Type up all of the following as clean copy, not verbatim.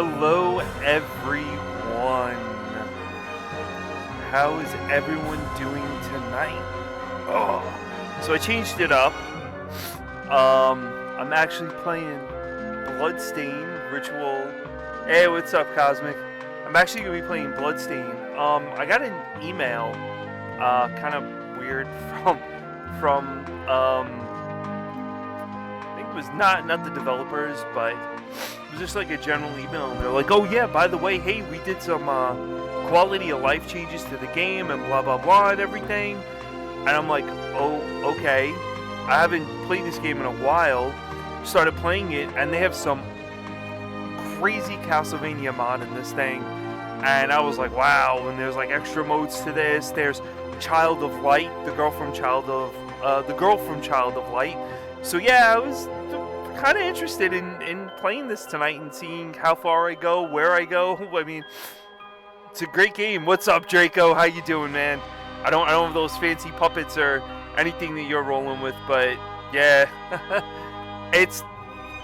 Hello, everyone. How is everyone doing tonight? Oh, so I changed it up. I'm actually playing Bloodstain Ritual. Hey, what's up, Cosmic? I'm actually gonna be playing Bloodstain. I got an email, kind of weird from I think it was not the developers, but it was just like a general email, and they're like, oh yeah, by the way, hey, we did some quality of life changes to the game and blah blah blah and everything. And I'm like, oh, okay. I haven't played this game in a while. Started playing it, and they have some crazy Castlevania mod in this thing. And I was like, wow. And there's like extra modes to this. There's Child of Light, the girl from Child of Light. So yeah, I was kind of interested in playing this tonight and seeing how far I go, where I go. I mean, it's a great game. What's up, Draco? How you doing, man? I don't have those fancy puppets or anything that you're rolling with, but yeah,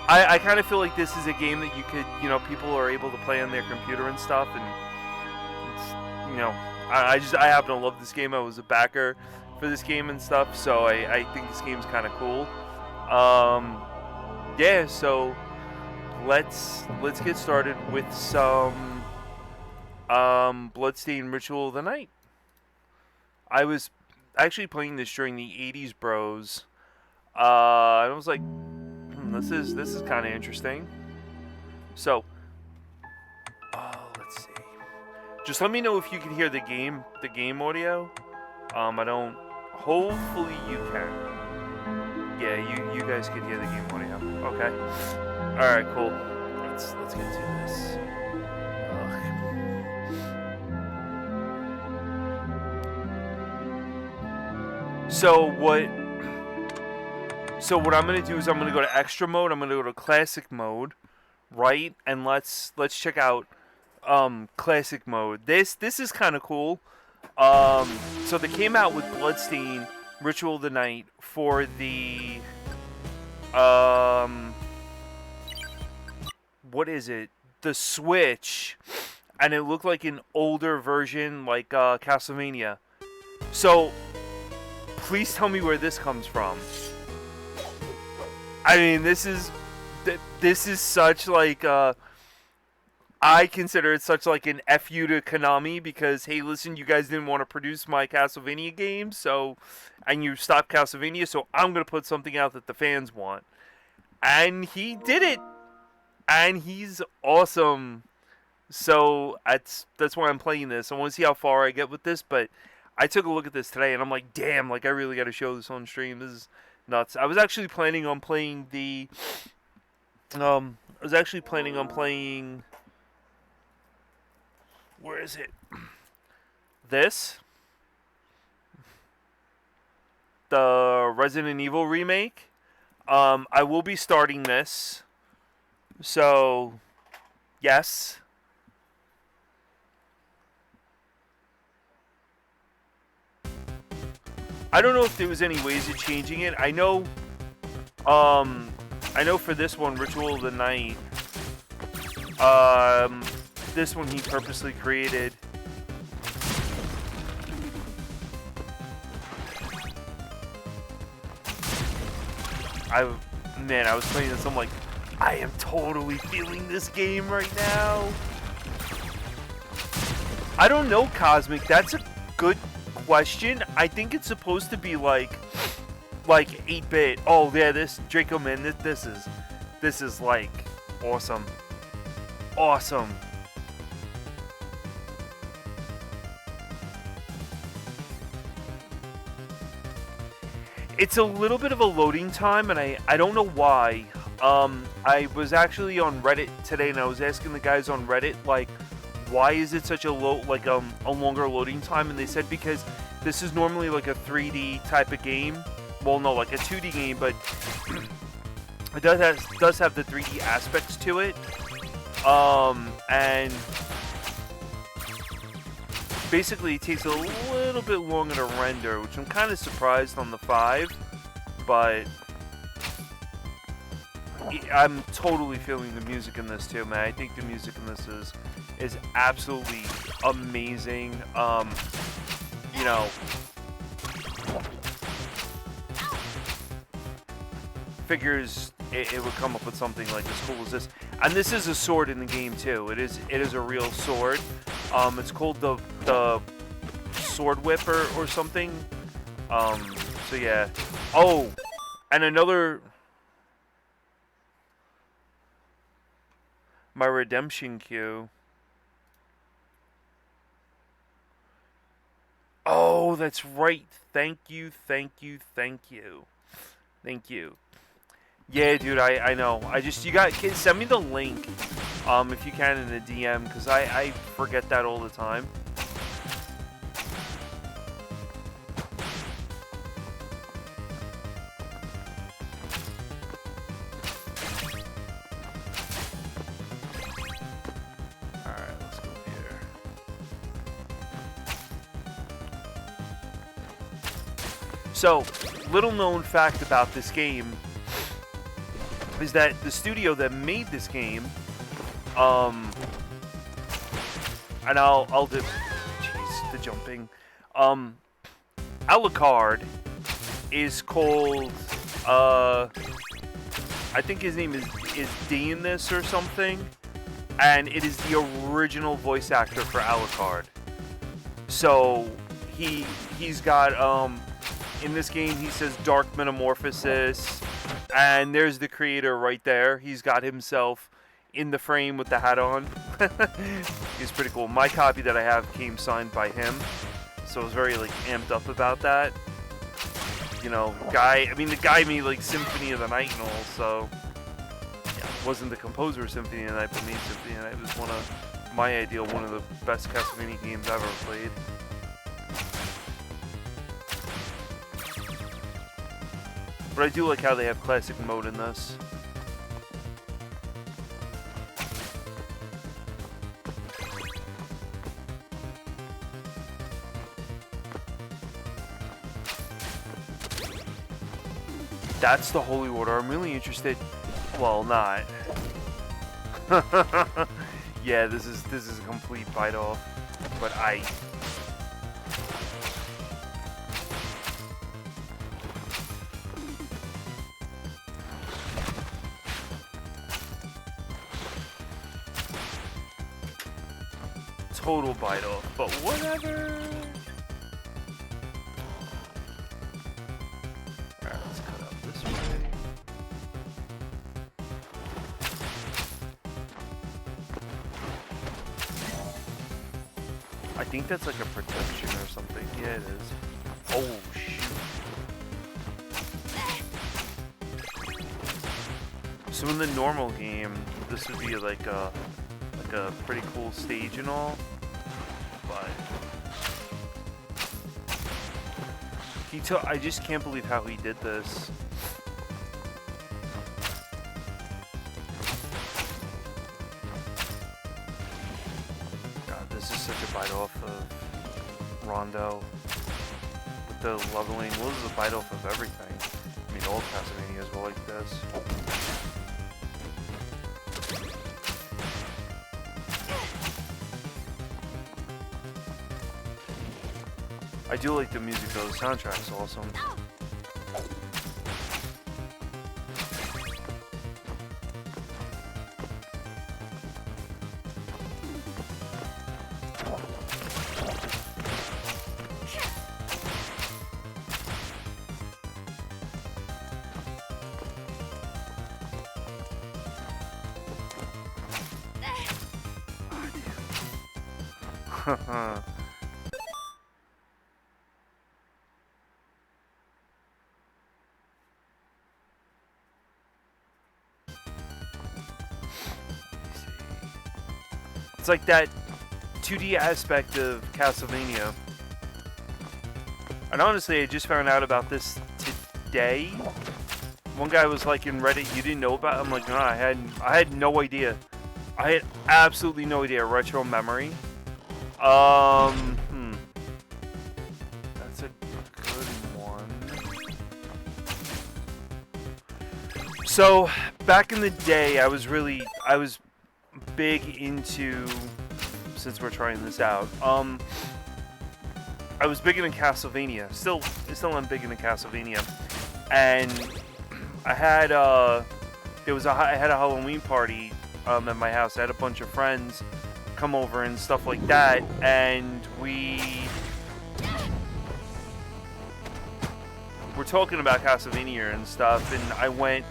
I kind of feel like this is a game that you could, people are able to play on their computer and stuff, and it's, I happen to love this game. I was a backer for this game and stuff, so I think this game's kind of cool. Yeah, so let's get started with some Bloodstain Ritual of the Night. I was actually playing this during the 80s Bros. And I was like, this is kind of interesting. So, let's see. Just let me know if you can hear the game audio. I don't. Hopefully you can. Yeah, you guys can hear the game audio. Okay. All right, cool. Let's get to this. So what I'm gonna do is I'm gonna go to extra mode. I'm gonna go to classic mode, right? And let's check out classic mode. This is kind of cool. So they came out with Bloodstain Ritual of the Night for the what is it? The Switch, and it looked like an older version, like Castlevania. So please tell me where this comes from. I mean, this is such like I consider it such like an FU to Konami, because hey, listen, you guys didn't want to produce my Castlevania game, and you stopped Castlevania, so I'm gonna put something out that the fans want, and he did it, and he's awesome. So that's why I'm playing this. I want to see how far I get with this, but I took a look at this today, and I'm like, damn, like I really got to show this on stream. This is nuts. I was actually planning on playing the, where is it? This, the Resident Evil remake. I will be starting this. So, yes. I don't know if there was any ways of changing it. I know for this one, Ritual of the Night, this one he purposely created. I was playing this, I'm like, I am totally feeling this game right now. I don't know, Cosmic, that's a good question. I think it's supposed to be like 8-bit. Oh yeah, this Draco, man, this is like awesome. It's a little bit of a loading time, and I don't know why. I was actually on Reddit today, and I was asking the guys on Reddit, like, why is it such a longer loading time? And they said because this is normally like a 3D type of game. Well, no, like a 2D game, but it does have the 3D aspects to it. And basically it takes a little bit longer to render, which I'm kind of surprised on the 5, but I'm totally feeling the music in this too, man. I think the music in this is absolutely amazing. You know, figures it would come up with something like as cool as this. And this is a sword in the game too. It is a real sword. It's called the sword whipper or something. So yeah. Oh, and another. My redemption queue. Oh, that's right. Thank you, thank you, thank you. Thank you. Yeah, dude, I know. You got kids, send me the link, if you can in a DM, because I forget that all the time. Alright, let's go here. So, little known fact about this game is that the studio that made this game, and I'll do, jeez, the jumping, Alucard is called, I think his name is Deanus or something, and it is the original voice actor for Alucard. So he's got in this game he says Dark Metamorphosis. And there's the creator right there. He's got himself in the frame with the hat on. He's pretty cool. My copy that I have came signed by him. So I was very, like, amped up about that. You know, the guy made, like, Symphony of the Night and all, so... Yeah, wasn't the composer of Symphony of the Night, but made Symphony of the Night. It was one of the best Castlevania games I've ever played. But I do like how they have classic mode in this. That's the Holy Order. I'm really interested. Well, not. Yeah, this is a complete bite off. But total bite off, but whatever. Alright, let's cut out this way. I think that's like a protection or something. Yeah, it is. Oh, shoot. So in the normal game, this would be like a pretty cool stage and all. But I just can't believe how he did this. God, this is such a bite off of Rondo with the leveling. Well, this is a bite off of everything. I mean, all Castlevanias were like this. I do like the music though, the soundtrack's awesome. Oh, it's like that 2D aspect of Castlevania. And honestly, I just found out about this today. One guy was like in Reddit, you didn't know about it? I'm like, no, I had no idea. I had absolutely no idea. Retro memory. That's a good one. So, back in the day, I was big into, since we're trying this out, I was big into Castlevania. Still I'm big into Castlevania. And I had I had a Halloween party at my house. I had a bunch of friends come over and stuff like that, and we were talking about Castlevania and stuff, and I went,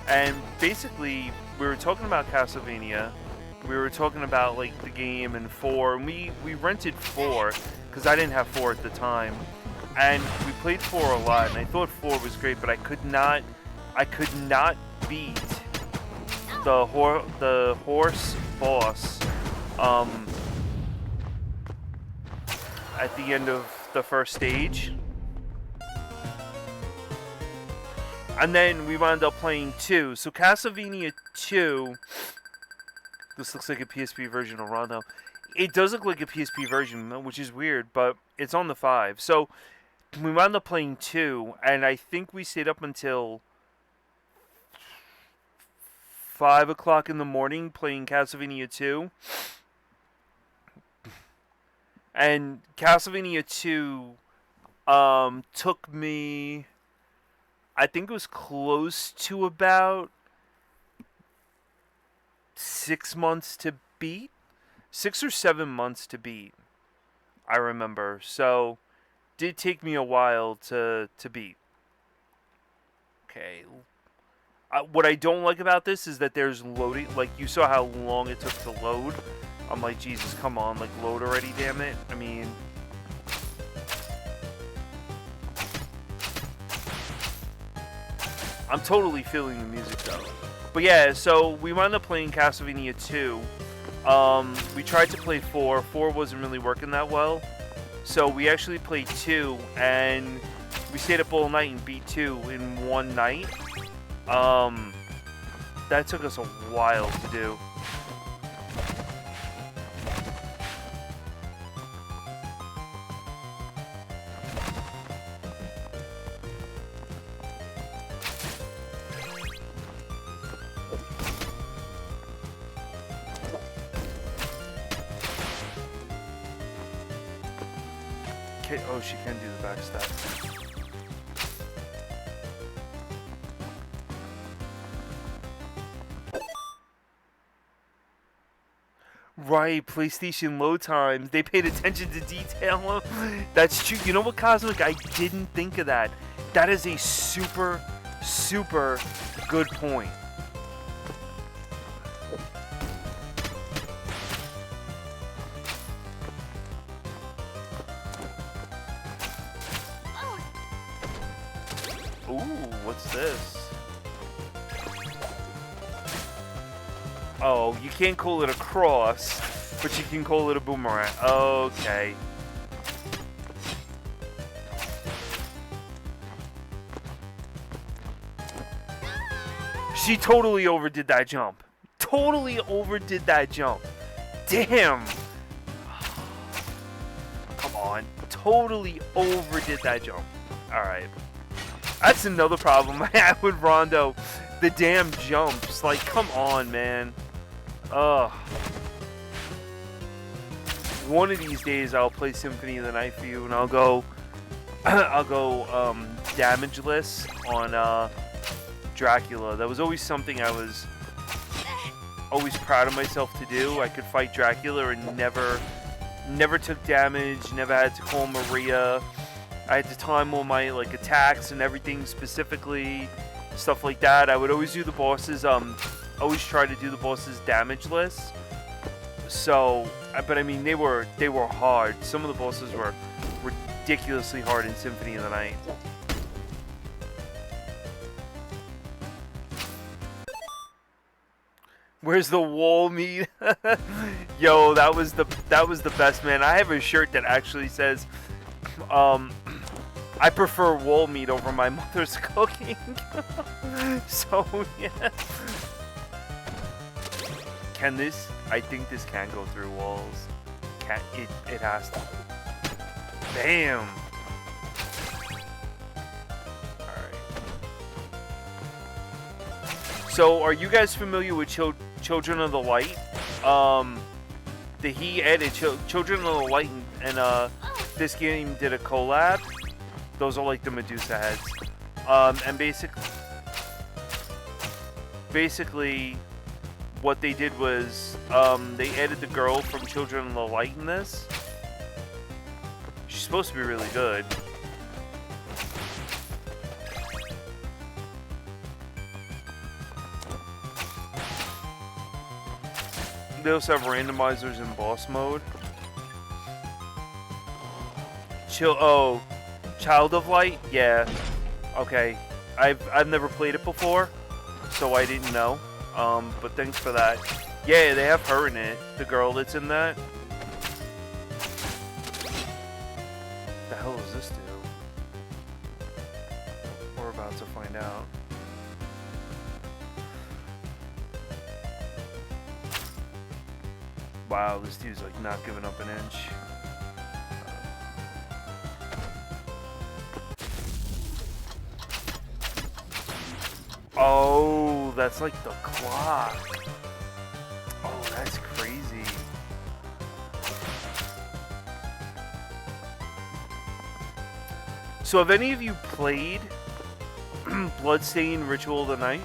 and basically we were talking about Castlevania. We were talking about like the game and 4, and we rented 4 because I didn't have 4 at the time, and we played 4 a lot, and I thought 4 was great, but I could not beat the horse boss at the end of the first stage. And then we wound up playing 2. So Castlevania 2, this looks like a PSP version of Rondo. It does look like a PSP version, which is weird, but it's on the 5. So we wound up playing 2, and I think we stayed up until 5 o'clock in the morning playing Castlevania 2. And Castlevania 2 took me, I think it was close to about 6 months to beat. 6 or 7 months to beat, I remember. So, did take me a while to beat. Okay. What I don't like about this is that there's loading. Like, you saw how long it took to load. I'm like, Jesus, come on. Like, load already, damn it. I mean, I'm totally feeling the music, though. But yeah, so we wound up playing Castlevania 2. We tried to play 4. 4 wasn't really working that well. So we actually played 2, and we stayed up all night and beat 2 in one night. That took us a while to do. Okay, oh, she can do the back step. Right, PlayStation load times. They paid attention to detail. That's true. You know what, Cosmic? I didn't think of that. That is a super, super good point. Ooh, what's this? Oh, you can't call it a cross, but you can call it a boomerang. Okay. She totally overdid that jump. Totally overdid that jump. Damn. Come on. Totally overdid that jump. Alright. That's another problem I have with Rondo. The damn jumps. Like, come on, man. Ugh. One of these days I'll play Symphony of the Night for you, and I'll go damageless on Dracula. That was always something I was always proud of myself to do. I could fight Dracula and never took damage, never had to call Maria. I had to time all my like attacks and everything specifically, stuff like that. I would always do the bosses, always try to do the bosses damageless. So, but I mean, they were hard. Some of the bosses were ridiculously hard in Symphony of the Night. Where's the wall meat? Yo, that was the best, man. I have a shirt that actually says, I prefer wall meat over my mother's cooking. So, yeah. Can this? I think this can go through walls. It has to. Bam! So, are you guys familiar with Children of the Light? He added Children of the Light, and this game did a collab. Those are like the Medusa heads. And basically, what they did was they added the girl from Children of the Light in this. She's supposed to be really good. They also have randomizers in boss mode. Child of Light? Yeah. Okay. I've never played it before, so I didn't know. But thanks for that. Yeah, they have her in it. The girl that's in that. What the hell does this do? We're about to find out. Wow, this dude's like not giving up an inch. Oh, that's like the clock. Oh, that's crazy. So have any of you played Bloodstain Ritual of the Night?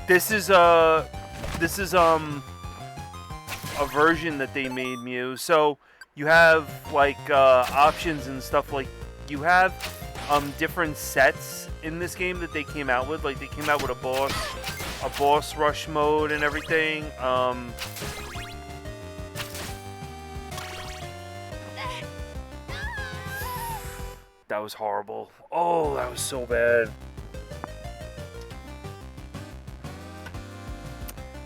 This is a version that they made, Mew. So you have like options and stuff, like you have different sets in this game that they came out with. Like they came out with a boss rush mode and everything. That was horrible. Oh, that was so bad.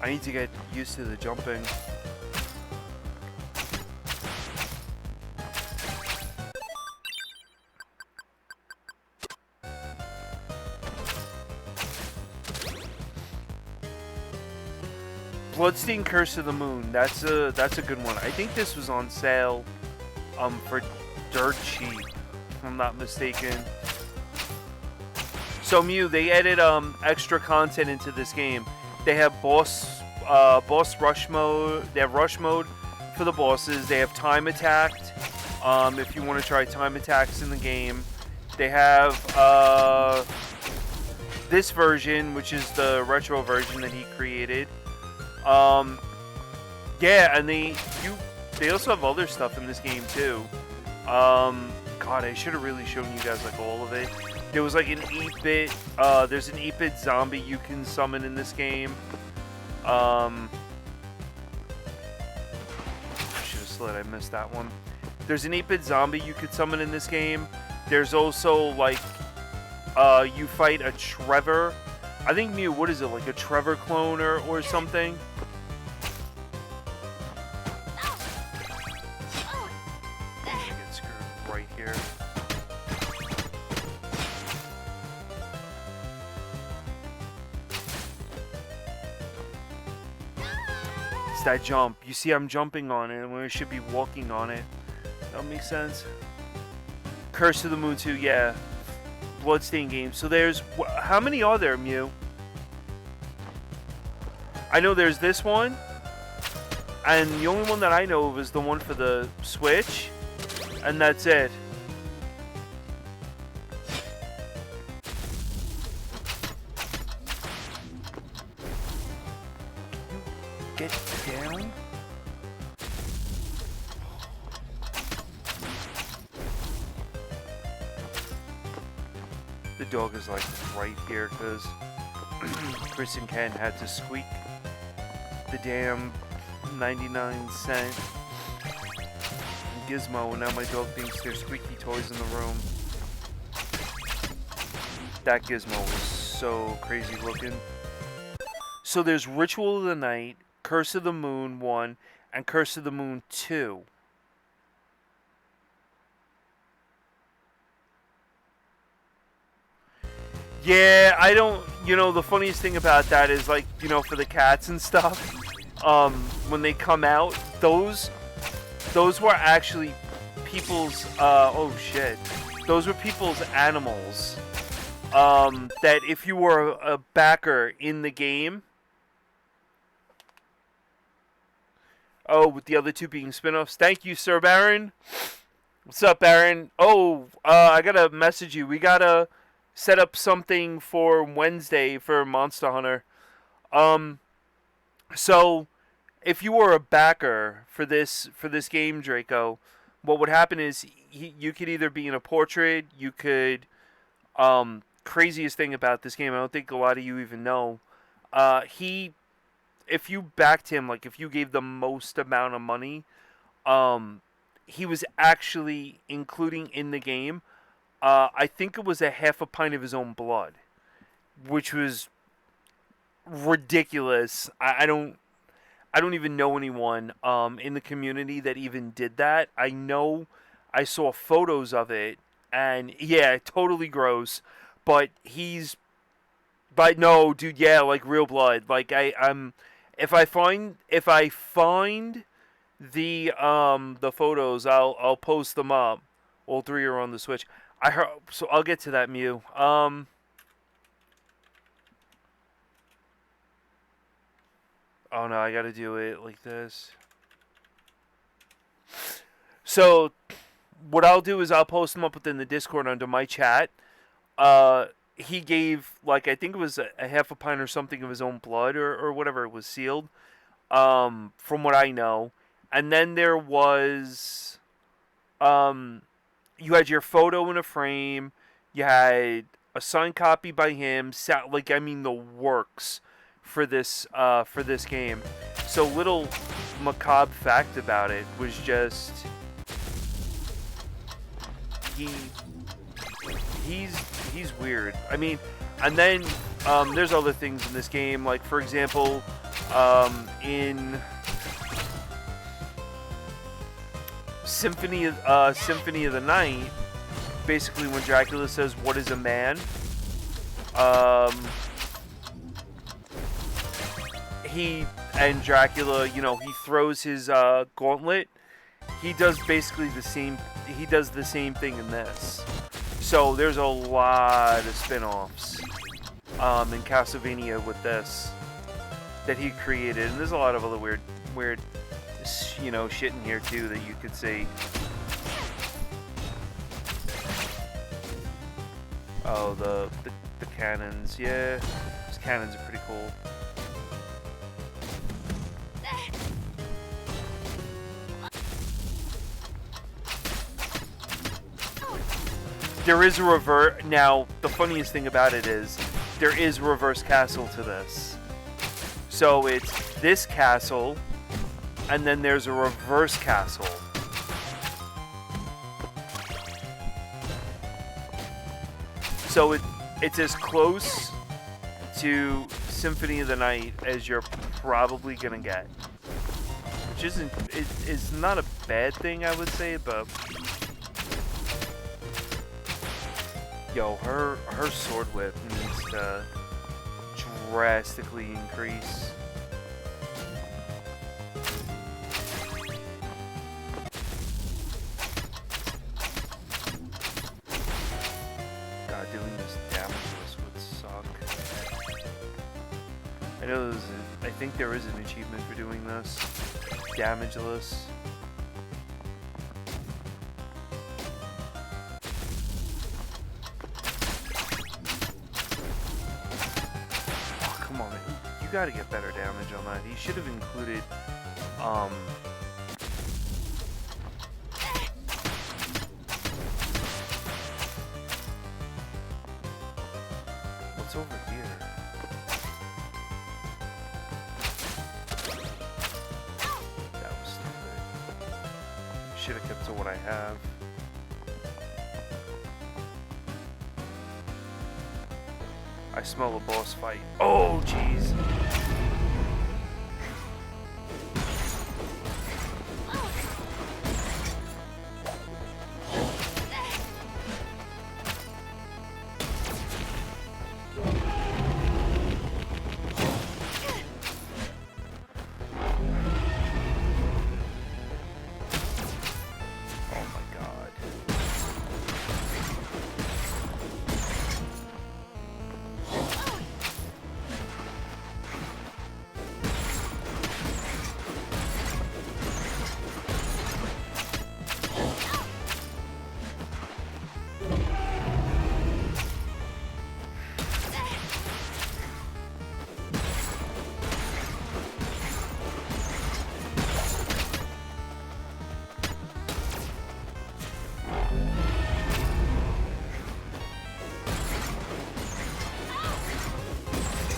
I need to get used to the jumping. Bloodstain Curse of the Moon. That's a good one. I think this was on sale for dirt cheap, if I'm not mistaken. So Mew, they added extra content into this game. They have boss rush mode. They have rush mode for the bosses. They have time attacked. If you want to try time attacks in the game, they have this version, which is the retro version that he created. Yeah, and they also have other stuff in this game too. God, I should have really shown you guys like all of it. There was like an 8-bit, there's an 8-bit zombie you can summon in this game. I should have slid, I missed that one. There's an 8-bit zombie you could summon in this game. There's also like, you fight a Trevor. I think, Mew, what is it, like a Trevor clone or something? I'm gonna get screwed right here. It's that jump. You see I'm jumping on it when I should be walking on it. That makes sense. Curse of the Moon 2, yeah. Bloodstain games. So there's... How many are there, Mew? I know there's this one. And the only one that I know of is the one for the Switch. And that's it. Get down? The dog is like right here because Chris and Ken had to squeak the damn 99-cent gizmo, and now my dog thinks there's squeaky toys in the room. That gizmo was so crazy looking. So there's Ritual of the Night, Curse of the Moon 1, and Curse of the Moon 2. Yeah, I don't, you know, the funniest thing about that is, like, you know, for the cats and stuff, when they come out, those were actually people's, oh shit, those were people's animals, that if you were a backer in the game, oh, with the other two being spin-offs, thank you, Sir Baron. What's up, Baron? Oh, I gotta message you, we gotta set up something for Wednesday for Monster Hunter. So if you were a backer for this game, Draco, what would happen is you could either be in a portrait, you could, craziest thing about this game, I don't think a lot of you even know, if you backed him, like if you gave the most amount of money, he was actually including in the game, I think it was a half a pint of his own blood, which was ridiculous. I don't even know anyone in the community that even did that. I know I saw photos of it, and yeah, totally gross. But no, dude, yeah, like real blood. Like if I find the photos, I'll post them up. All three are on the Switch. So I'll get to that, Mew. Oh no, I gotta do it like this. So what I'll do is I'll post them up within the Discord under my chat. He gave, like, I think it was a half a pint or something of his own blood, or whatever, it was sealed, from what I know. And then there was, you had your photo in a frame, you had a signed copy by him, like, I mean, the works for this game. So little macabre fact about it was just, he's weird. I mean, and then there's other things in this game, like, for example, in Symphony of the Night, basically when Dracula says, "What is a man?" He and Dracula, you know, he throws his gauntlet. He does basically the same. He does the same thing in this. So there's a lot of spin-offs in Castlevania with this that he created, and there's a lot of other weird, you know, shit in here too that you could see. Oh, the cannons, yeah, those cannons are pretty cool. There is a reverse. Now, the funniest thing about it is there is reverse castle to this. So it's this castle, and then there's a reverse castle. So it's as close to Symphony of the Night as you're probably gonna get, which is not a bad thing, I would say, but. Yo, her sword whip needs to drastically increase. God, doing this damageless would suck. I know I think there is an achievement for doing this. Damageless. You gotta get better damage on that. He should have included, what's over here? should have kept to what I have. I smell a boss fight. Oh, jeez.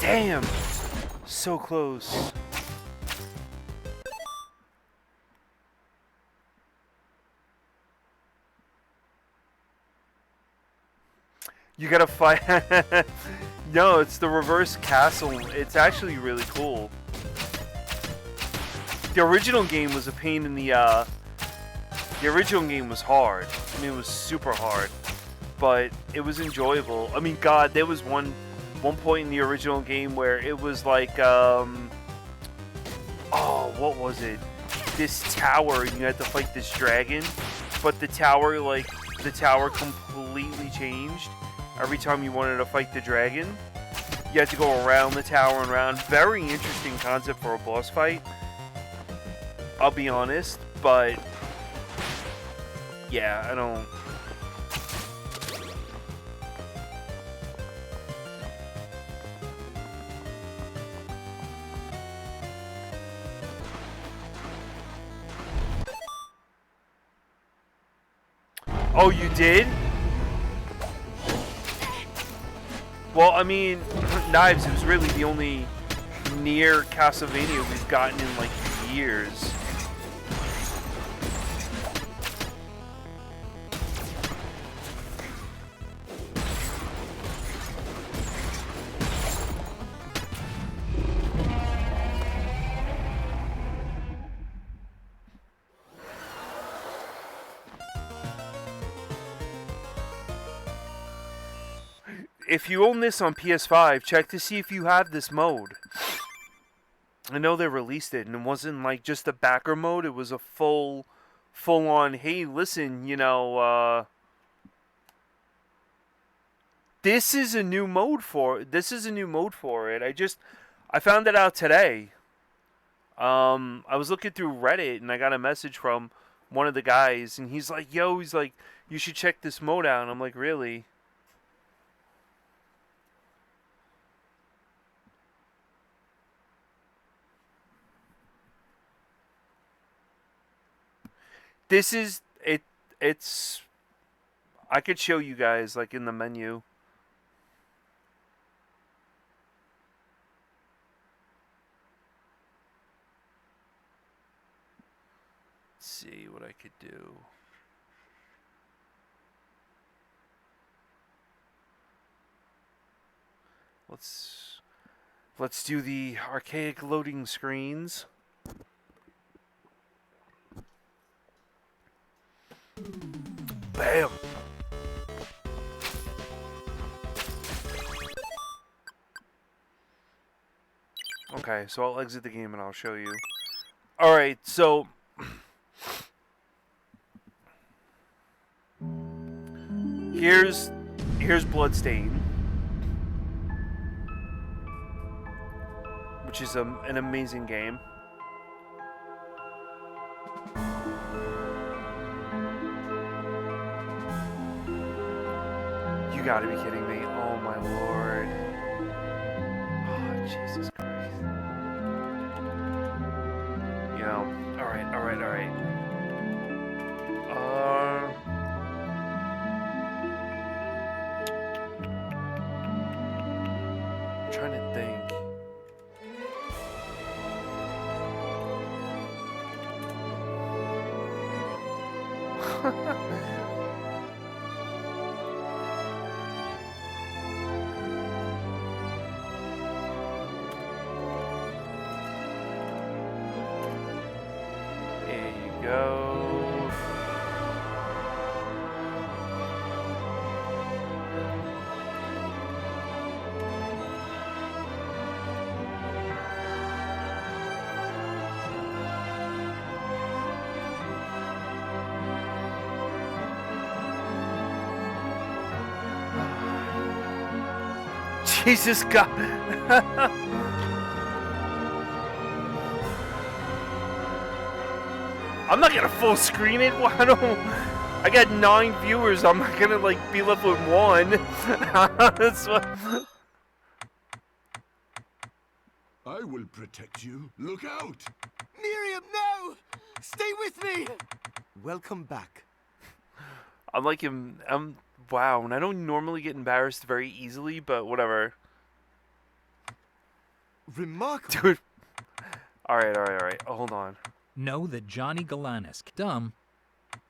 Damn! So close. You gotta fight. No, it's the reverse castle. It's actually really cool. The original game was a pain in the. The original game was hard. I mean, it was super hard, but it was enjoyable. I mean, God, there was one point in the original game where it was like, oh, what was it? This tower, and you had to fight this dragon, but the tower completely changed every time you wanted to fight the dragon. You had to go around the tower and around. Very interesting concept for a boss fight, I'll be honest, but yeah, I don't. Oh, you did? Well, I mean, Knives, it was really the only near Castlevania we've gotten in, like, years. If you own this on PS5, check to see if you have this mode. I know they released it, and it wasn't like just a backer mode. It was a full-on, hey, listen, you know, this is a new mode for it. I found it out today. I was looking through Reddit, and I got a message from one of the guys, and he's like, you should check this mode out. And I'm like, really? This is it. It's. I could show you guys like in the menu. Let's see what I could do. Let's do the archaic loading screens. Bam! Okay, so I'll exit the game and I'll show you. Alright, so here's BLOODSTAIN, which is an amazing game. You gotta be kidding me. Oh my lord. Oh, Jesus Christ. You know, alright. I'm trying to think. Jesus God. I'm not gonna full screen it. I don't. I got 9 viewers. I'm not gonna like be left with 1. That's what. I will protect you. Look out! Miriam, no! Stay with me! Welcome back. I'm like him. Wow, and I don't normally get embarrassed very easily, but whatever. Remarkable. Dude. Alright. Oh, hold on. Know that Johnny Galanis, dumb.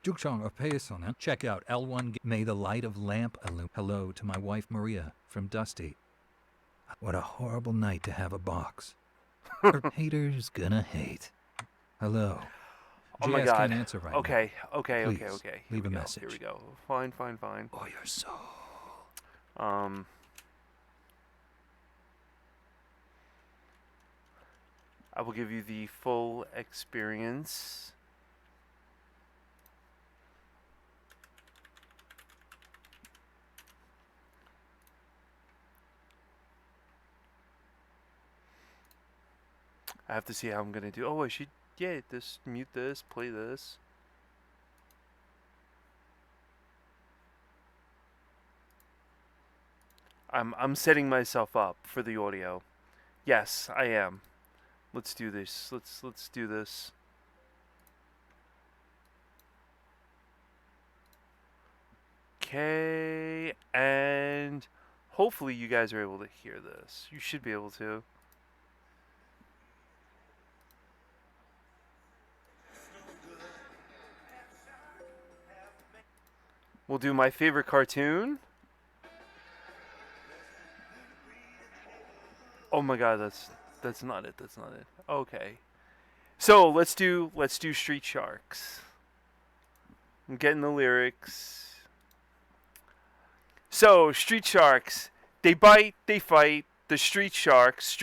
Jukchong Opesona. Check out L1. May the light of lamp illume. Hello to my wife Maria from Dusty. What a horrible night to have a box. Haters gonna hate. Hello. Oh my JS God. can't answer right Okay. Please, Here leave we a go. message. Here we go. Fine. Or your soul. I will give you the full experience. I have to see how I'm gonna do. Oh, I should, yeah, just mute this, play this. I'm setting myself up for the audio. Yes, I am. Let's do this. Let's do this. Okay, and hopefully you guys are able to hear this. You should be able to. We'll do my favorite cartoon. Oh my God, that's not it. That's not it. Okay. So let's do Street Sharks. I'm getting the lyrics. So Street Sharks, they bite, they fight. The Street Sharks.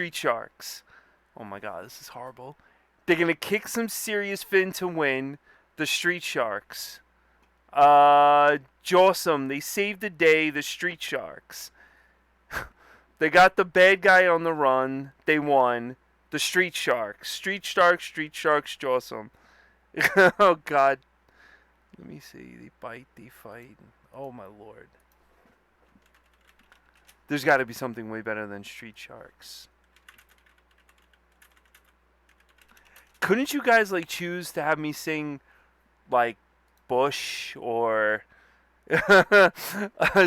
Oh my God, this is horrible. They're gonna kick some serious fin to win. The Street Sharks. Jawsome, they saved the day. The Street Sharks. They got the bad guy on the run. They won. The Street Sharks. Street Sharks, Jawsome. Oh, God. Let me see. They bite, they fight. Oh, my Lord. There's got to be something way better than Street Sharks. Couldn't you guys, like, choose to have me sing, like, Bush or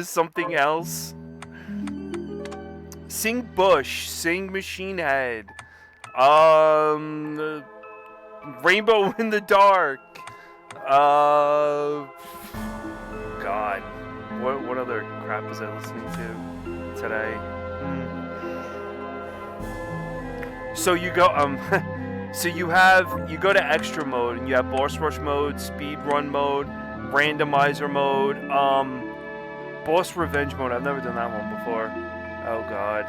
something else? Sing Bush, sing Machine Head, Rainbow in the Dark, God, what other crap was I listening to today? So you go, so you go to extra mode, and you have boss rush mode, speed run mode, randomizer mode, boss revenge mode. I've never done that one before. Oh God.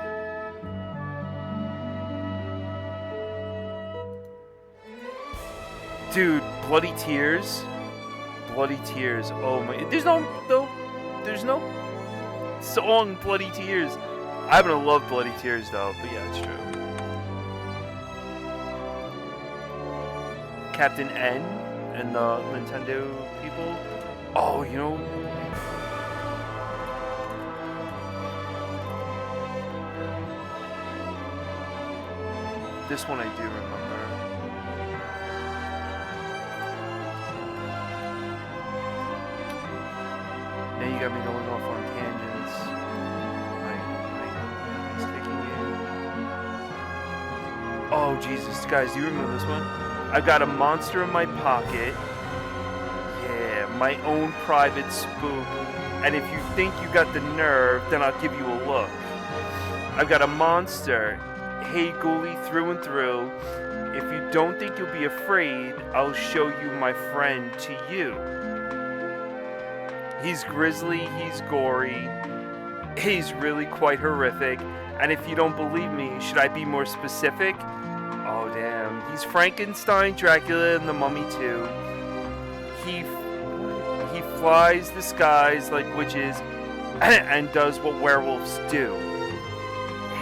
Dude, Bloody Tears. Oh my, there's no song Bloody Tears. I happen to love Bloody Tears though, but yeah, it's true. Captain N and the Nintendo people. Oh, you know. This one I do remember. Now you got me going off on tangents. My taking it. Oh Jesus, guys, do you remember this one? I've got a monster in my pocket. Yeah, my own private spook. And if you think you got the nerve, then I'll give you a look. I've got a monster. Hey ghoulie through and through. If you don't think you'll be afraid, I'll show you my friend to you. He's grisly, he's gory, he's really quite horrific. And if you don't believe me, should I be more specific? Oh damn, he's Frankenstein, Dracula, and the Mummy too. He flies the skies like witches and does what werewolves do.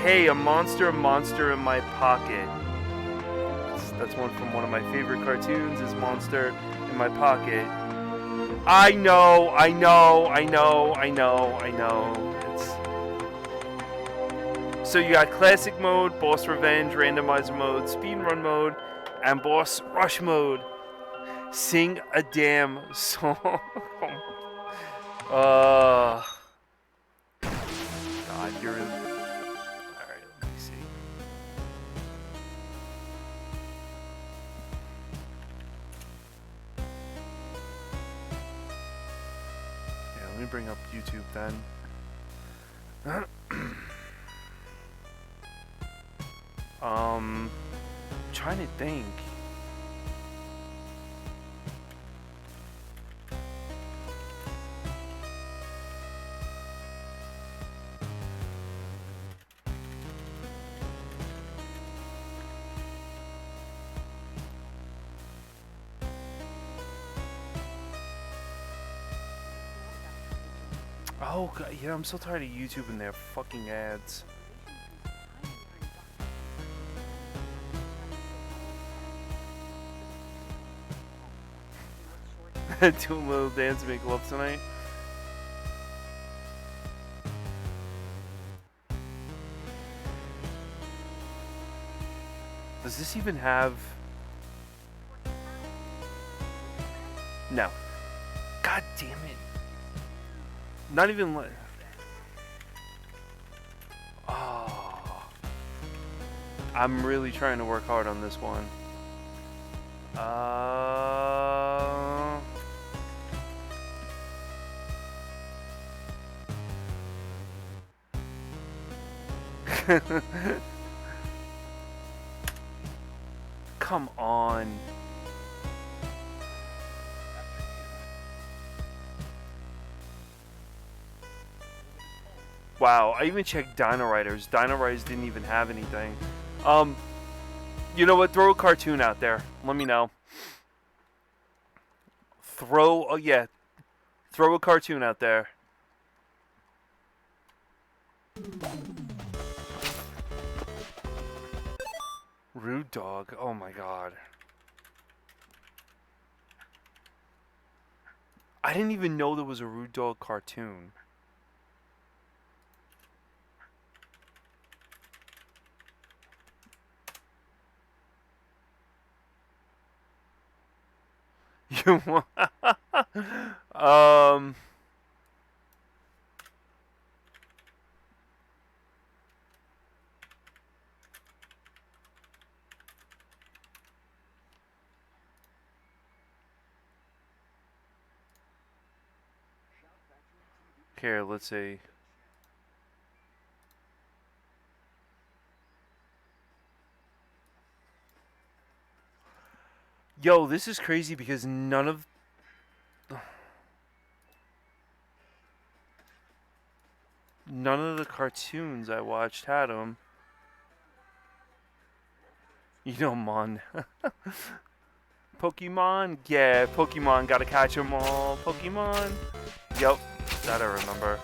Hey, a monster in my pocket. That's one from one of my favorite cartoons, is Monster in My Pocket. I know. So you got classic mode, boss revenge, randomizer mode, speedrun mode, and boss rush mode. Sing a damn song. God, you're really... Alright, let me see. Yeah, let me bring up YouTube then. Trying to think. Oh, God, yeah, I'm so tired of YouTube and their fucking ads. Do a little dance to make love tonight. Does this even have... No. God damn it. Not even like... Oh. I'm really trying to work hard on this one. Come on. Wow, I even checked Dino Riders. Dino Riders didn't even have anything. You know what? Throw a cartoon out there. Let me know. Throw a cartoon out there. Rude Dog. Oh my god. I didn't even know there was a Rude Dog cartoon. You want... Here, let's see. Yo, this is crazy because none of the cartoons I watched had them. You know, Mon. Pokemon? Yeah, Pokemon. Gotta catch them all. Pokemon? Yep, that I remember.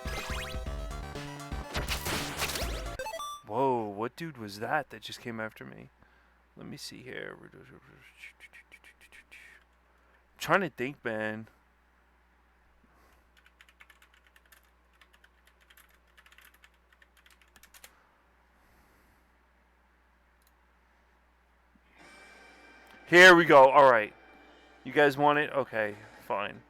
Whoa, what dude was that just came after me? Let me see here. I'm trying to think, man. Here we go. All right. You guys want it? Okay, fine.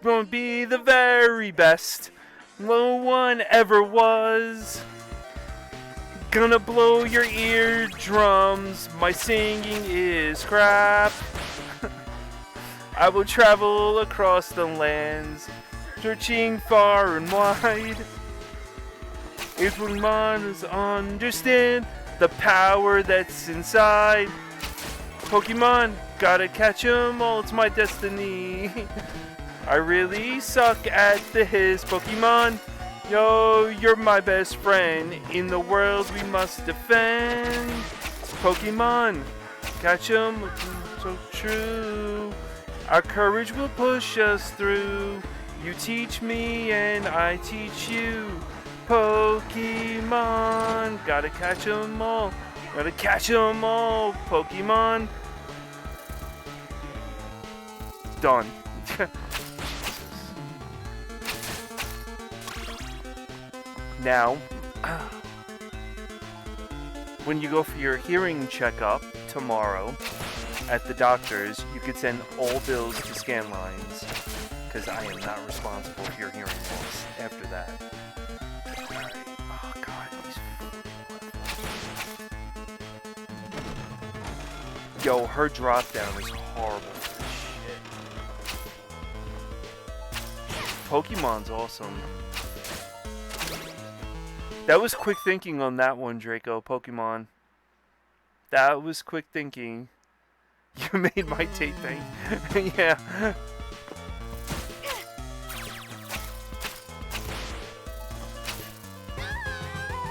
Gonna be the very best. No one ever was. Gonna blow your eardrums. My singing is crap. I will travel across the lands, searching far and wide. If we must understand the power that's inside. Pokemon, gotta catch 'em all, it's my destiny. I really suck at this Pokemon. Yo, you're my best friend. In the world we must defend. Pokemon, catch 'em, so true. Our courage will push us through. You teach me and I teach you. Pokemon, gotta catch 'em all. Gotta catch 'em all. Pokemon. Done. Now, when you go for your hearing checkup tomorrow at the doctor's, you could send all bills to scan lines, because I am not responsible for your hearing loss after that. Alright. Oh god, these... Yo, her drop down is horrible. Shit. Pokemon's awesome. That was quick thinking on that one, Draco. Pokemon. That was quick thinking. You made my tape thing. Yeah.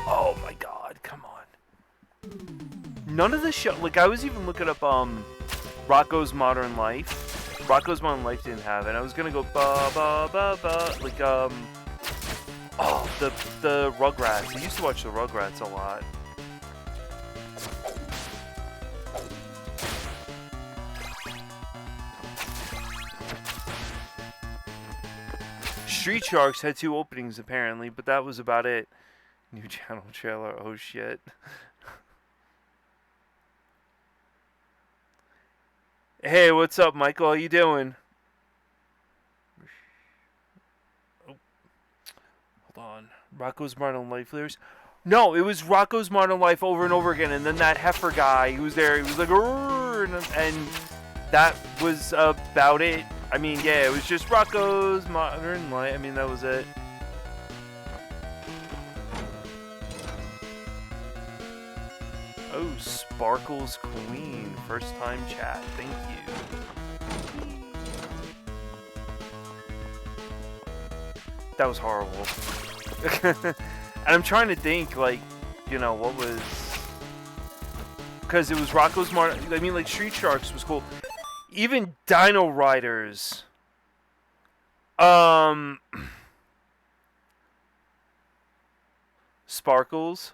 Oh my god, come on. None of the show, like I was even looking up Rocko's Modern Life. Rocko's Modern Life didn't have it. I was gonna go ba ba ba ba like oh, the Rugrats. I used to watch the Rugrats a lot. Street Sharks had 2 openings apparently, but that was about it. New channel trailer. Oh shit. Hey, what's up, Michael? How you doing? Oh. Hold on. Rocko's Modern Life lyrics? No, it was Rocko's Modern Life over and over again, and then that heifer guy who was there, he was like, and that was about it. I mean, yeah, it was just Rocko's Modern Life. I mean, that was it. Oh, Sparkles Queen. First time chat. Thank you. That was horrible. And I'm trying to think, like, you know, what was... Because it was Rocko's Modern... I mean, like, Street Sharks was cool. Even Dino Riders. Sparkles.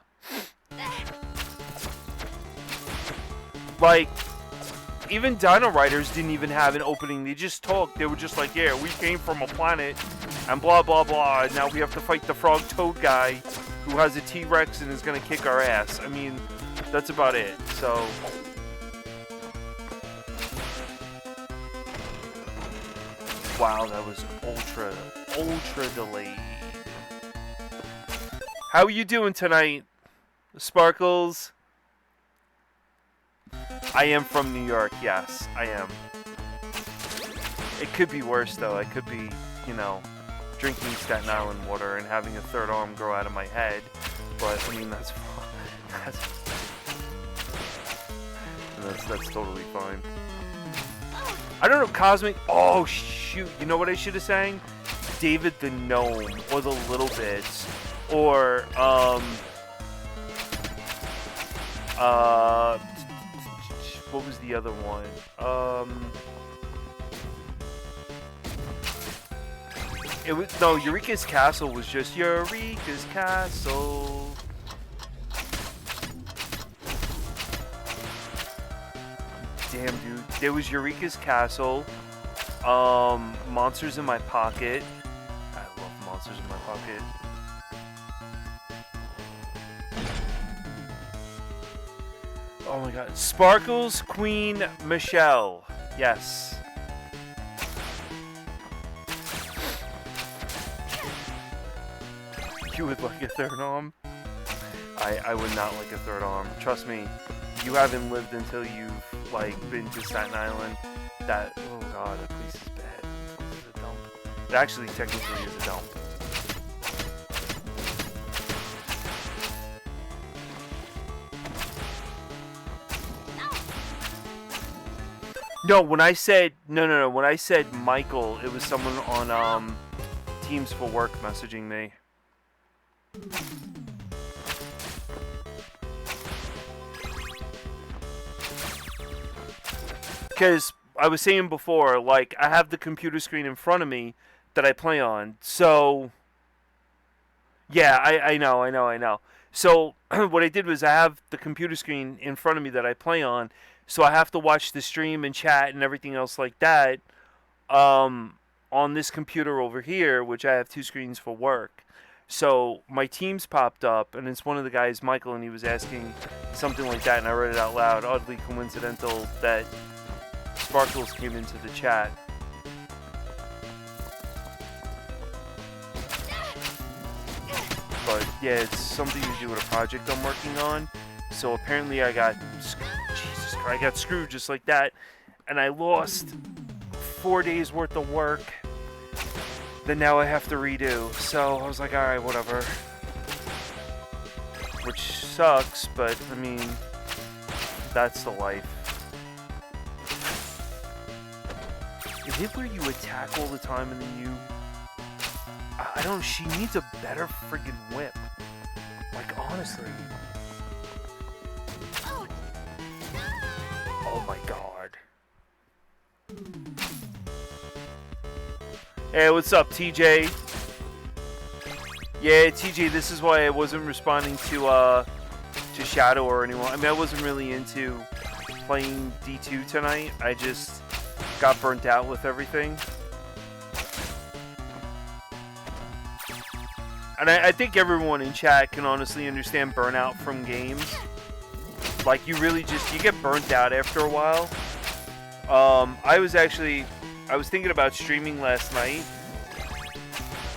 Like, even Dino Riders didn't even have an opening. They just talked. They were just like, yeah, we came from a planet and blah, blah, blah. And now we have to fight the frog toad guy who has a T-Rex and is going to kick our ass. I mean, that's about it. So... Wow, that was ultra delayed. How are you doing tonight, Sparkles? I am from New York, yes, I am. It could be worse, though. I could be, you know, drinking Staten Island water and having a third arm grow out of my head. But, I mean, that's totally fine. I don't know, Cosmic... Oh, shoot. You know what I should have sang? David the Gnome, or the Little Bits, or, what was the other one? It was... No, Eureka's Castle was just Eureka's Castle. Damn, dude. There was Eureka's Castle. Monsters in My Pocket. I love Monsters in My Pocket. Oh my god. Sparkles Queen Michelle. Yes. You would like a third arm? I would not like a third arm. Trust me. You haven't lived until you've, like, been to Staten Island. That, oh god, that place is bad. This is a dump. It actually technically is a dump. No, when I said, no, when I said Michael, it was someone on, Teams for Work messaging me. Because I was saying before, like, I have the computer screen in front of me that I play on, so Yeah, I know. So what I did was I have the computer screen in front of me that I play on, so I have to watch the stream and chat and everything else like that on this computer over here, which I have two screens for work. So my Teams popped up, and it's one of the guys, Michael, and he was asking something like that, and I read it out loud. Oddly coincidental that Sparkles came into the chat. But yeah, it's something to do with a project I'm working on. So apparently I got, Jesus Christ, I got screwed just like that, and I lost 4 days worth of work that now I have to redo. So I was like, all right, whatever. Which sucks, but I mean, that's the life. Is it where you attack all the time and then you... I don't know, she needs a better friggin' whip. Like, honestly. Oh my god. Hey, what's up, TJ? Yeah, TJ, this is why I wasn't responding to Shadow or anyone. I mean, I wasn't really into playing D2 tonight. I just got burnt out with everything. And I think everyone in chat can honestly understand burnout from games. Like, you really just, you get burnt out after a while. I was thinking about streaming last night.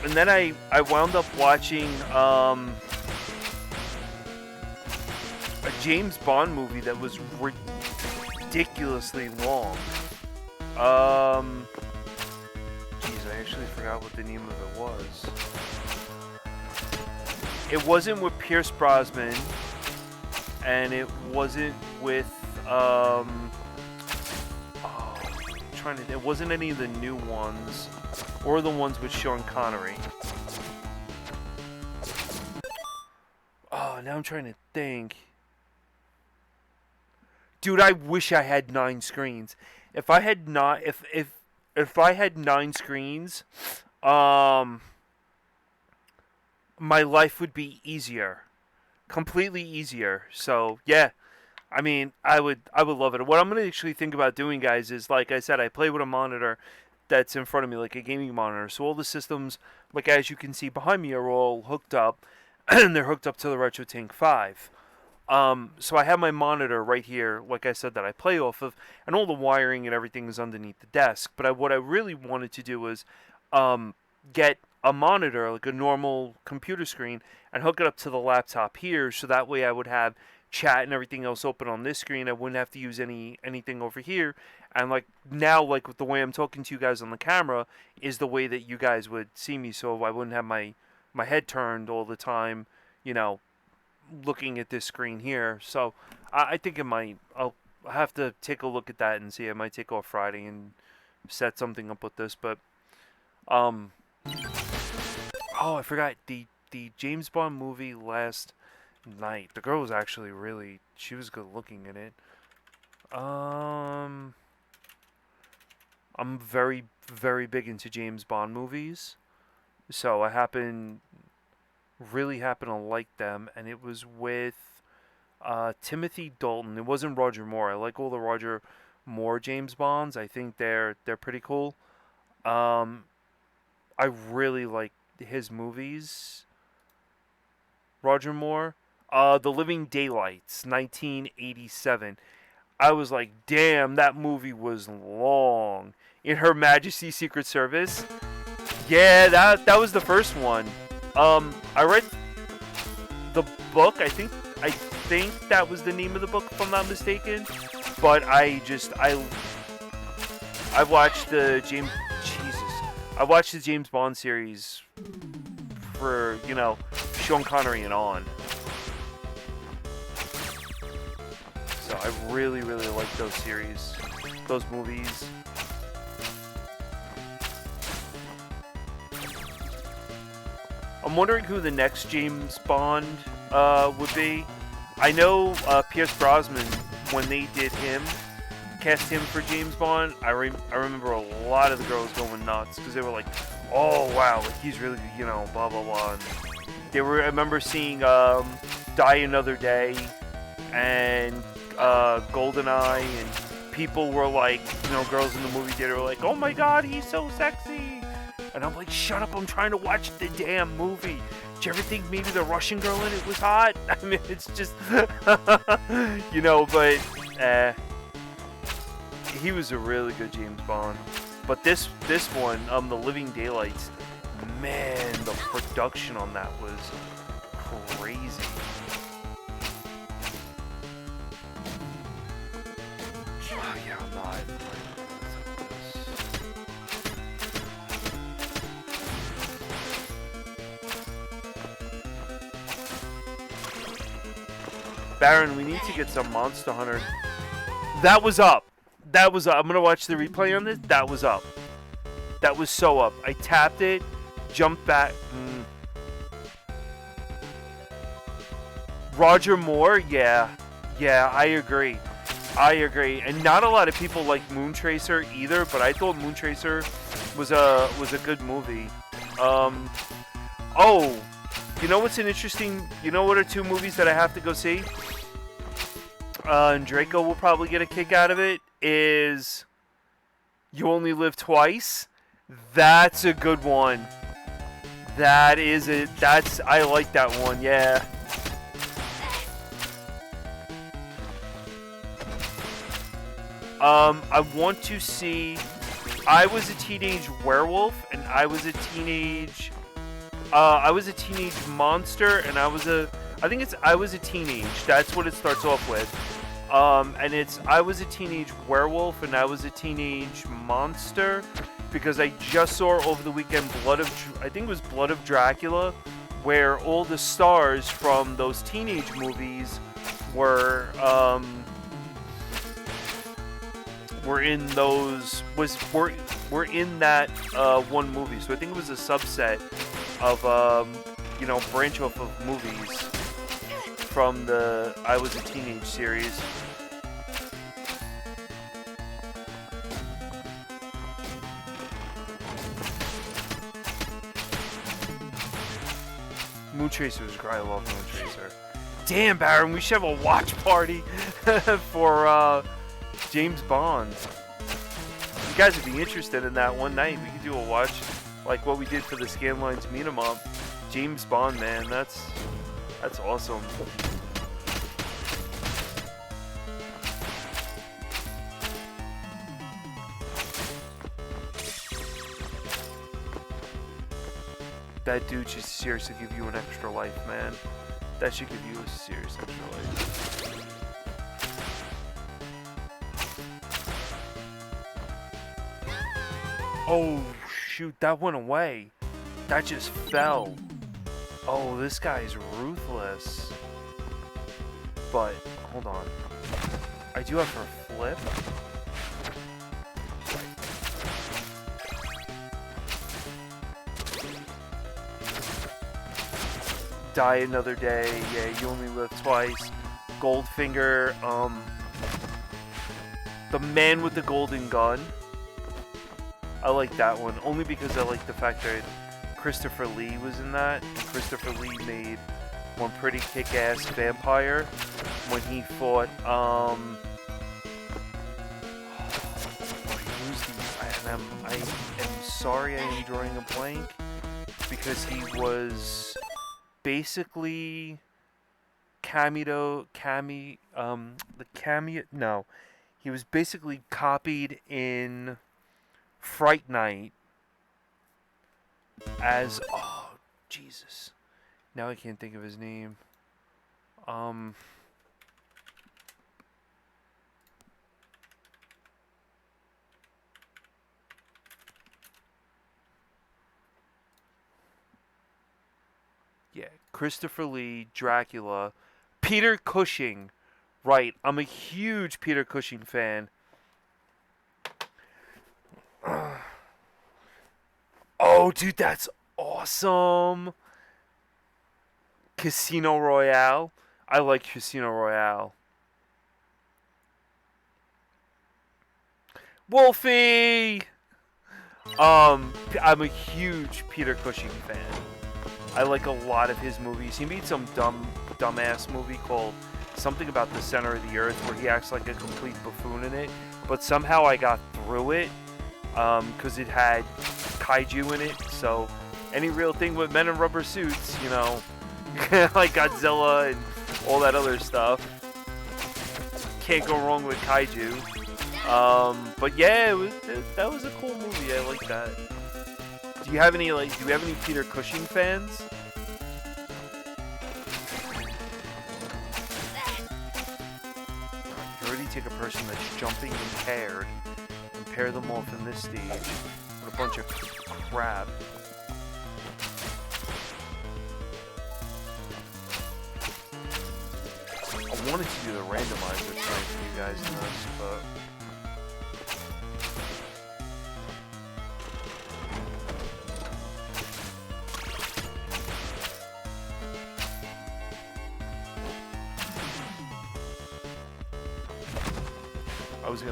And then I wound up watching a James Bond movie that was ridiculously long. Jeez, I actually forgot what the name of it was. It wasn't with Pierce Brosnan, and it wasn't with it wasn't any of the new ones or the ones with Sean Connery. Oh, now I'm trying to think. Dude, I wish I had 9 screens. If I had not, if I had 9 screens, my life would be easier, completely easier. So yeah, I mean, I would love it. What I'm gonna actually think about doing, guys, is like I said, I play with a monitor that's in front of me, like a gaming monitor. So all the systems, like as you can see behind me, are all hooked up, and they're hooked up to the RetroTink 5. So I have my monitor right here, like I said, that I play off of, and all the wiring and everything is underneath the desk. But what I really wanted to do was get a monitor, like a normal computer screen, and hook it up to the laptop here, so that way I would have chat and everything else open on this screen. I wouldn't have to use anything over here. And like now, like with the way I'm talking to you guys on the camera is the way that you guys would see me, so I wouldn't have my head turned all the time, you know, looking at this screen here. So I think I'll have to take a look at that and see. I might take off Friday and set something up with this. But oh, I forgot the James Bond movie last night. The girl was actually she was good looking in it. I'm very, very big into James Bond movies, so I really happen to like them, and it was with Timothy Dalton. It wasn't Roger Moore. I like all the Roger Moore James Bonds. I think they're pretty cool. I really like his movies. Roger Moore. The Living Daylights, 1987. I was like, damn, that movie was long. In Her Majesty's Secret Service. Yeah, that was the first one. I read the book. I think that was the name of the book, if I'm not mistaken. But I watched the James Bond series for, you know, Sean Connery and on. So I really, really like those series, those movies. I'm wondering who the next James Bond would be. I know Pierce Brosnan, when they did him, cast him for James Bond, I remember a lot of the girls going nuts because they were like, oh wow, like he's really, you know, blah blah blah. And They were. I remember seeing Die Another Day and GoldenEye, and people were like, you know, girls in the movie theater were like, "Oh my God, he's so sexy," and I'm like, "Shut up! I'm trying to watch the damn movie." Did you ever think maybe the Russian girl in it was hot? I mean, it's just, you know, but he was a really good James Bond. But this one, The Living Daylights, man, the production on that was crazy. Oh, yeah, I'm not. Baron, we need to get some Monster Hunter. That was up. That was up. I'm going to watch the replay on this. That was up. That was so up. I tapped it, jumped back. Roger Moore? Yeah. Yeah, I agree. I agree. And not a lot of people like Moontracer either, but I thought Moontracer was a good movie. Oh, you know what's an interesting... You know what are two movies that I have to go see? And Draco will probably get a kick out of it, is You Only Live Twice. That's a good one. That is it. I like that one, yeah. I want to see... I was a teenage werewolf, and I was a teenage monster, and I was a teenage. That's what it starts off with. And it's, I was a teenage werewolf, and I was a teenage monster, because I just saw over the weekend I think it was Blood of Dracula, where all the stars from those teenage movies were in that one movie. So I think it was a subset of branch off of movies from the I Was a Teenage series. Moontracer was great. I love Moontracer. Damn, Baron, we should have a watch party for James Bond. You guys would be interested in that one night. We could do a watch like what we did for the Scanlines Meet 'em Up. James Bond, man, that's awesome. That dude should seriously give you an extra life, man. That should give you a serious extra life. Oh, shoot, that went away. That just fell. Oh, this guy's ruthless. But, hold on. I do have her flip. Die Another Day. Yeah, You Only Live Twice. Goldfinger. The Man with the Golden Gun. I like that one, only because I like the fact that Christopher Lee was in that. And Christopher Lee made one pretty kick-ass vampire when he fought, I am sorry I am drawing a blank, because he was basically he was basically copied in Fright Night as, oh Jesus, now I can't think of his name. Yeah, Christopher Lee, Dracula, Peter Cushing. Right, I'm a huge Peter Cushing fan. Oh, dude, that's awesome. Casino Royale. I like Casino Royale. Wolfie! I'm a huge Peter Cushing fan. I like a lot of his movies. He made some dumbass movie called something about the center of the earth where he acts like a complete buffoon in it. But somehow I got through it because it had kaiju in it. So any real thing with men in rubber suits, you know, like Godzilla and all that other stuff, can't go wrong with kaiju. But yeah, that was a cool movie. I like that. Do you have any Peter Cushing fans? You already take a person that's jumping impaired and pair them off in this stage with a bunch of crap. I wanted to do the randomizer tonight for you guys in this, but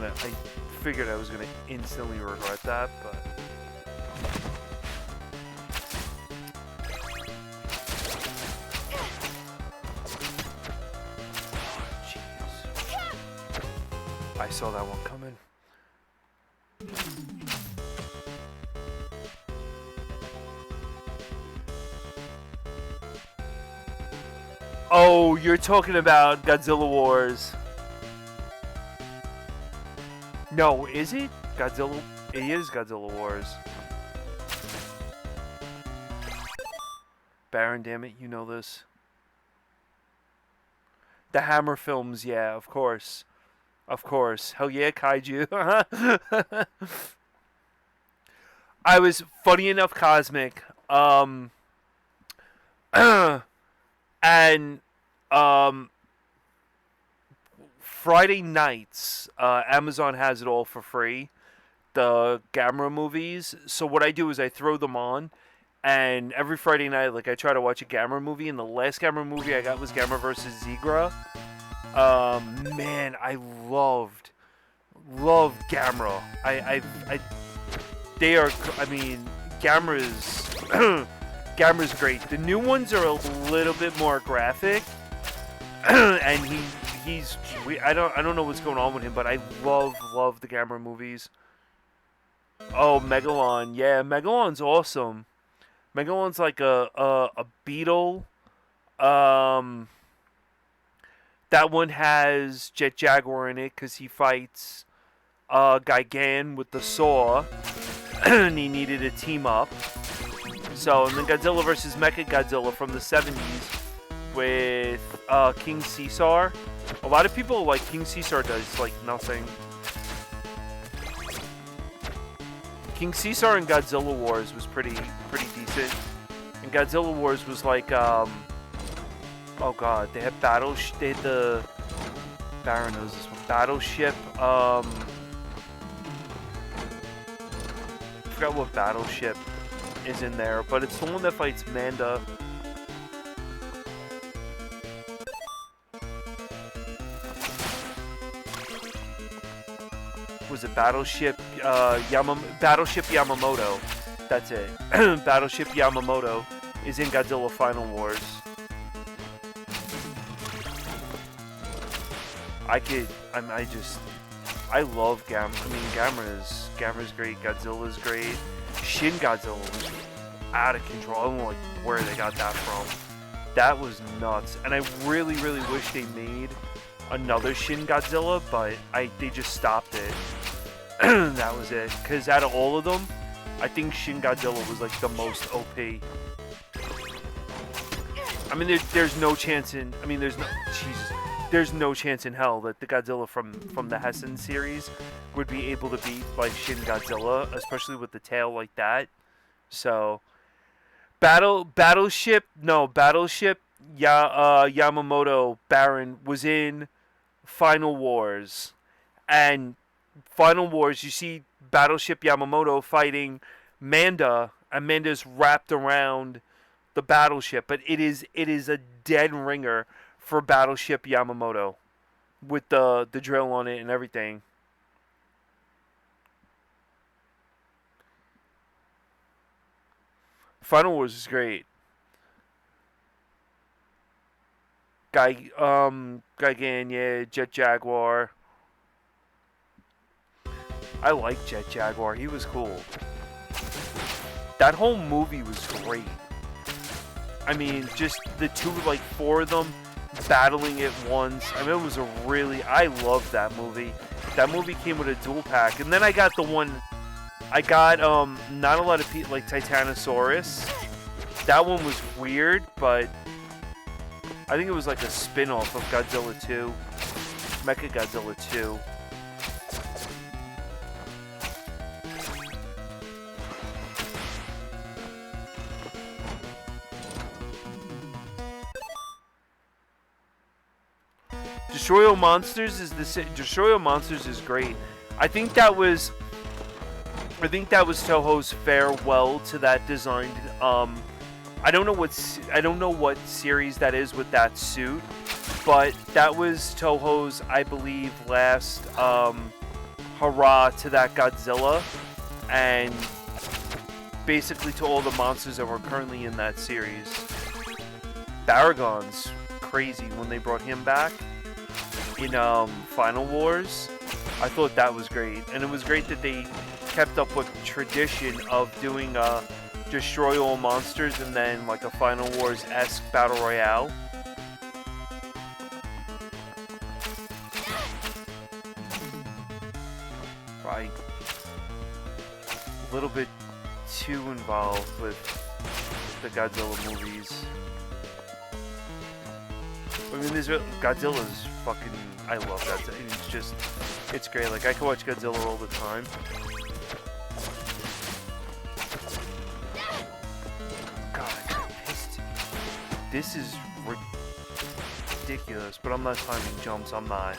I figured I was gonna instantly regret that, but jeez. I saw that one coming. Oh, you're talking about Godzilla Wars. No, is it? Godzilla? It is Godzilla Wars. Baron, damn it, you know this. The Hammer films, yeah, of course. Of course. Hell yeah, kaiju. I was, funny enough, Cosmic. And, Friday nights, Amazon has it all for free, the Gamera movies. So what I do is I throw them on, and every Friday night, like, I try to watch a Gamera movie, and the last Gamera movie I got was Gamera vs. Zigra. Man, I love Gamera. They are, I mean, Gamera's great. The new ones are a little bit more graphic, and I don't know what's going on with him, but I love the Gamera movies. Oh, Megalon, yeah, Megalon's awesome. Megalon's like a beetle. That one has Jet Jaguar in it because he fights Gigan with the saw, and he needed a team up. So, and then Godzilla vs. Mechagodzilla from the 70s with King Caesar. A lot of people like King Caesar does like nothing. King Caesar and Godzilla Wars was pretty decent. And Godzilla Wars was like oh god, they had they had the Baron knows this one. Battleship, I forgot what battleship is in there, but it's the one that fights Manda. Was it Battleship Battleship Yamamoto? That's it. Battleship Yamamoto is in Godzilla Final Wars. I love Gamera. I mean, Gamera's great. Godzilla's great. Shin Godzilla was out of control. I don't know like where they got that from. That was nuts. And I really wish they made another Shin Godzilla, but they just stopped it. That was it. Because out of all of them, I think Shin Godzilla was like the most OP. I mean, there's no chance in. I mean, there's no chance in hell that the Godzilla from the Hessen series would be able to beat like Shin Godzilla, especially with the tail like that. So, Battleship Yamamoto Baron was in Final Wars, and Final Wars you see Battleship Yamamoto fighting Manda, and Manda's wrapped around the battleship, but it is a dead ringer for Battleship Yamamoto with the drill on it and everything. Final Wars is great. Gigania, Jet Jaguar. I like Jet Jaguar. He was cool. That whole movie was great. I mean, just the two, like 4 of them battling at once. I mean, it was a really... I loved that movie. That movie came with a dual pack. And then I got the one... I got, not a lot of people, like Titanosaurus. That one was weird, but... I think it was like a spin-off of Godzilla 2. Mechagodzilla 2. Destroy All Monsters is Destroy All Monsters is great. I think that was Toho's farewell to that design. I don't know what series that is with that suit, but that was Toho's, I believe, last hurrah to that Godzilla, and basically to all the monsters that were currently in that series. Baragon's crazy when they brought him back in Final Wars. I thought that was great, and it was great that they kept up with tradition of doing Destroy All Monsters and then like a Final Wars-esque Battle Royale. Right. A little bit too involved with the Godzilla movies. I mean, Godzilla's fucking... I love Godzilla. It's great. Like, I can watch Godzilla all the time. God, I'm pissed. This is ridiculous, but I'm not timing jumps. I'm not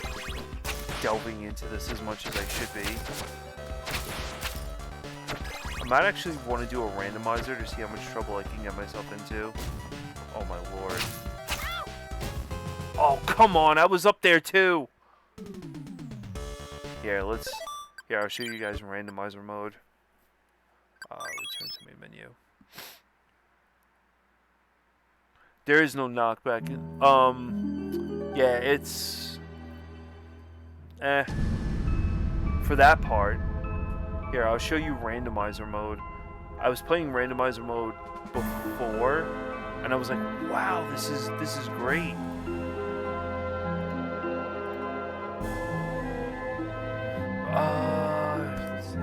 delving into this as much as I should be. I might actually want to do a randomizer to see how much trouble I can get myself into. Oh my lord. Oh, come on. I was up there too. Here, I'll show you guys in randomizer mode. Return to main menu. There is no knockback. Yeah, it's... For that part. Here, I'll show you randomizer mode. I was playing randomizer mode before, and I was like, wow, this is great. Let's see.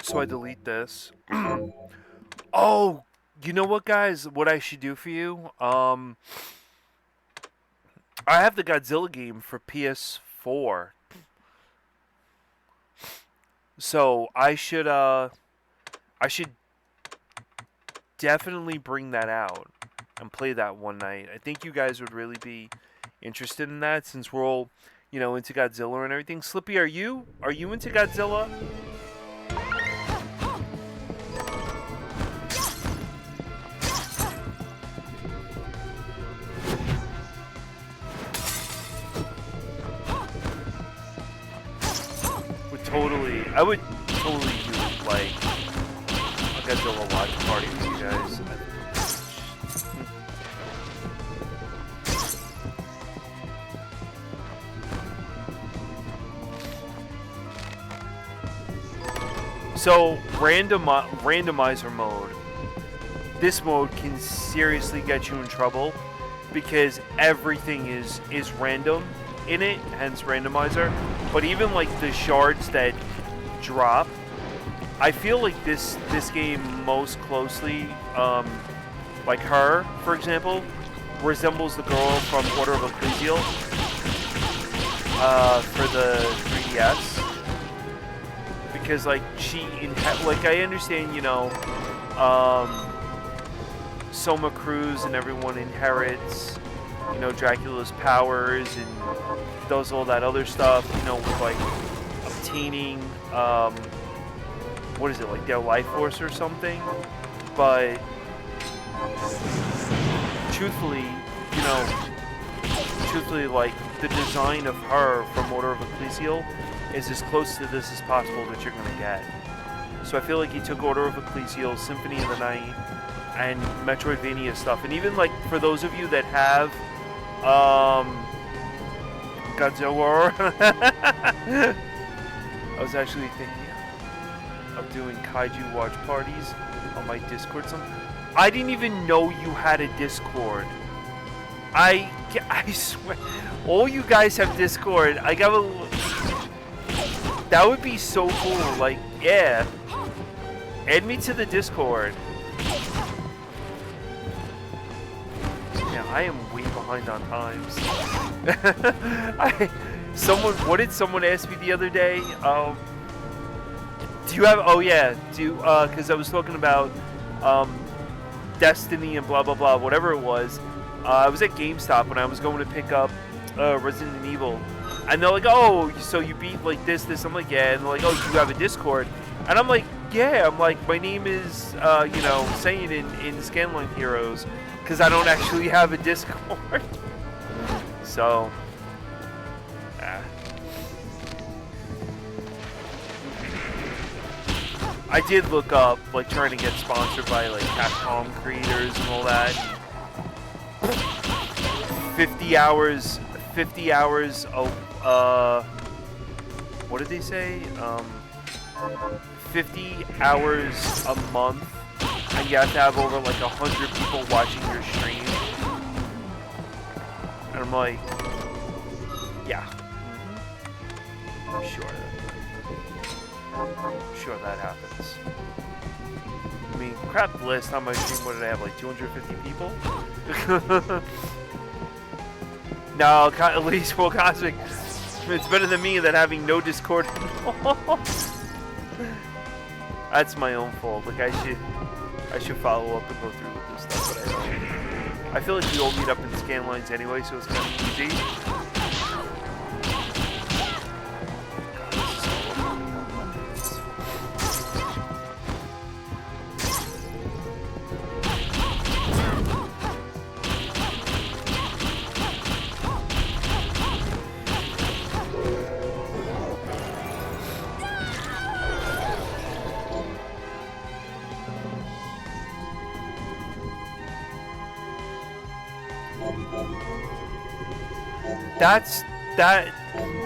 So I delete this. Oh, you know what, guys? What I should do for you? I have the Godzilla game for PS4. So I should definitely bring that out and play that one night. I think you guys would really be interested in that, since we're all, into Godzilla and everything. Slippy, are you into Godzilla? I would totally do like a Godzilla watch party with you guys. So randomizer mode. This mode can seriously get you in trouble because everything is random in it, hence randomizer. But even like the shards that drop, I feel like this game most closely, like her, for example, resembles the girl from Order of Ecclesial for the 3DS. Because like I understand, Soma Cruz and everyone inherits, Dracula's powers and does all that other stuff, with like obtaining, what is it, like their life force or something? But truthfully, like the design of her from Order of Ecclesial is as close to this as possible that you're gonna get. So I feel like he took Order of Ecclesial, Symphony of the Night, and Metroidvania stuff. And even like for those of you that have Godzilla, I was actually thinking of doing Kaiju watch parties on my Discord. I didn't even know you had a Discord. I swear, all you guys have Discord. I got a. That would be so cool. Like, yeah, add me to the Discord. Yeah, I am way behind on times. What did someone ask me the other day? Do you have? Oh yeah, because I was talking about Destiny and blah blah blah, whatever it was. I was at GameStop when I was going to pick up Resident Evil, and they're like, "Oh, so you beat like this?" I'm like, "Yeah," and they're like, "Oh, do you have a Discord?" And I'm like, "Yeah." I'm like, "My name is, saying in Scanline Heroes," because I don't actually have a Discord. So, I did look up, like, trying to get sponsored by, like, Capcom creators and all that. 50 hours of, what did they say? 50 hours a month, and you have to have over, like, 100 people watching your stream. And I'm like, yeah. Sure that happens. I mean, crap, the last time I streamed, what did I have, like 250 people? No, at least, well, Cosmic, it's better than me than having no Discord. That's my own fault. Like, I should follow up and go through with this stuff, but I don't. I feel like we all meet up in Scanlines anyway, so it's kind of easy.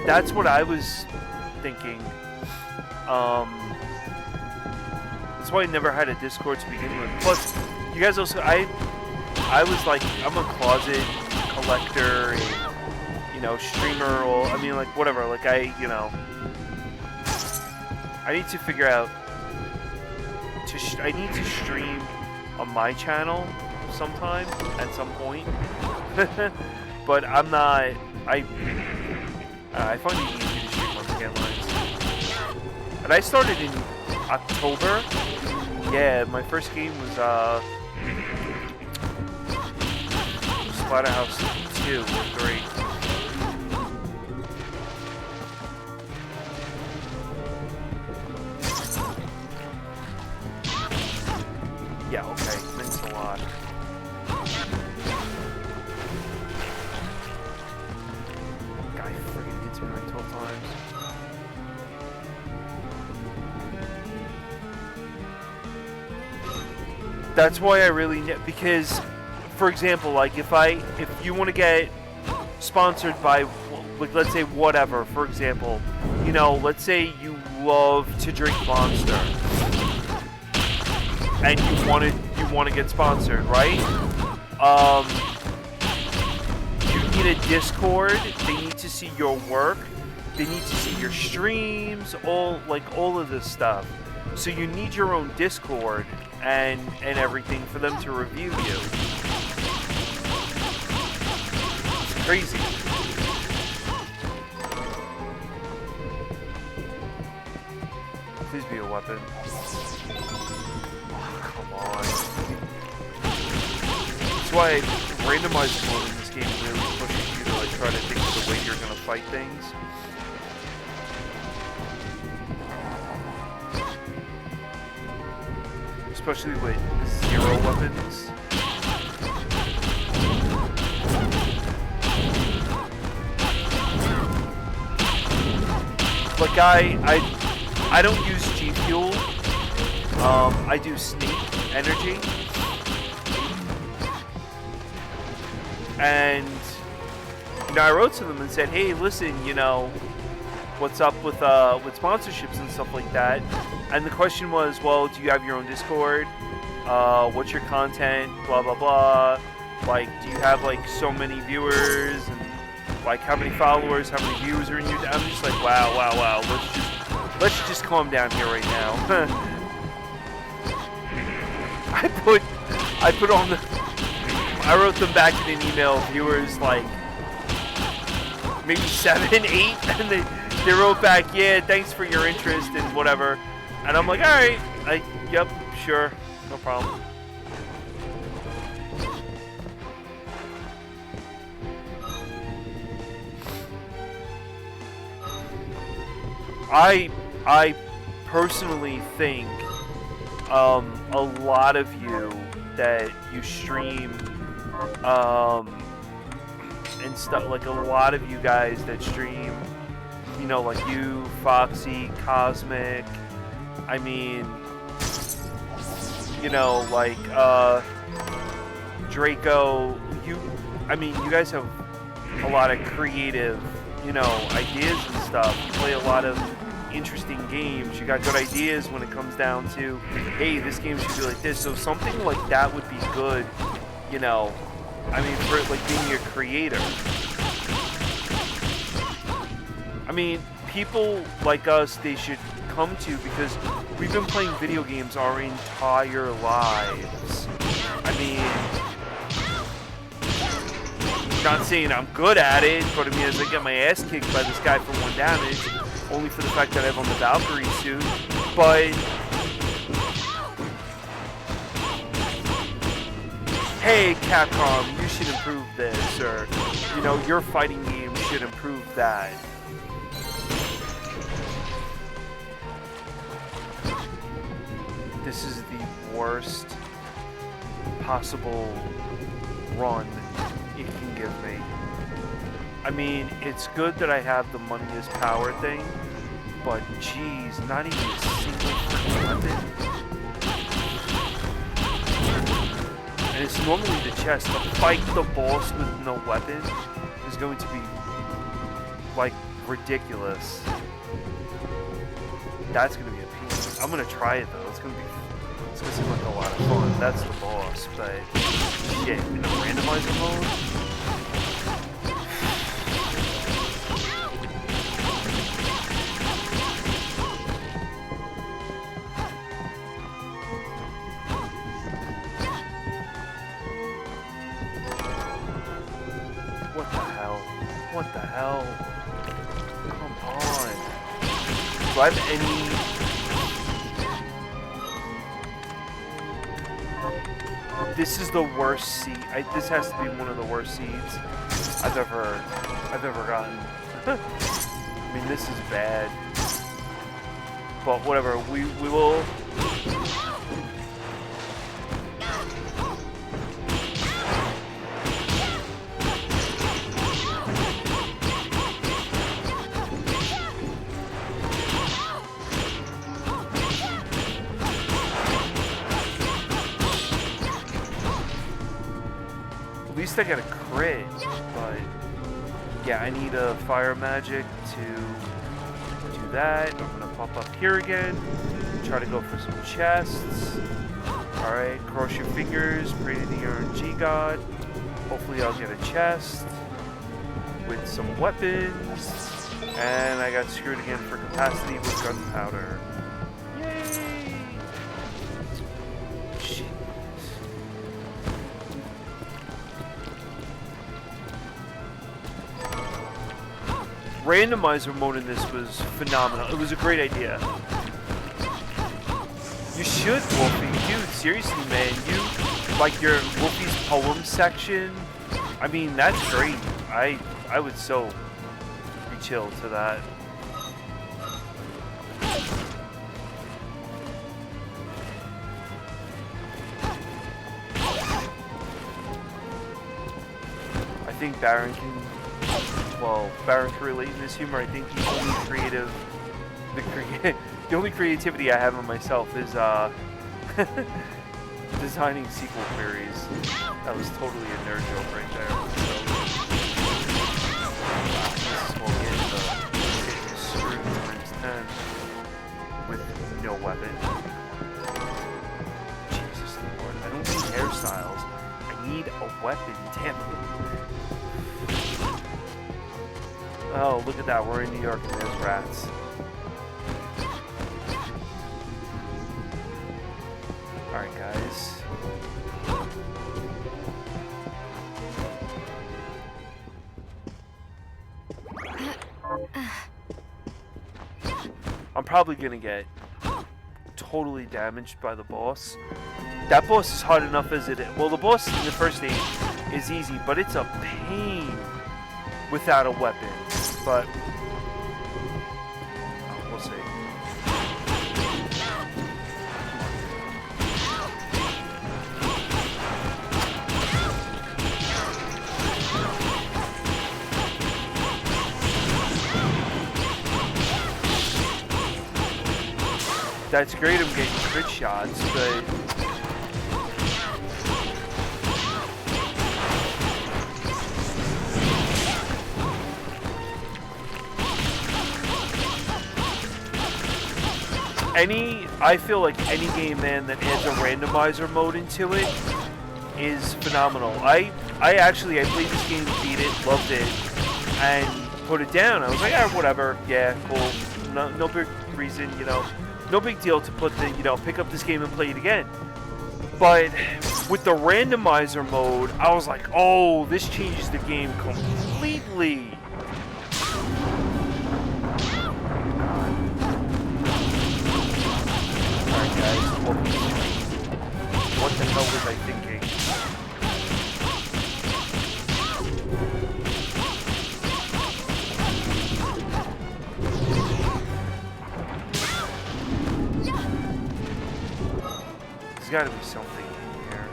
That's what I was thinking. That's why I never had a Discord to begin with. Plus, you guys also, I was like, I'm a closet collector, and, streamer, or, I mean, like, whatever, like, I need to figure out, I need to stream on my channel sometime, at some point. But I'm not, I find it easy to stream on Scanlines. And I started in October. Yeah, my first game was Splatterhouse 2 or 3. Yeah, okay, thanks a lot. Guy friggin' hits me like 12 times. That's why I really because, for example, like if you want to get sponsored by, like, let's say whatever, for example, let's say you love to drink Monster, and you want to get sponsored, right? You need a Discord. They need to see your work. They need to see your streams, all of this stuff. So you need your own Discord and everything for them to review you. It's crazy. Please be a weapon. Oh, come on. That's why randomized mode in this game really pushes you to like try to think of the way you're gonna fight things. Especially with 0 weapons. Look, I don't use G Fuel. I do Sneak Energy. And, you know, I wrote to them and said, hey, listen, you know, what's up with sponsorships and stuff like that? And the question was, well, do you have your own Discord? What's your content? Blah, blah, blah. Like, do you have, like, so many viewers? And, like, how many followers, how many views are in your... I'm just like, wow. Let's just calm down here right now. I put on the... I wrote them back in an email, viewers, like, maybe 7, 8, and they wrote back, yeah, thanks for your interest and whatever. And I'm like, alright, yep, sure, no problem. I personally think a lot of you that you stream and stuff, like a lot of you guys that stream, you know, like you, Foxy, Cosmic, I mean, you know, like Draco, you guys have a lot of creative, you know, ideas and stuff. You play a lot of interesting games. You got good ideas when it comes down to, hey, this game should be like this. So something like that would be good, you know, I mean, for like being a creator. I mean, people like us, they should come to, because we've been playing video games our entire lives. I mean, not saying I'm good at it, but I mean, as I get my ass kicked by this guy for 1 damage, only for the fact that I have on the Valkyrie suit, but hey, Capcom, you should improve this, or, you know, your fighting game should improve that. This is the worst possible run it can give me. I mean, it's good that I have the money is power thing, but geez, not even a single freaking weapon. And it's normally the chest. To fight the boss with no weapon is going to be, like, ridiculous. That's going to be a pain. I'm going to try it, though. It's going to seem like a lot of fun. That's the boss, but shit, in a randomizer mode? What the hell? Come on. Do I have any... This is the worst seat. This has to be one of the worst seats I've ever gotten. I mean, this is bad. But whatever, we will... At least I got a crit, but yeah, I need a fire magic to do that. I'm gonna pop up here again, try to go for some chests. Alright, cross your fingers, pray to the RNG god. Hopefully I'll get a chest with some weapons. And I got screwed again for capacity with gunpowder. Randomizer mode in this was phenomenal. It was a great idea. You should, Wolfie. Dude, seriously, man. You, like, your Wolfie's poem section, I mean, that's great. I would so be chill to that. I think Baron can... Well, Baron can relate in his humor. I think he's only creative the only creativity I have in myself is designing sequel queries. That was totally a nerd joke right there. So, this is what getting screwed times 10 with no weapon. Jesus Lord, I don't need hairstyles. I need a weapon, damn it. Oh, look at that, we're in New York and there's rats. Alright, guys. I'm probably gonna get totally damaged by the boss. That boss is hard enough as it is. Well, the boss in the first stage is easy, but it's a pain without a weapon. But we'll see. That's great, I'm getting crit shots, but I feel like any game, man, that adds a randomizer mode into it is phenomenal. I played this game, beat it, loved it, and put it down. I was like, whatever, yeah, cool. No big reason, you know. No big deal to put the, pick up this game and play it again. But with the randomizer mode, I was like, oh, this changes the game completely. Alright guys, what the hell was I thinking? There's gotta be something in here.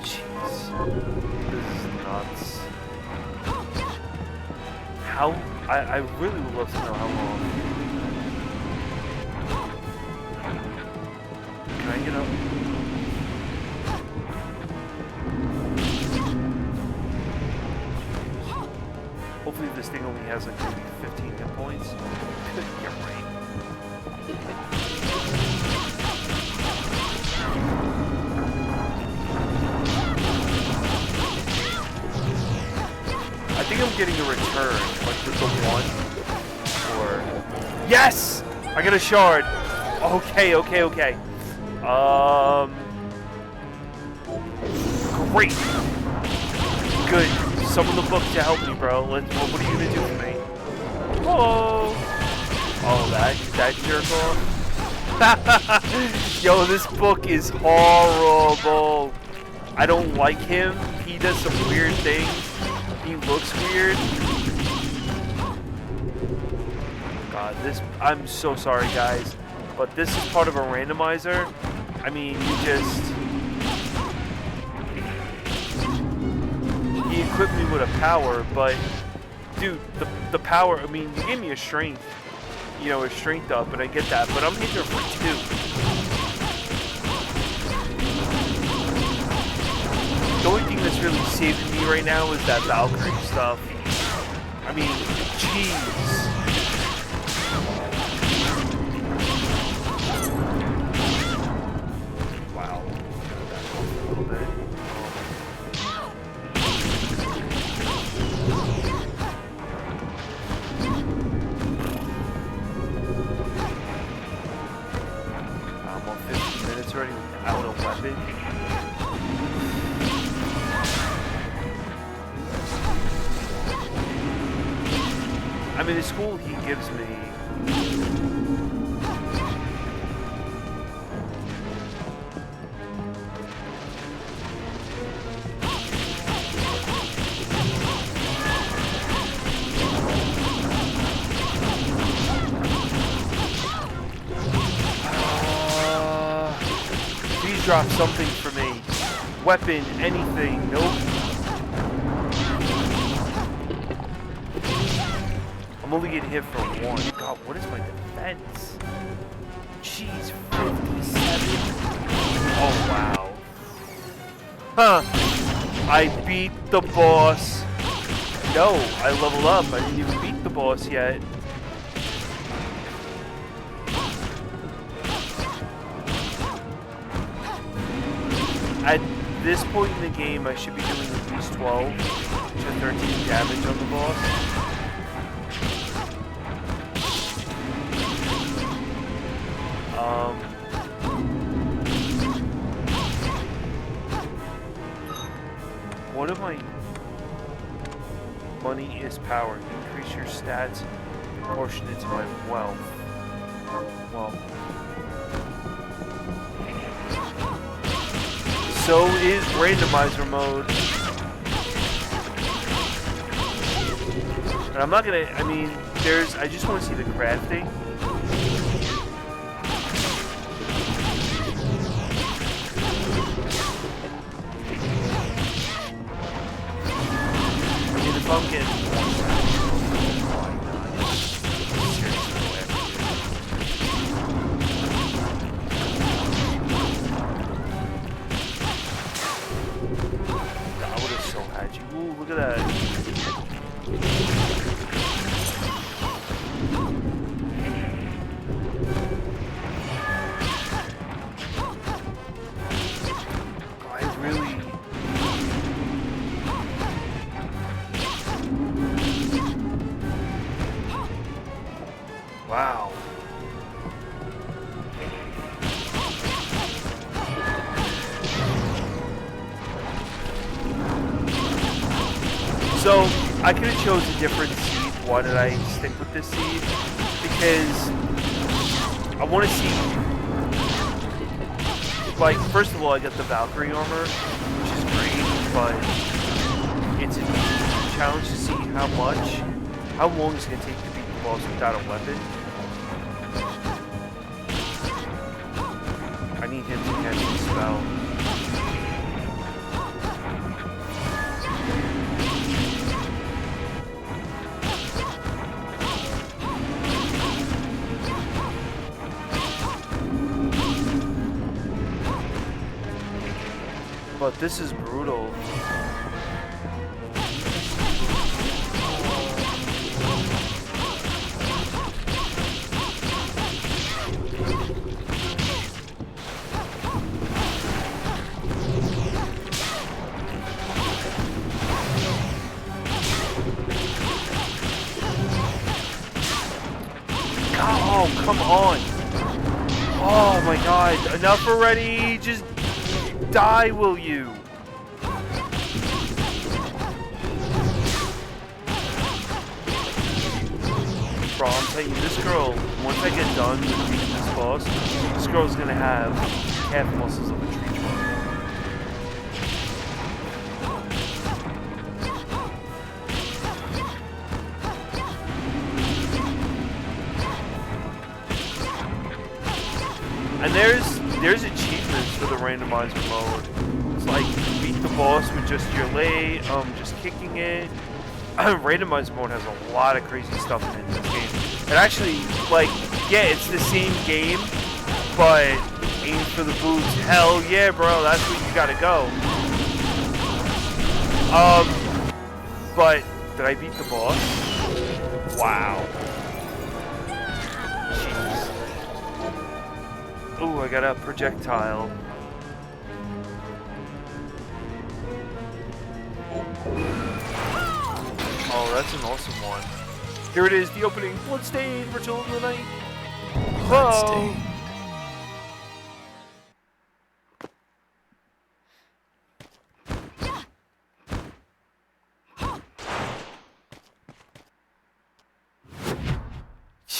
Jeez. This is nuts. How? I really would love to know how long. Can I get up? Hopefully this thing only has like maybe 15 hit points. You're right. I think I'm getting a return, like with the one. Or yes! I got a shard. Okay. Great. Good. Summon the book to help me, bro. What are you gonna do for me? Oh, that jerk off. Yo, this book is horrible. I don't like him. He does some weird things. He looks weird. God, I'm so sorry, guys, but this is part of a randomizer. I mean, he equipped me with a power, but dude, the power, I mean, you gave me a strength, a strength up, and I get that, but I'm hitting her for 2. The only thing that's really saving me right now is that Valkyrie stuff. I mean, jeez. Wow. Back off a little bit. I'm on 15 minutes already without a weapon. I mean, it's cool he gives me. Please drop something for me. Weapon, anything. Nope. only getting hit for 1. God, what is my defense? Jeez, 57. Oh, wow. Huh. I beat the boss. No, I leveled up. I didn't even beat the boss yet. At this point in the game, I should be doing at least 12 to 13 damage on the boss. What am I? Money is power. Increase your stats proportionate to my wealth. Well. So is randomizer mode. And I'm not gonna, I mean, I just want to see the crafting. I mean, if I'm getting look at that. I really... Wow. So, I could have chose a different seed. Why did I stick with this seed? Because I want to see, like, first of all, I got the Valkyrie armor, which is great, but it's a challenge to see how long it's going to take to beat the boss without a weapon. I need him to catch the spell. But this is brutal. Oh, come on. Oh my god. Enough already. Just die, will you? Bro, I'm telling you, this girl, once I get done with beating this boss, this girl's gonna have calf muscles of a tree trunk. And there's achievements for the randomizer mode. It's like beat the boss with just your lay, just kicking it. Randomizer mode has a lot of crazy stuff in it, this game. And actually, like, yeah, it's the same game, but aim for the boots. Hell yeah, bro, that's where you gotta go. But did I beat the boss? Wow. Ooh, I got a projectile. Oh, that's an awesome one. Here it is, the opening. BLOODSTAIN for Children of the Night. BLOODSTAIN.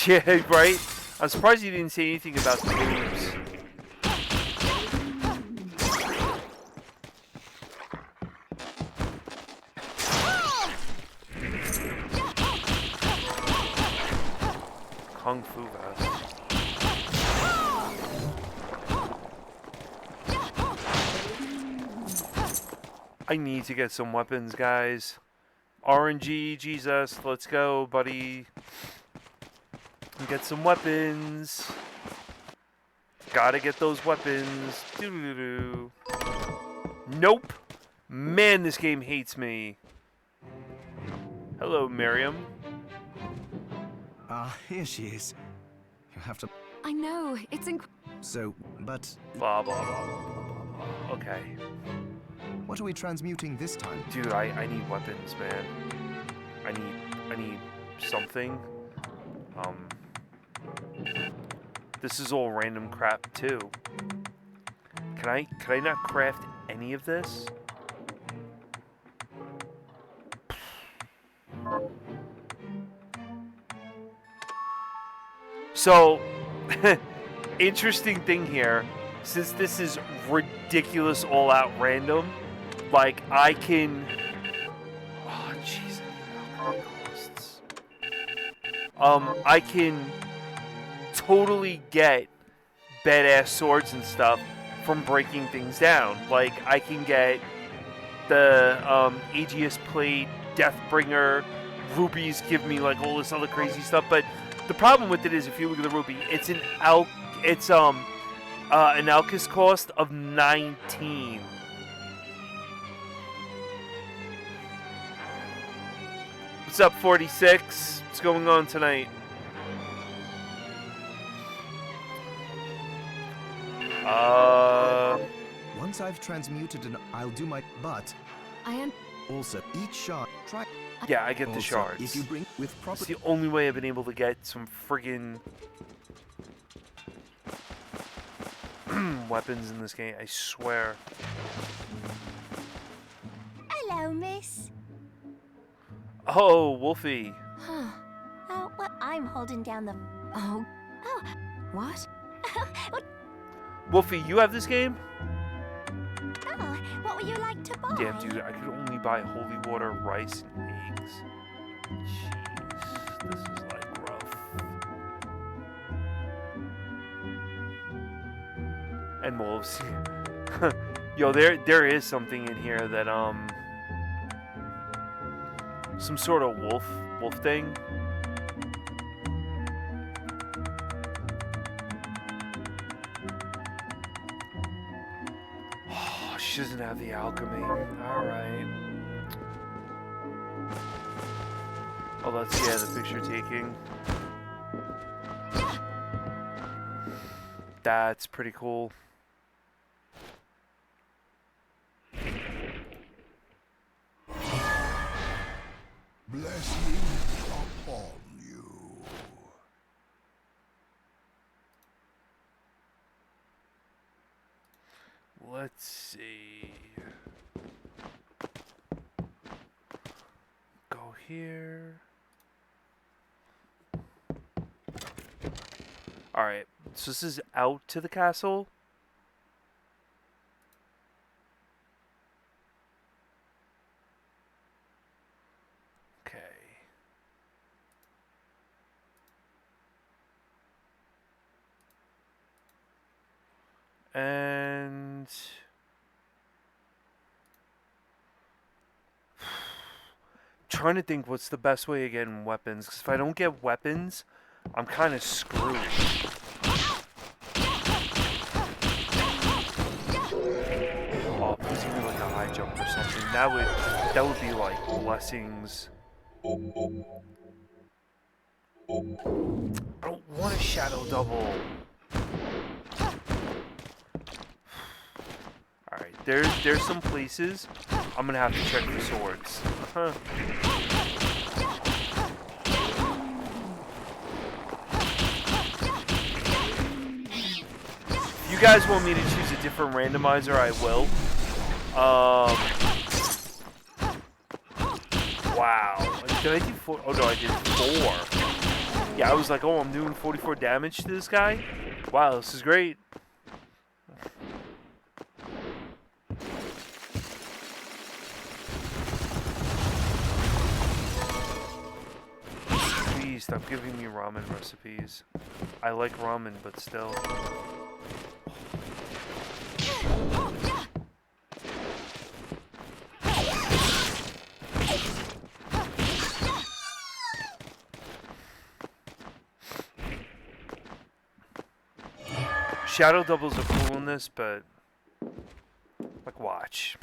Yeah, right? I'm surprised you didn't say anything about the boobs. Kung Fu vest. I need to get some weapons, guys. RNG, Jesus, let's go, buddy. Get some weapons. Gotta get those weapons. Doo-doo-doo. Nope. Man, this game hates me. Hello, Miriam. Ah, here she is. You have to... I know, it's So, but... Blah, blah, blah, blah, blah, blah. Okay. What are we transmuting this time? Dude, I need weapons, man. I need something. This is all random crap too. Can I not craft any of this? So, interesting thing here, since this is ridiculous all-out random, like, I can... Oh, jeez, costs. I can totally get badass swords and stuff from breaking things down. Like, I can get the Aegis Plate, Deathbringer, rubies give me, like, all this other crazy stuff, but the problem with it is, if you look at the ruby, it's an Alchemist cost of 19. What's up, 46? What's going on tonight? Once I've transmuted an... I'll do my... But... I am... Also, each shard... Try... Yeah, I get the Also, shards. if you bring with proper... It's the only way I've been able to get some friggin' weapons in this game, I swear. Hello, miss. Oh, Wolfie. Huh. Oh, well, I'm holding down the... Oh, Oh, what? Wolfie, you have this game? oh, what would you like to buy? Damn, dude, I could only buy holy water, rice, and eggs. Jeez, this is like rough. And wolves. Yo, there is something in here that some sort of wolf thing. Oh, she doesn't have the alchemy. All right. Oh, that's, yeah, the picture taking. That's pretty cool. Blessings upon you. Let's see. Go here. Alright, so this is out to the castle. Okay. And trying to think what's the best way of getting weapons, because if I don't get weapons, I'm kind of screwed. Oh, please give me like a high jump or something. That would be like blessings. I don't want a shadow double. Alright, there's some places I'm gonna have to check for swords. If you guys want me to choose a different randomizer, I will. Wow. Did I do 4? Oh no, I did 4. Yeah, I was like, oh, I'm doing 44 damage to this guy? Wow, this is great. Please stop giving me ramen recipes. I like ramen, but still. Shadow doubles are cool in this, but like watch.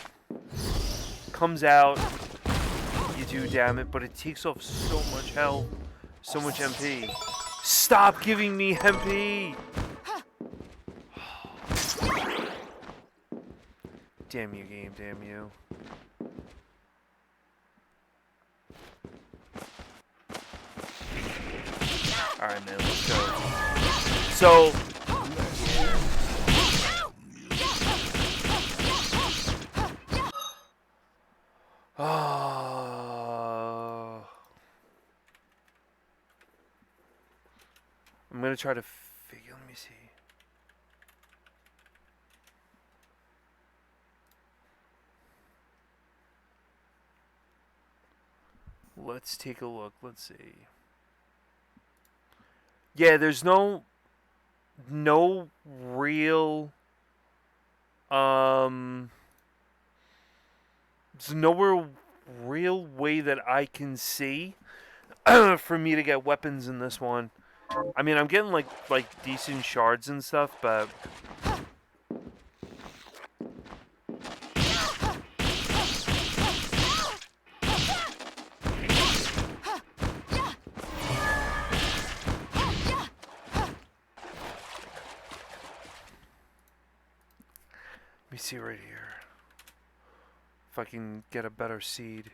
Comes out, you do damn it, but it takes off so much health, so much MP. Stop giving me MP! Damn you, game, damn you. Alright, man, let's go. So... I'm gonna try to figure, let me see. Let's take a look, let's see. Yeah, there's no real, there's no real way that I can see for me to get weapons in this one. I mean, I'm getting like decent shards and stuff, but let me see right here if I can get a better seed.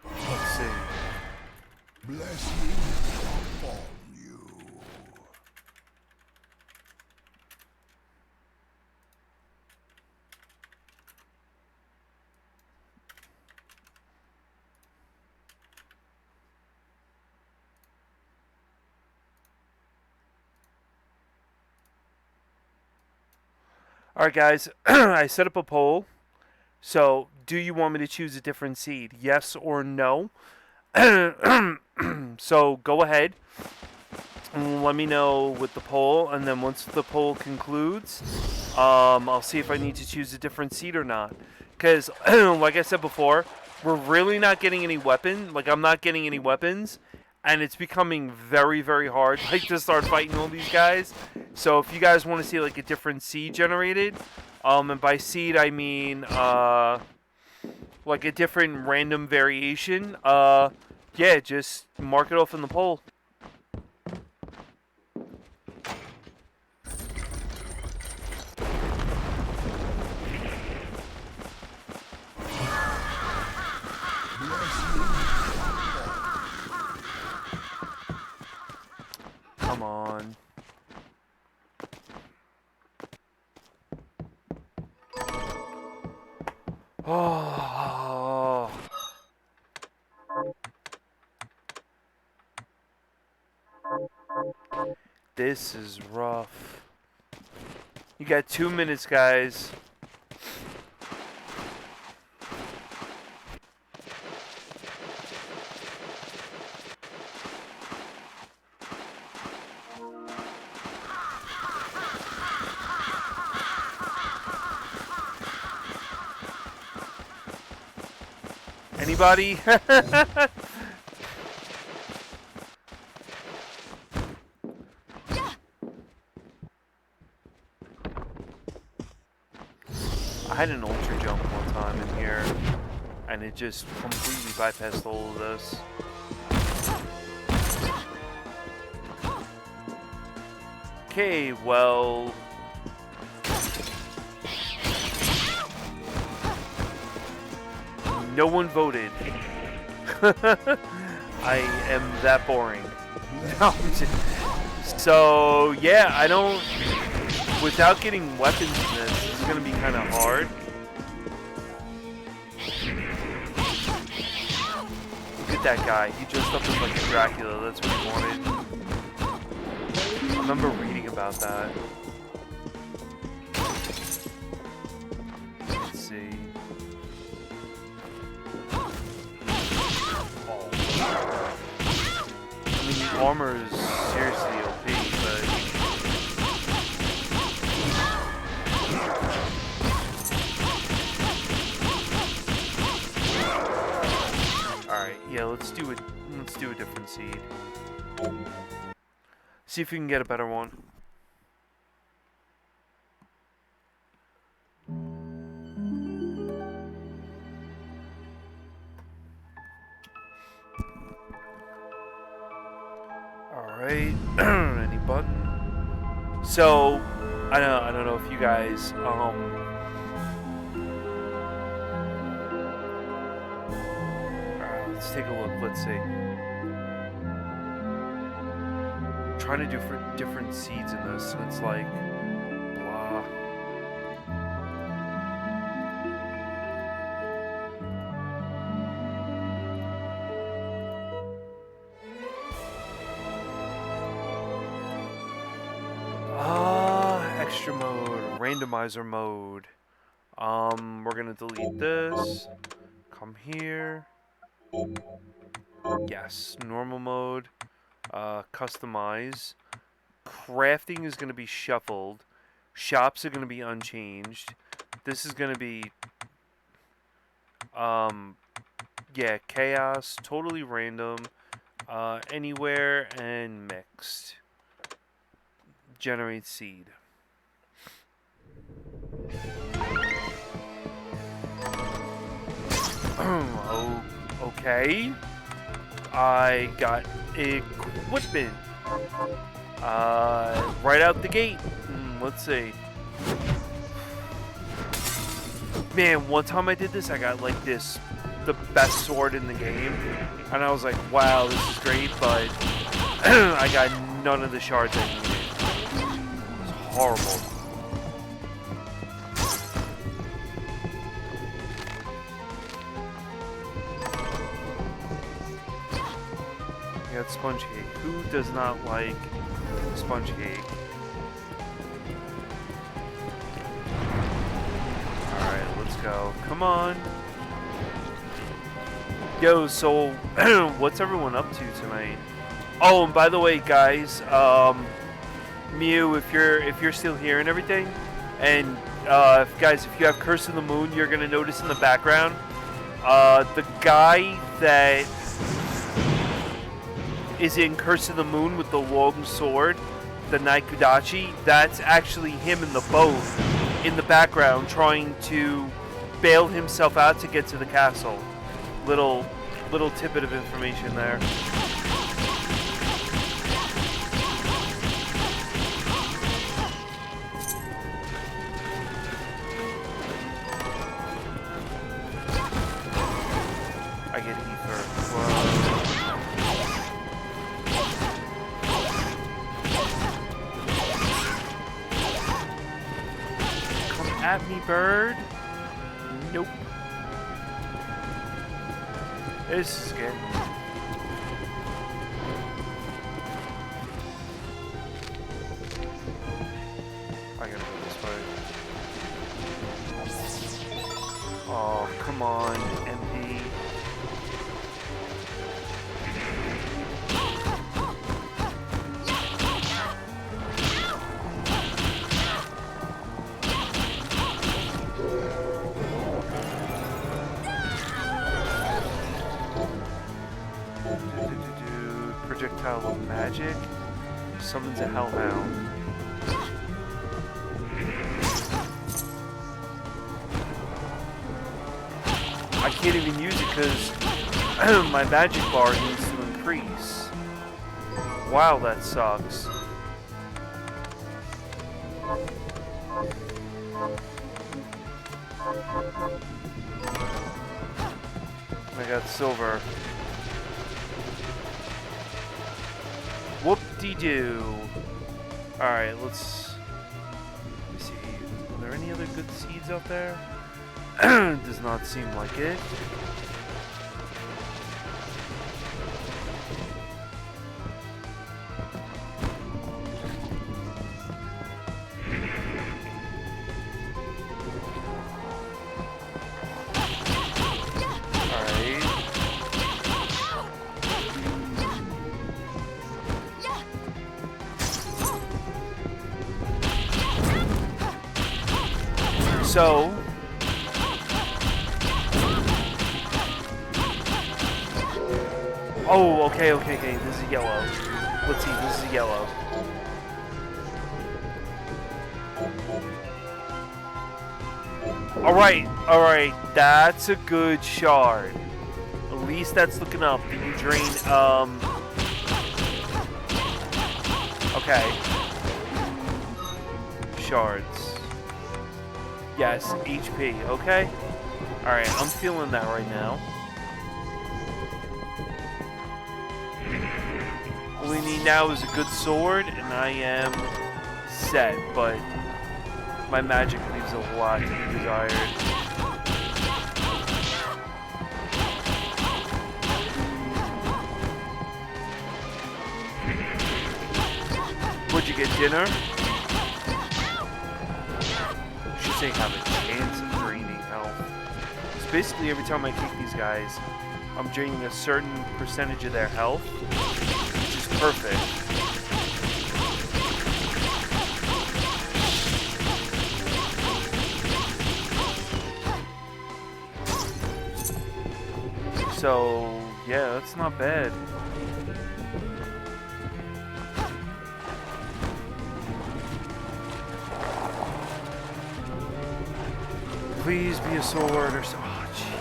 Let's see. Blessing upon you. Alright guys, I set up a poll. So, do you want me to choose a different seed? Yes or no? So, go ahead and let me know with the poll. And then once the poll concludes, I'll see if I need to choose a different seed or not. Because, like I said before, we're really not getting any weapon. Like, I'm not getting any weapons. And it's becoming very, very hard, like, to start fighting all these guys. So if you guys want to see, like, a different seed generated, and by seed I mean, like, a different random variation, yeah, just mark it off in the poll. Come on. Oh. This is rough. You got 2 minutes, guys. Anybody? I had an ultra jump one time in here, and it just completely bypassed all of this. Okay, well... No one voted. I am that boring. No, so, yeah, I don't... Without getting weapons in this, it's gonna be kind of hard. look at that guy. He dressed up as like a Dracula. That's what he wanted. I remember reading about that. Let's see. Oh. I mean, the armor is seriously OP, but... Alright, yeah, let's do a different seed. See if we can get a better one. Alright, any button? So, I don't know if you guys, alright, let's take a look, let's see. I'm trying to do for different seeds in this, so it's like, blah. Extra mode, randomizer mode. We're gonna delete this. Come here. Yes, normal mode. Customize. Crafting is gonna be shuffled. Shops are gonna be unchanged. This is gonna be yeah, chaos, totally random, anywhere, and mixed. Generate seed. Oh, okay. I got equipment. Right out the gate. Let's see. Man, one time I did this, I got like this, the best sword in the game. And I was like, wow, this is great, but I got none of the shards I needed. It's horrible. I got sponge cake. Who does not like sponge cake? Alright, let's go. Come on. Yo, so what's everyone up to tonight? Oh, and by the way, guys, Mew, if you're still here and everything, and if you have Curse of the Moon, you're gonna notice in the background, the guy that is in Curse of the Moon with the long sword, the Naikudachi, that's actually him in the boat in the background trying to bail himself out to get to the castle. Little tidbit of information there. I get ether. Whoa. Come at me, bird. Nope. This is good. I gotta go this way. Oh, come on, MP. Projectile of magic summons a hellhound. I can't even use it because my magic bar needs to increase. Wow, that sucks. I got silver. Whoop-de-doo. Alright, let me see. Are there any other good seeds out there? Does not seem like it. So, oh, okay. This is yellow. Let's see. This is yellow. All right. That's a good shard. At least that's looking up. Did you drain? Okay. Shards. Yes, HP. Okay. All right. I'm feeling that right now. All we need now is a good sword, and I am set. But my magic leaves a lot to be desired. Would you get dinner? You should say have a chance of draining health. It's basically every time I kick these guys, I'm draining a certain percentage of their health, which is perfect. So, yeah, that's not bad. Please be a sword or so. Oh, jeez.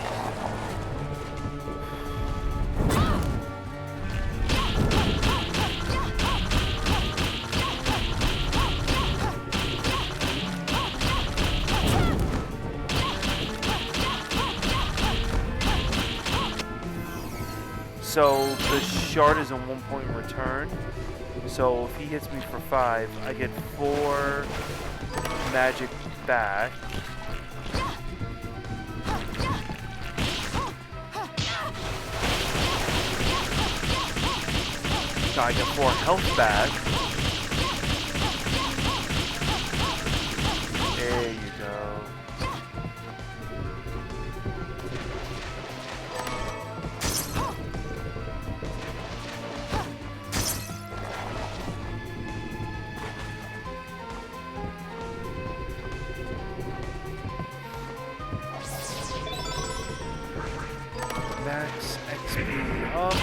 So the shard is a 1 point return. So if he hits me for 5, I get 4 magic back. So I get 4 health back. There you go. Max XP up.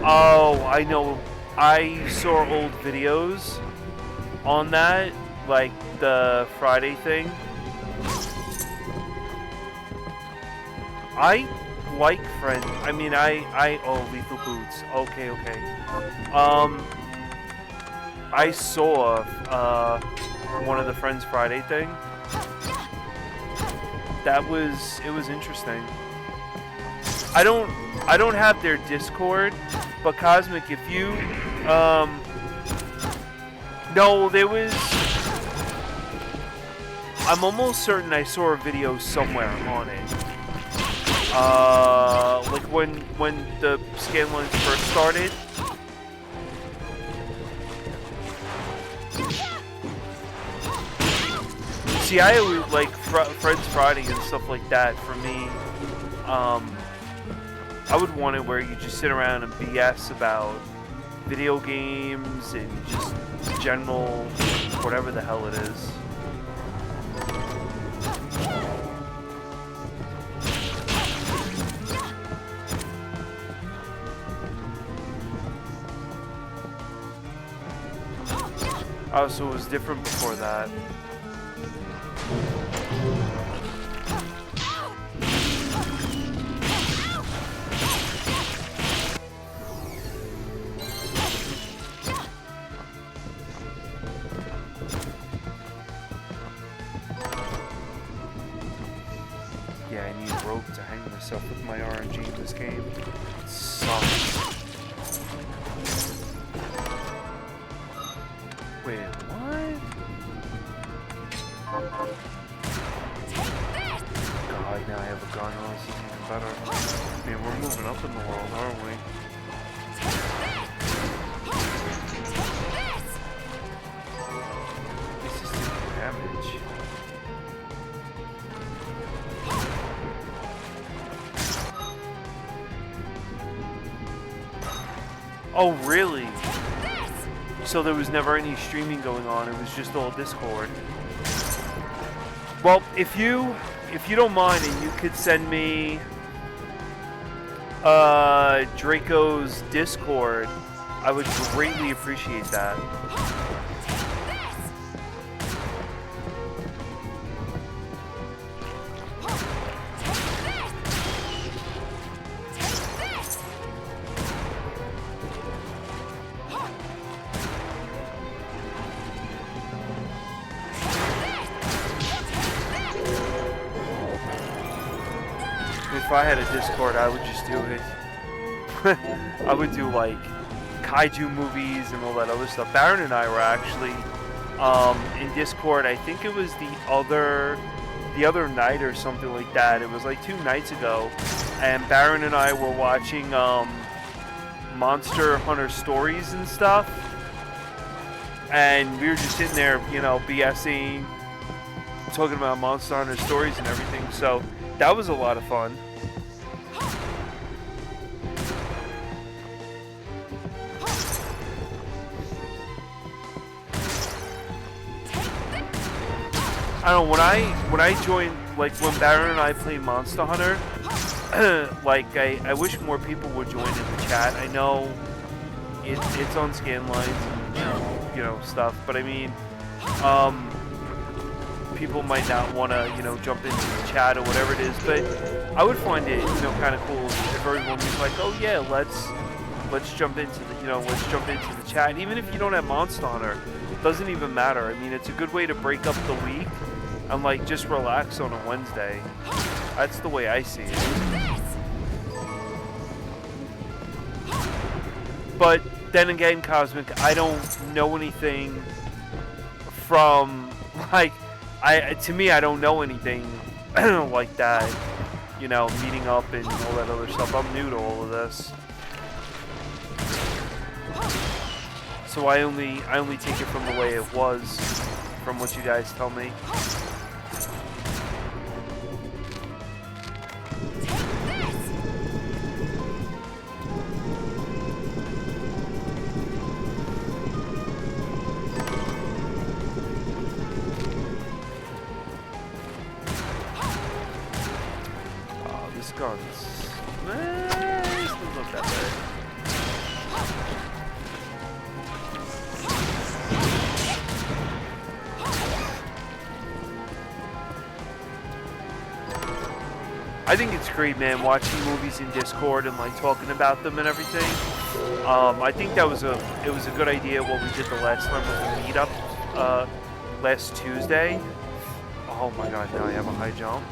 Oh, I know. I saw old videos on that, like the Friday thing. I like Friends. I mean, oh, Lethal Boots. Okay. I saw one of the Friends Friday thing. It was interesting. I don't have their Discord, but Cosmic, if you no, there was, I'm almost certain I saw a video somewhere on it. Like when the Scanlines first started. See, I always like Friends Friday and stuff like that. For me, I would want it where you just sit around and BS about video games and just general whatever the hell it is. Oh, so it was different before that. Yeah, I need rope to hang myself with my RNG in this game. It sucks. Wait, what? god, now I have a gun. Oh, this is even better. I mean, we're moving up in the world, aren't we? This is doing damage. Oh, really? So there was never any streaming going on, it was just all Discord. Well, if you don't mind and you could send me Draco's Discord, I would greatly appreciate that. If I had a Discord, I would just do it. I would do like kaiju movies and all that other stuff. Baron and I were actually in Discord. I think it was the other night or something like that. It was like 2 nights ago, and Baron and I were watching Monster Hunter stories and stuff, and we were just sitting there, you know, BSing, talking about Monster Hunter stories and everything. So that was a lot of fun. I don't know, when I joined, like when Baron and I play Monster Hunter, like I wish more people would join in the chat. I know it's on scan lines and you know stuff, but I mean, people might not want to, you know, jump into the chat or whatever it is, but I would find it, you know, kind of cool if everyone was like, oh yeah, let's jump into the, you know, let's jump into the chat. Even if you don't have Monster Hunter, it doesn't even matter. I mean, it's a good way to break up the week and like just relax on a Wednesday. That's the way I see it. But then again, Cosmic, I don't know anything from, like, to me, I don't know anything like that, you know, meeting up and all that other stuff. I'm new to all of this. So I only take it from the way it was, from what you guys tell me. This gun's doesn't look that bad. I think it's great, man, watching movies in Discord and like talking about them and everything. I think it was a good idea what we did the last time with the meetup last Tuesday. Oh my god, now I have a high jump.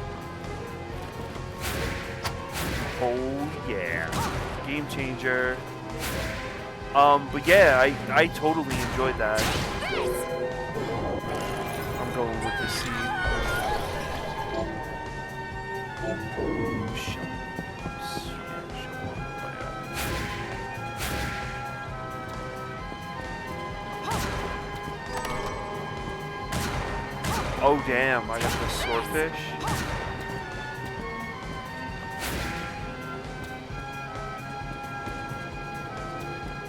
Oh yeah, game changer. But yeah, I totally enjoyed that. I'm going with the seed. Oh damn, I got the swordfish.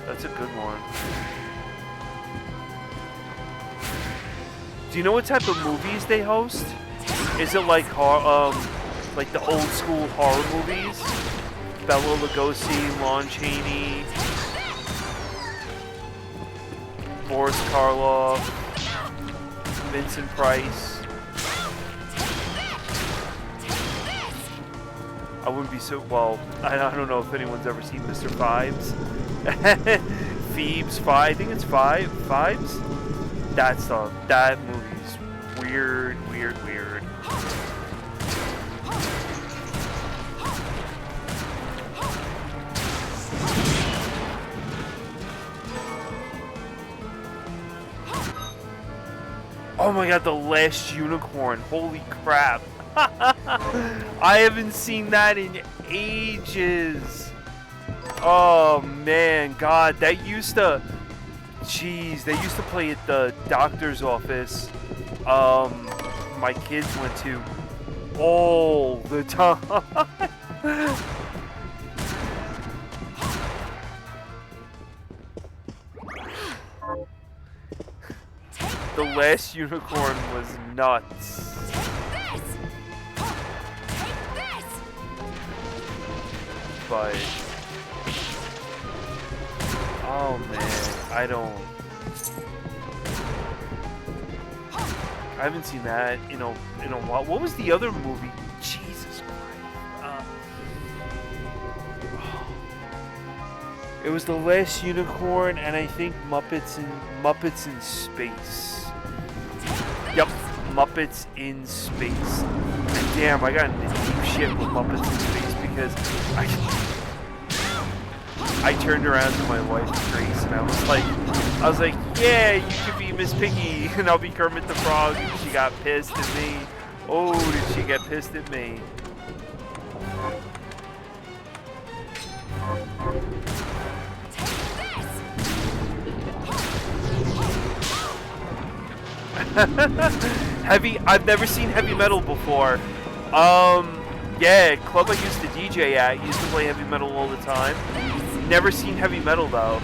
That's a good one. Do you know what type of movies they host? Is it like like the old school horror movies? Bela Lugosi, Lon Chaney, Boris Karloff, Vincent Price. I wouldn't be so, well, I don't know if anyone's ever seen Mr. Fives. Phoebes, I think it's Fives? That movie's weird. Oh my god, The Last Unicorn. Holy crap. I haven't seen that in ages. Oh man, God, that used to. Jeez, they used to play at the doctor's office. My kids went to all the time. The Last Unicorn was nuts. But oh man, I haven't seen that in a while. What was the other movie? Jesus Christ. It was The Last Unicorn and I think Muppets in Space. Yep, Muppets in Space. And damn, I got into deep shit with Muppets in Space because I turned around to my wife Grace and I was like, yeah, you could be Miss Piggy and I'll be Kermit the Frog, and she got pissed at me. Oh, did she get pissed at me? I've never seen heavy metal before. Yeah, club I used to DJ at used to play heavy metal all the time. Never seen heavy metal though.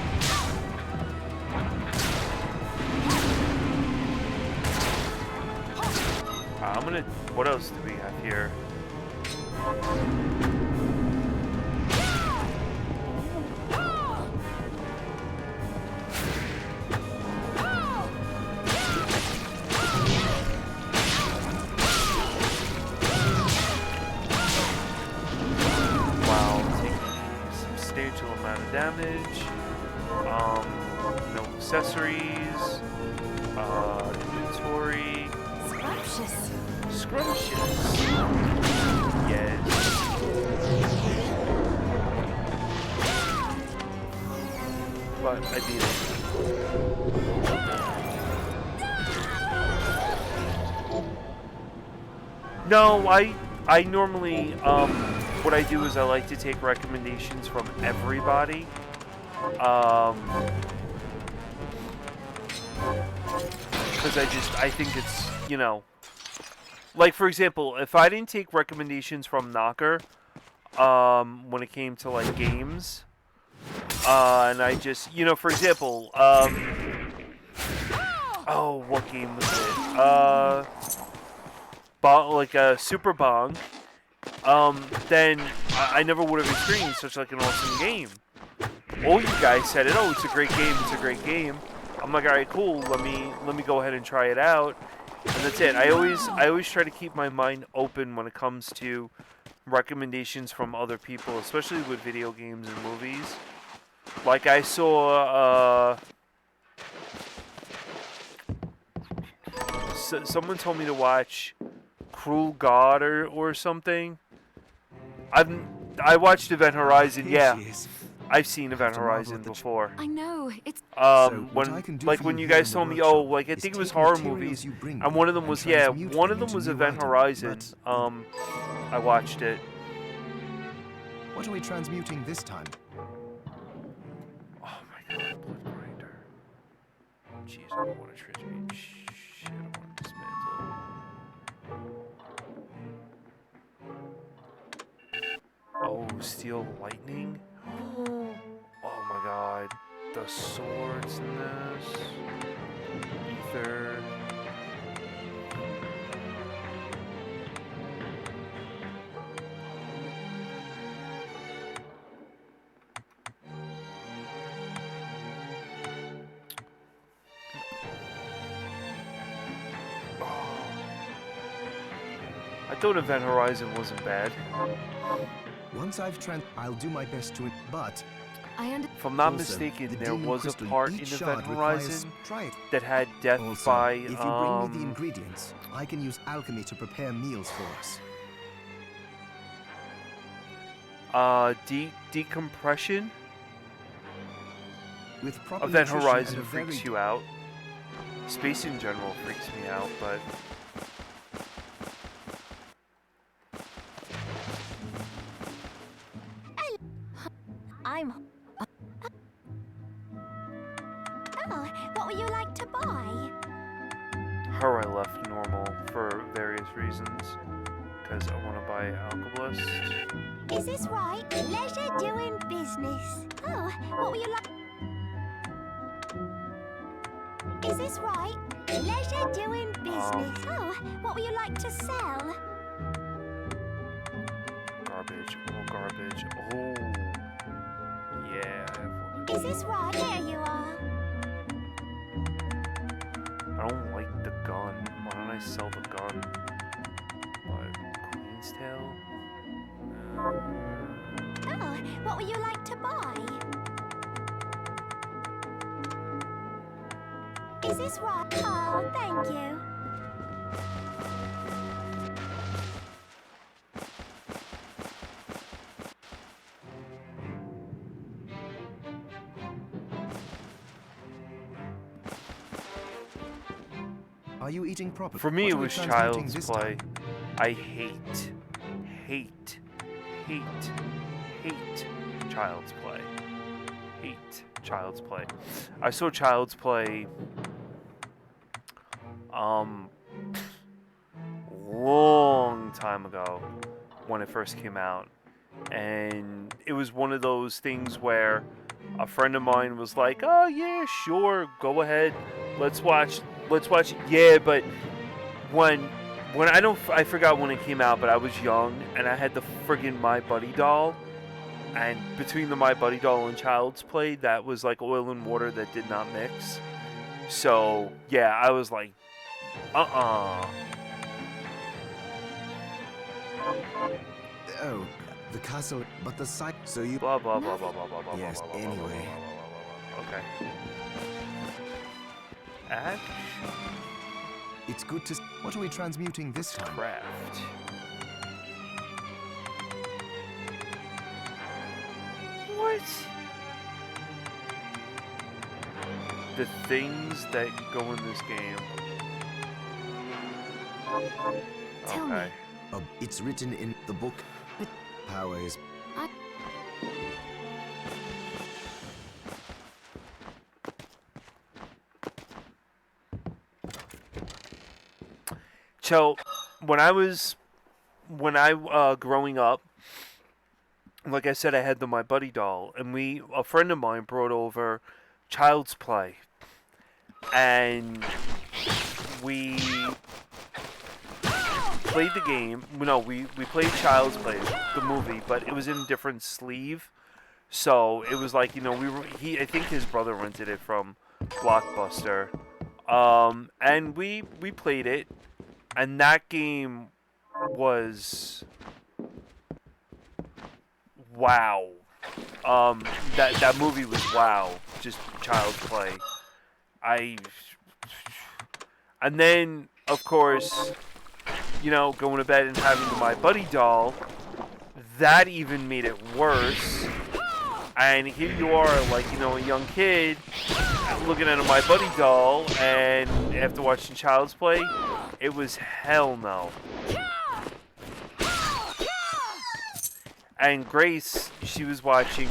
What else do we have here? Damage, no accessories, inventory. Scrumptious. Yes. But I beat it. No, I normally, what I do is I like to take recommendations from everybody. Because I think it's, you know, like for example, if I didn't take recommendations from Knocker, when it came to like games, and I just, you know, for example, oh, what game was it? Like a Super Bong. Then I never would have experienced such like an awesome game. All you guys said it. Oh, it's a great game. It's a great game. I'm like, all right, cool. Let me go ahead and try it out. And that's it. I always try to keep my mind open when it comes to recommendations from other people, especially with video games and movies. Like I saw, someone told me to watch Cruel God or something. I watched Event Horizon. Yeah, I've seen Event Horizon before. I know, it's... when you guys told me, oh, like I think it was horror movies, and one of them was Event Horizon. I watched it. What are we transmuting this time? Oh my God, Blood Grinder. Jeez, I don't want to transmute. Shit, I want to dismantle. Oh, Steel Lightning? Oh my God. The swords in this. Ether. I thought Event Horizon wasn't bad. Once I'll do my best to it, but if I'm not mistaken, there was a part in Event Horizon that had death by if you bring me the ingredients, I can use alchemy to prepare meals for us. Decompression. With proper Event nutrition Horizon and a freaks very- you out. Space in general freaks me out, but Her I left normal for various reasons. Because I want to buy Alkablist. Is this right? Leisure doing business. Oh, what were you like? Is this right? Leisure doing business. Oh, what would you like to sell? Garbage. Oh, garbage. Oh. Yeah. Is this right? There you are. I don't like the gun. Why don't I sell the gun? What? Queen's Tail? Oh, what would you like to buy? Is this right? Oh, thank you. Are you eating properly? For me, What it are we was transmuting Child's this Play. time? I hate Child's Play. Hate Child's Play. I saw Child's Play long time ago when it first came out, and it was one of those things where a friend of mine was like, "Oh yeah, sure, go ahead, let's watch it." Yeah, but when I forgot when it came out, but I was young and I had the friggin' My Buddy doll, and between the My Buddy doll and Child's Play, that was like oil and water that did not mix. So yeah, I was like, Oh, the castle, but the site. So you. blah blah blah blah blah blah blah. Yes, blah, blah, blah, anyway. blah, blah, blah, blah, blah. Okay. Ash It's good to. What are we transmuting this time? craft. What? The things that go in this game. Tell me. Okay. It's written in the book. Powers. So, when I growing up, like I said, I had My Buddy doll, and a friend of mine brought over Child's Play, and we played the game. No, we played Child's Play, the movie, but it was in a different sleeve. So it was like, I think his brother rented it from Blockbuster, and we played it. And that game was wow. That movie was wow. Just Child's Play. And then of course, going to bed and having the My Buddy doll, that even made it worse. And here you are, like, a young kid looking at a My Buddy doll, and after watching Child's Play, it was hell no. And Grace, she was watching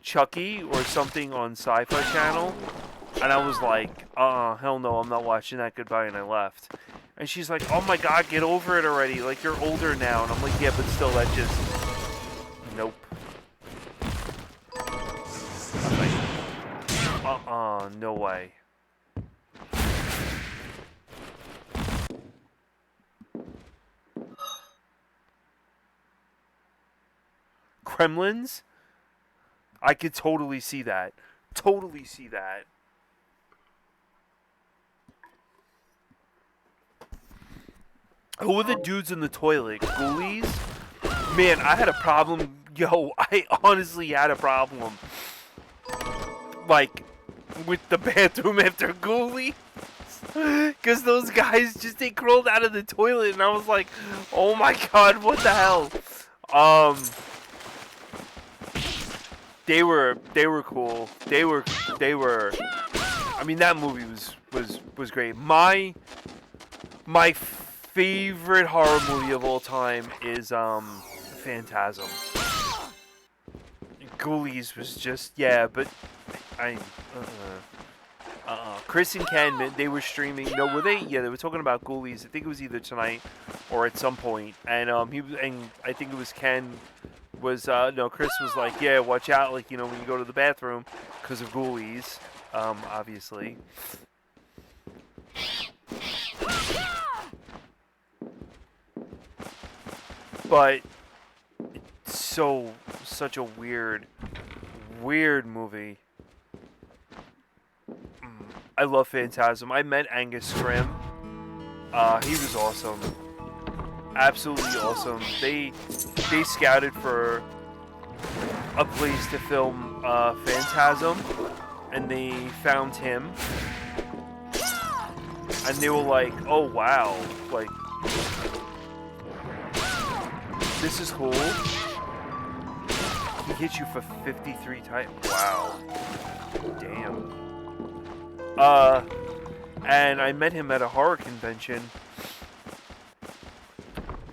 Chucky or something on Sci-Fi Channel, and I was like, hell no, I'm not watching that, goodbye, and I left. And she's like, oh my god, get over it already, like, you're older now. And I'm like, yeah, but still, that just, nope. No way. Kremlins? I could totally see that. Totally see that. Who were the dudes in the toilet? Ghoulies? Man, I had a problem. Yo, I honestly had a problem. Like, with the bathroom after Ghoulies. Because those guys they crawled out of the toilet, and I was like, oh my god, what the hell? They were cool. They were. I mean, that movie was great. My favorite horror movie of all time is Phantasm. Ghoulies was just, yeah, but Chris and Ken, they were streaming. No, were they? Yeah, they were talking about Ghoulies. I think it was either tonight or at some point. And I think it was Ken. No, Chris was like, yeah, watch out, like, you know, when you go to the bathroom because of Ghoulies, obviously. But it's such a weird movie. I love Phantasm. I met Angus Scrim. He was awesome. Absolutely awesome. They scouted for a place to film Phantasm, and they found him. And they were like, "Oh wow, like this is cool." He hit you for 53 times. Wow. Damn. And I met him at a horror convention.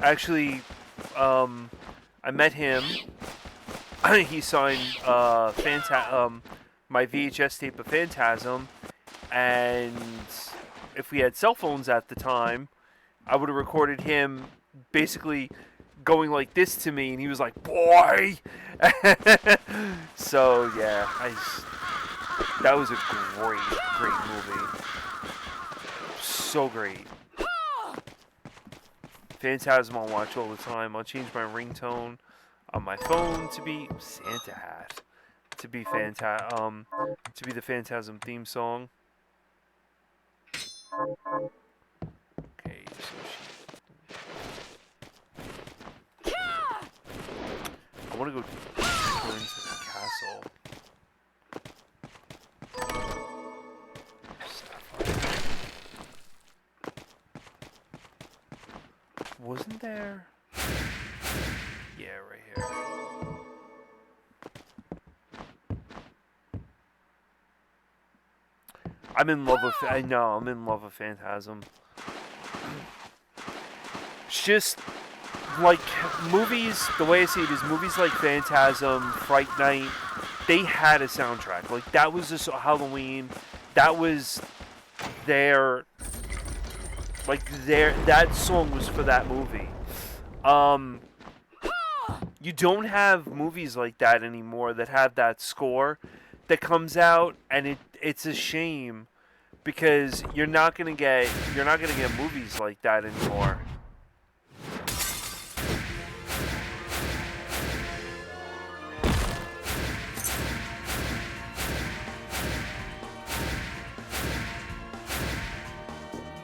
Actually, I met him. He signed my VHS tape of Phantasm, and if we had cell phones at the time, I would have recorded him basically going like this to me, and he was like, "Boy!" So yeah, that was a great movie. So great. Phantasm I'll watch all the time. I'll change my ringtone on my phone to be Santa Hat, to be the Phantasm theme song. Okay, so I want to go into the castle. Wasn't there? Yeah, right here. I'm in love with. I know I'm in love with Phantasm. It's just like movies. The way I see it is, movies like Phantasm, Fright Night. They had a soundtrack. Like that was just Halloween. That was their. That song was for that movie. You don't have movies like that anymore that have that score that comes out, and it's a shame because you're not gonna get movies like that anymore.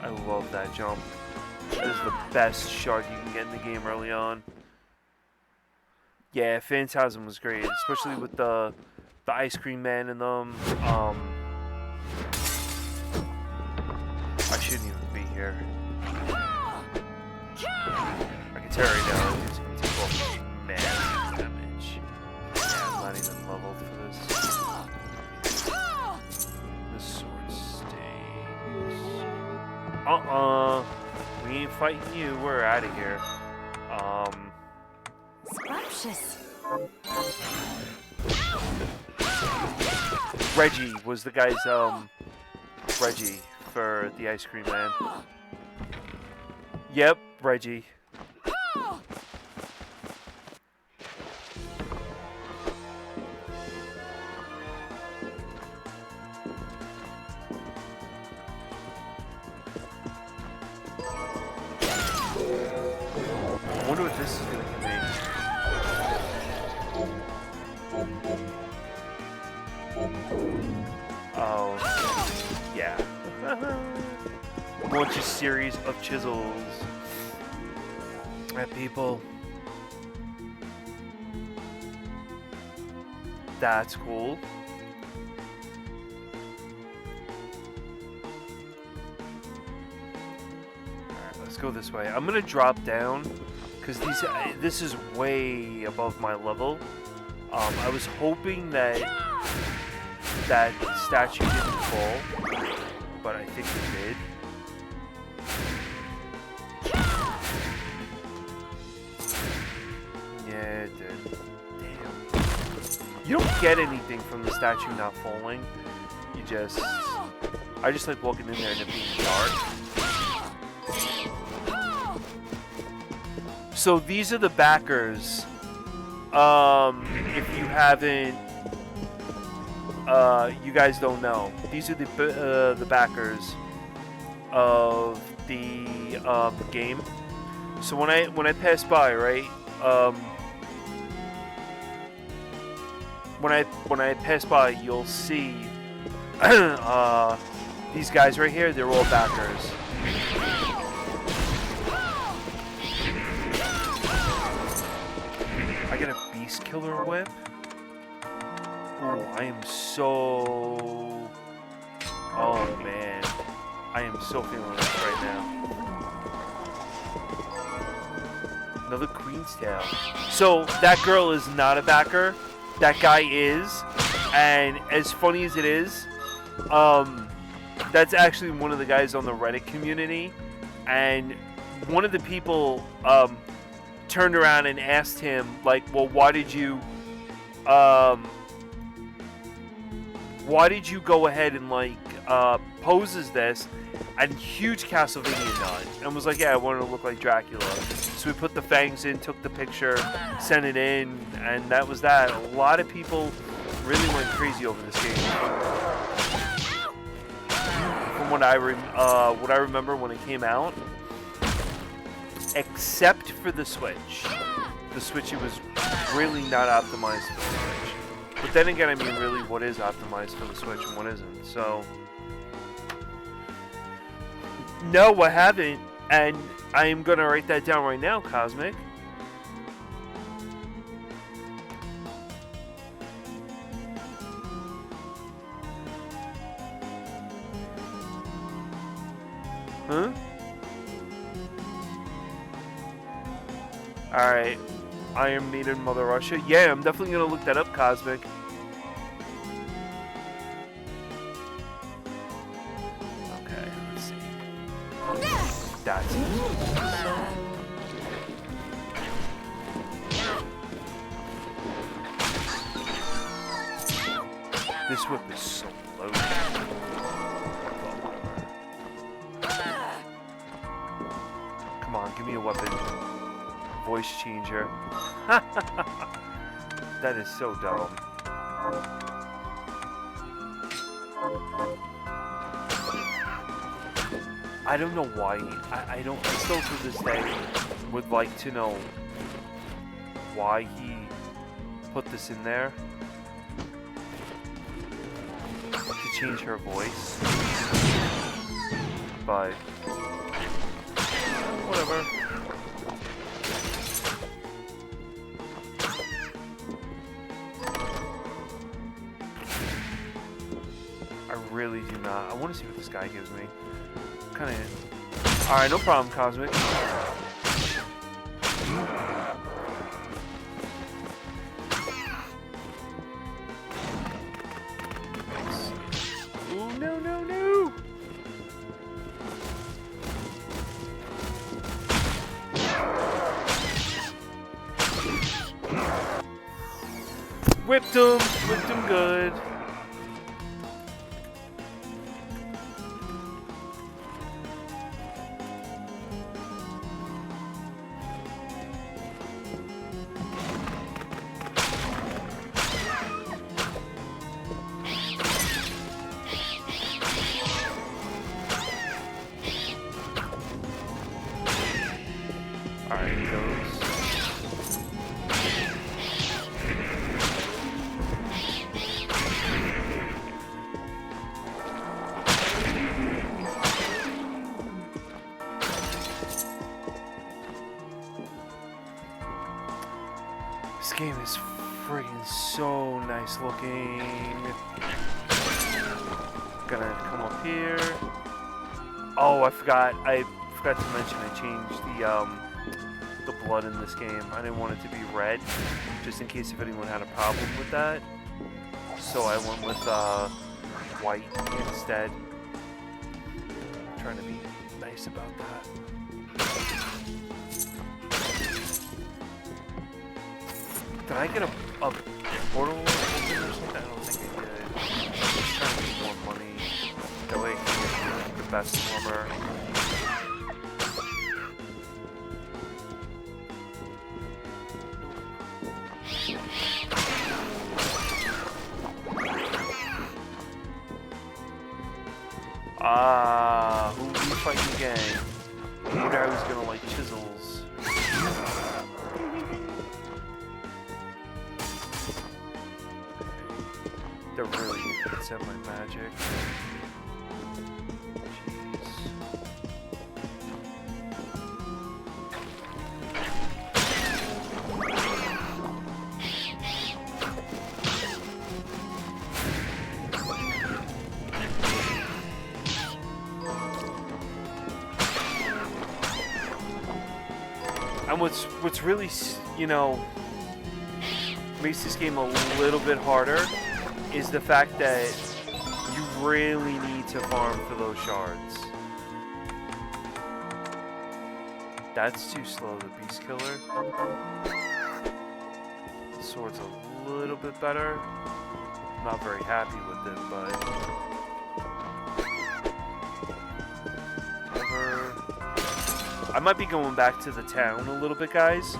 I love that jump. That is the best shot you can get in the game early on. Yeah, Phantasm was great, especially with the Ice Cream Man in them. I shouldn't even be here. I can tell right now it's going to take off massive damage. Yeah, I'm not even leveled for this. The sword stings. We ain't fighting you. We're out of here. Scrumptious. Reggie was the guy's Reggie for the Ice Cream Man. Yep, Reggie. I wonder what this is going to be. Oh, yeah. Launch a series of chisels at people. That's cool. Alright, let's go this way. I'm gonna drop down because this is way above my level. I was hoping that statue didn't fall, but I think it did. Yeah, it did. Damn. You don't get anything from the statue not falling. You just I just like walking in there and it being dark. So these are the backers. If you haven't, you guys don't know. These are the backers of the game. So when I pass by, right? When I pass by, you'll see these guys right here. They're all backers. I get a beast killer whip. Oh, I am so. Oh man, I am so feeling this right now. Another Queen's Tail. So that girl is not a backer. That guy is, and as funny as it is, that's actually one of the guys on the Reddit community, and one of the people turned around and asked him, like, well, why did you go ahead and like pose as this? And huge Castlevania nut, and was like, yeah, I wanted to look like Dracula. So we put the fangs in, took the picture, sent it in, and that was that. A lot of people really went crazy over this game. From what I remember when it came out, except for the Switch. The Switch, it was really not optimized for the Switch. But then again, I mean, really, what is optimized for the Switch and what isn't? So. No, I haven't, and I am gonna write that down right now, Cosmic. Huh? Alright. Iron Maiden Mother Russia. Yeah, I'm definitely gonna look that up, Cosmic. That's it. This whip is so loaded. Come on, give me a weapon. Voice changer. That is so dumb. I don't know why. I still to this day would like to know why he put this in there to change her voice. But whatever. I really do not. I want to see what this guy gives me. Kind of. All right, no problem, Cosmic. Ooh, no, no, no! Whipped him good. This game is friggin' so nice looking. Gonna come up here. Oh, I forgot to mention I changed the blood in this game. I didn't want it to be red, just in case if anyone had a problem with that. So I went with white instead. I'm trying to be nice about that. Did I get a portal open or something? I don't think I did. I'm just trying to get more money. That way I can best farmer. Ah, who are we fighting again? I wonder how he's gonna like chisels. They're really good at my magic. Jeez. And what's really, you know, makes this game a little bit harder is the fact that you really need to farm for those shards. That's too slow, the Beast Killer. The sword's a little bit better. Not very happy with it, but whatever. I might be going back to the town a little bit, guys.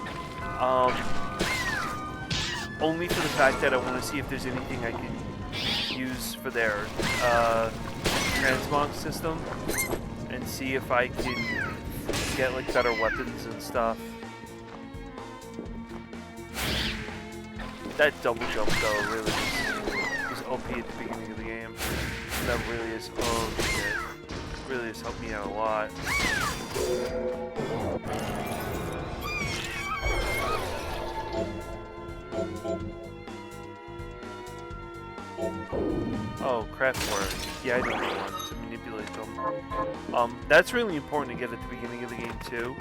Only for the fact that I want to see if there's anything I can use for their transmog system, and see if I can get like better weapons and stuff. That double jump though really was OP at the beginning of the game. That really is, oh shit, really has helped me out a lot. Oh, craft work. Yeah, I know the one to manipulate them. That's really important to get at the beginning of the game too.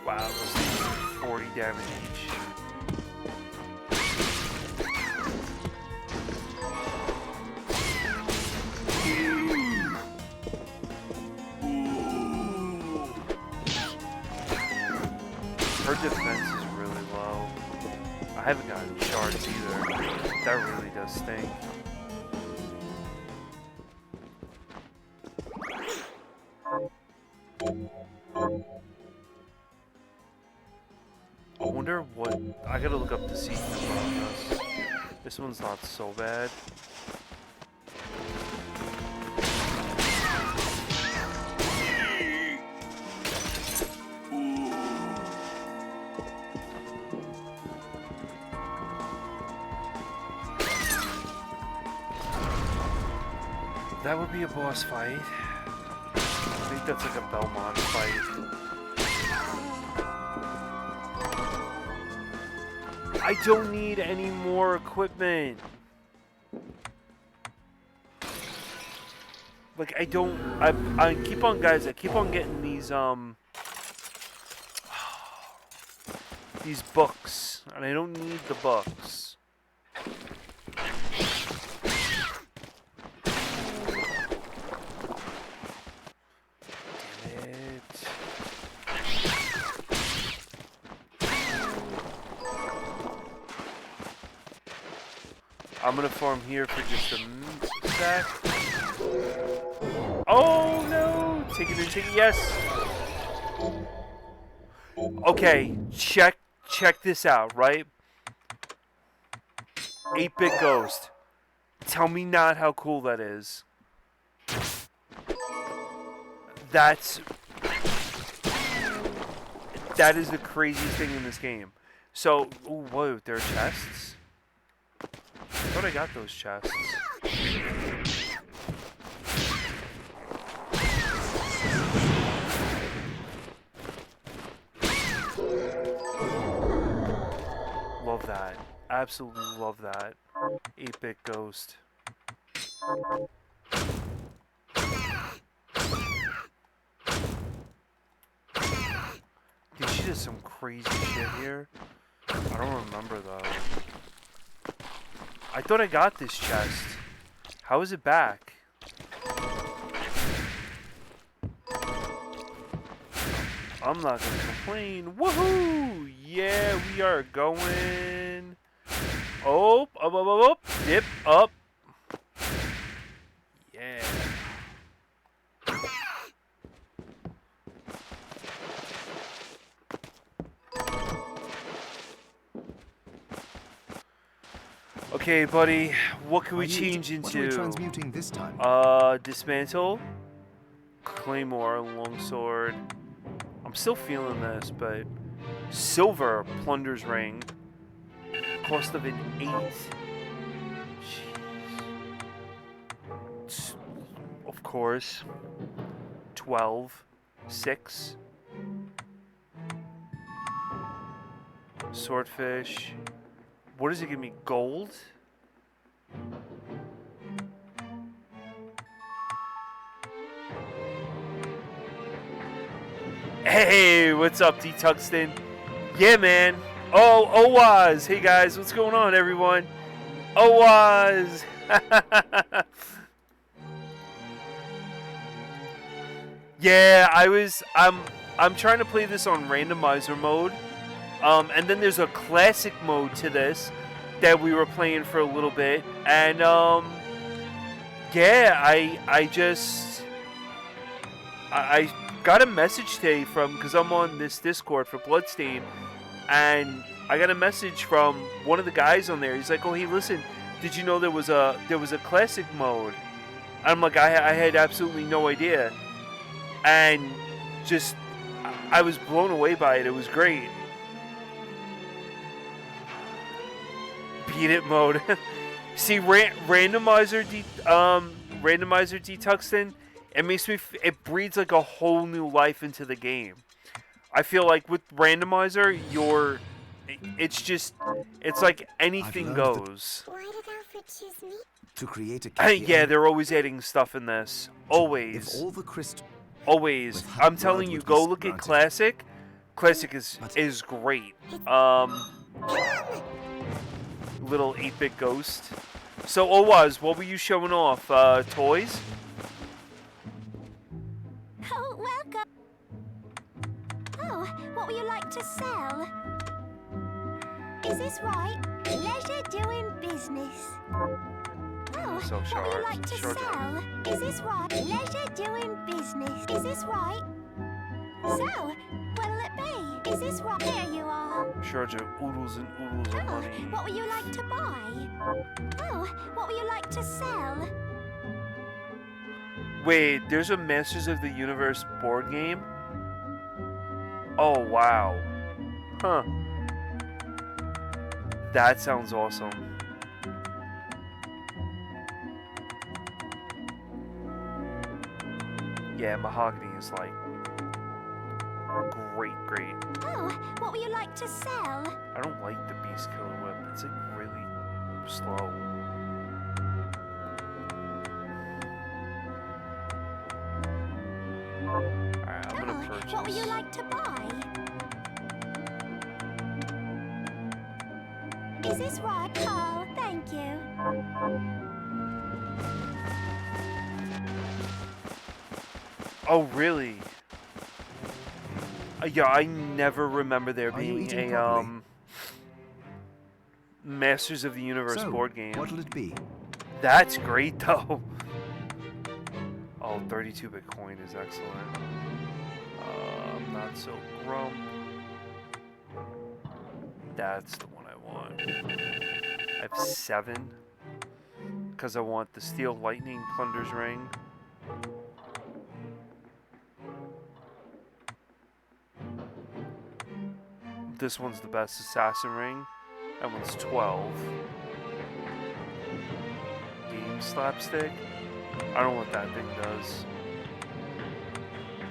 Wow, those things do 40 damage each. Her defense is really low. I haven't gotten shards either. That really does stink. I wonder what... I gotta look up the sequence on this. This one's not so bad. That would be a boss fight. I think that's like a Belmont fight. I don't need any more equipment. Like I don't. I keep on, guys. I keep on getting these books, and I don't need the books. I'm gonna farm here for just a sec. Oh no! Take it in, take it, yes! Okay, check this out, right? 8-bit Ghost. Tell me not how cool that is. That is the craziest thing in this game. So, ooh, whoa, there are chests? I thought I got those chests. Love that. Absolutely love that. 8-bit Ghost. Dude, she did some crazy shit here. I don't remember though. I thought I got this chest. How is it back? I'm not gonna complain. Woohoo! Yeah, we are going Oh, up. Dip, up. Yeah. Okay, buddy, what can we change into? What are we transmuting this time? Dismantle, claymore, longsword. I'm still feeling this, but silver, plunder's ring. Cost of an 8. Jeez. Of course. 12, 6. Swordfish. What does it give me? Gold? Hey, what's up, D Tuxton? Yeah, man. Oh, Owaz. Hey, guys, what's going on, everyone? Owaz. Yeah, I'm trying to play this on randomizer mode. And then there's a classic mode to this that we were playing for a little bit, and yeah, I got a message today because I'm on this Discord for BLOODSTAIN, and I got a message from one of the guys on there. He's like, "Oh, hey, listen, did you know there was a classic mode?" I'm like, I had absolutely no idea, and just I was blown away by it. It was great. Beat it mode. See, randomizer Tuxton, it makes me it breathes like a whole new life into the game. I feel like with randomizer, it's like anything goes. Why did Alfred choose me? To create a Yeah, they're always adding stuff in this. Always. If all the crystal. Always. I'm telling you, go look at Classic. Classic is great. Little 8-bit ghost. So, Owaz, what were you showing off? Toys? Oh, welcome. Oh, what would you like to sell? Is this right? Leisure doing business. Oh, So what would you like to shards. sell? Is this right? Leisure doing business. Is this right? So, what'll it be? Is this right? Here you are. Charge of oodles and oodles of Oh, money. what would you like to buy? Oh, what would you like to sell? Wait, there's a Masters of the Universe board game? Oh, wow. Huh. That sounds awesome. Yeah, mahogany is like great. Oh, what would you like to sell? I don't like the Beast Killer Whip. It's like really slow. Alright, I'm gonna purchase. What would you like to buy? Is this right? Oh, thank you. Oh, really? Yeah, I never remember there Are you being eating a properly? Masters of the Universe So, board game. what'll it be? That's great, though. Oh, 32-bit coin is excellent. Not so grump. That's the one I want. I have 7. Because I want the Steel Lightning Plunder's Ring. This one's the best Assassin Ring. That one's 12. Game Slapstick. I don't know what that thing does.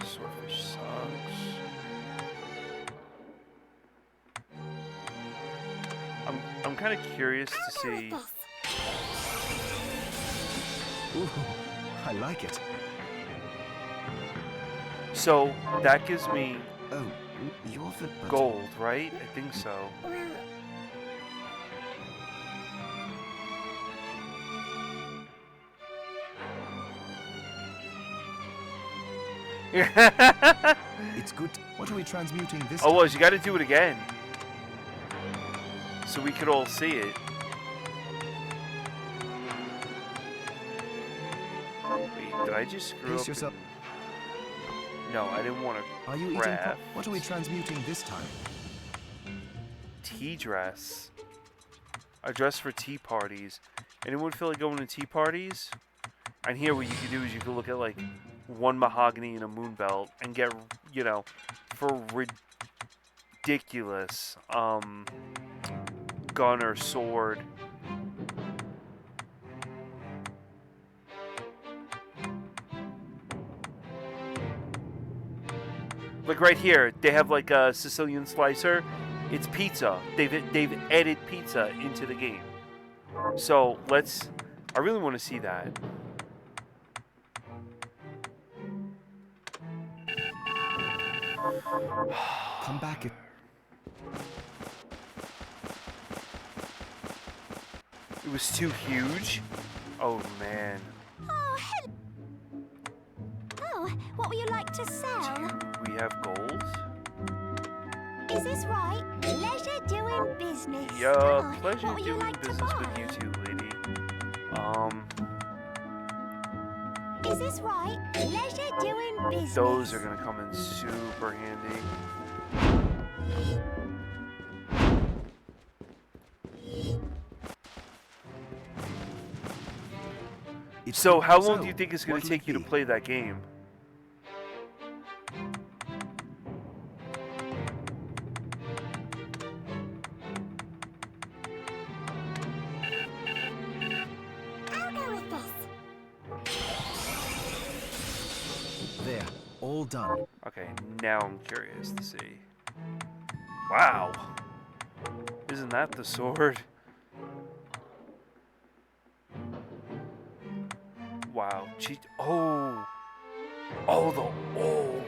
Swordfish sucks. I'm kind of curious to see. Ooh, I like it. So that gives me Oh, you're the gold, right? I think so. It's good. What are we transmuting this Oh, time? well, you got to do it again, so we could all see it. Wait, did I just screw Pace up? yourself. No, I didn't want to. Are you eating? Craft. What are we transmuting this time? Tea dress. A dress for tea parties. Anyone feel like going to tea parties? And here what you could do is you could look at like one mahogany and a moon belt and get, you know, for ridiculous gun or sword. Like right here, they have like a Sicilian slicer. It's pizza. They've added pizza into the game. So let's. I really want to see that. Come back if. It was too huge. Oh man. Oh, hello. Oh, what would you like to sell? We have gold. Is this right? Pleasure doing business. Yeah, Oh, pleasure what would you doing like to business buy? with you two, lady. Is this right? Pleasure doing business. Those are gonna come in super handy. So, how long do you think it's gonna what'll take it you to be? play that game? I'll go with this. There, all done. Okay, now I'm curious to see. Wow. Isn't that the sword? Wow. Oh. Oh, the. Oh.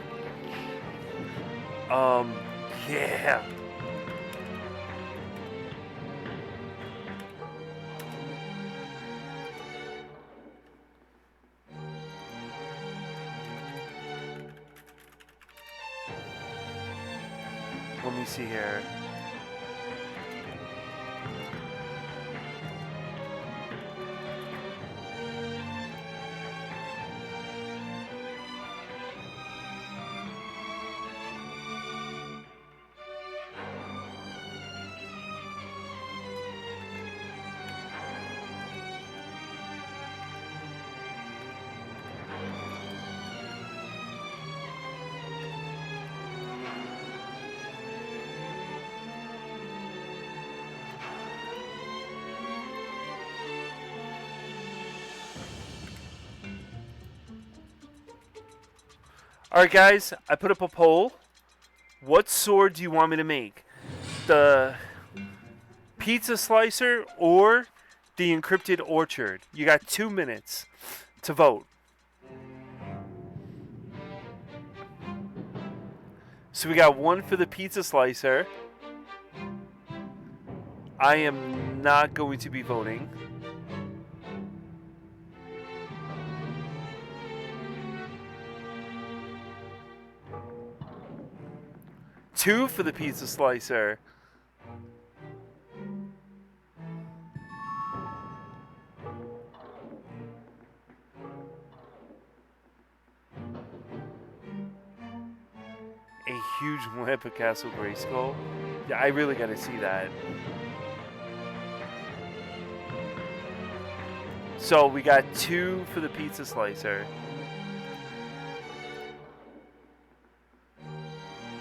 Yeah. Let me see here. Alright guys, I put up a poll. What sword do you want me to make? The pizza slicer or the encrypted orchard? You got 2 minutes to vote. So we got 1 for the pizza slicer. I am not going to be voting. Two for the pizza slicer. A huge lamp of Castle Grayskull. Yeah, I really gotta see that. So we got 2 for the pizza slicer.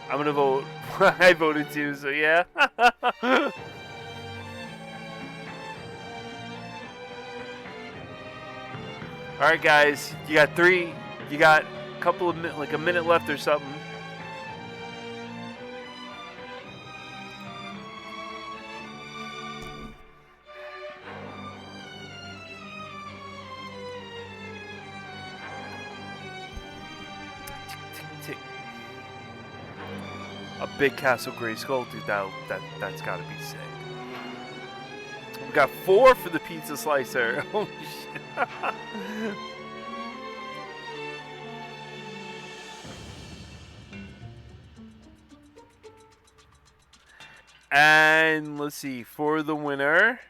I'm gonna vote. I voted 2, so yeah. Alright guys, you got 3. You got a couple of like a minute left or something. A big Castle Grayskull, dude, that's gotta be sick. We got 4 for the pizza slicer. Holy shit. And let's see, for the winner.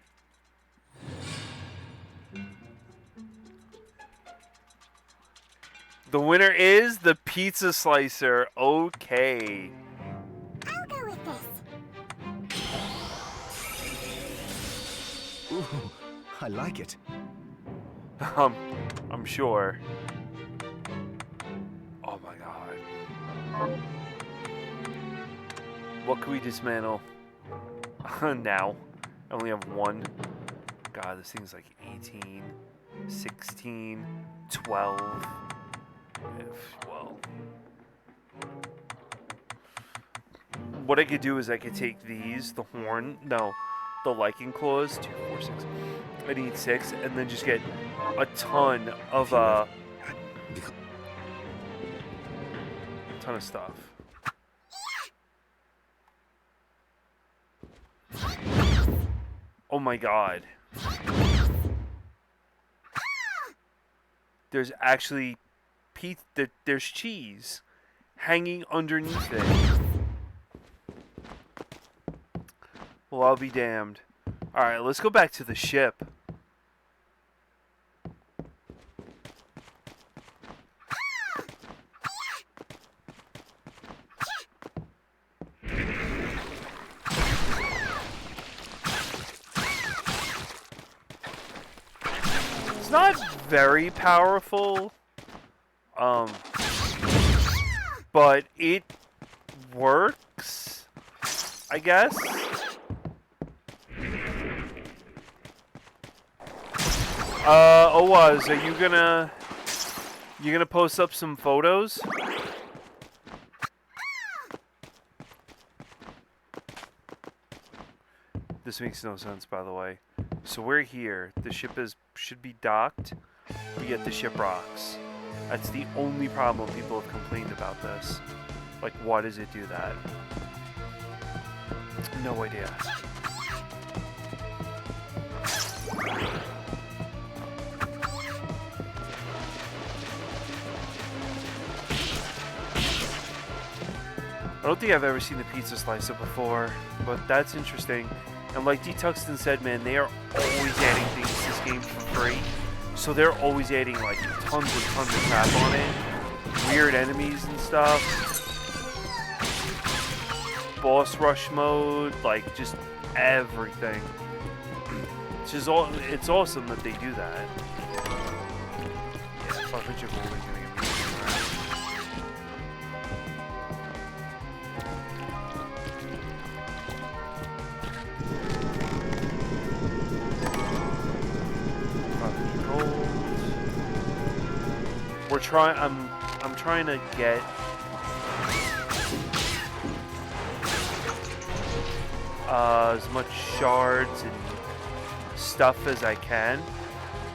The winner is the pizza slicer. Okay. I'll go with this. Ooh, I like it. I'm sure. Oh my god. What can we dismantle? Now. I only have one. God, this thing's like 18, 16, 12. Well. What I could do is I could take these, the horn, no, the lichen claws, 2, 4, 6. I need 6, and then just get a ton of stuff. Oh my god. There's actually there's cheese hanging underneath it. Well, I'll be damned. Alright, let's go back to the ship. It's not very powerful, but it works, I guess. Oaz, are you gonna post up some photos? This makes no sense, by the way. So we're here. The ship should be docked. We get the ship rocks. That's the only problem people have complained about this. Like, why does it do that? No idea. I don't think I've ever seen the pizza slicer before, but that's interesting. And like D. Tuxton said, man, they are always adding things to this game for free. So they're always adding like tons of crap on it. Weird enemies and stuff. Boss rush mode, like just everything. It's awesome that they do that. Yeah, fuck with your gold, gonna get me. We're trying. I'm trying to get as much shards and stuff as I can,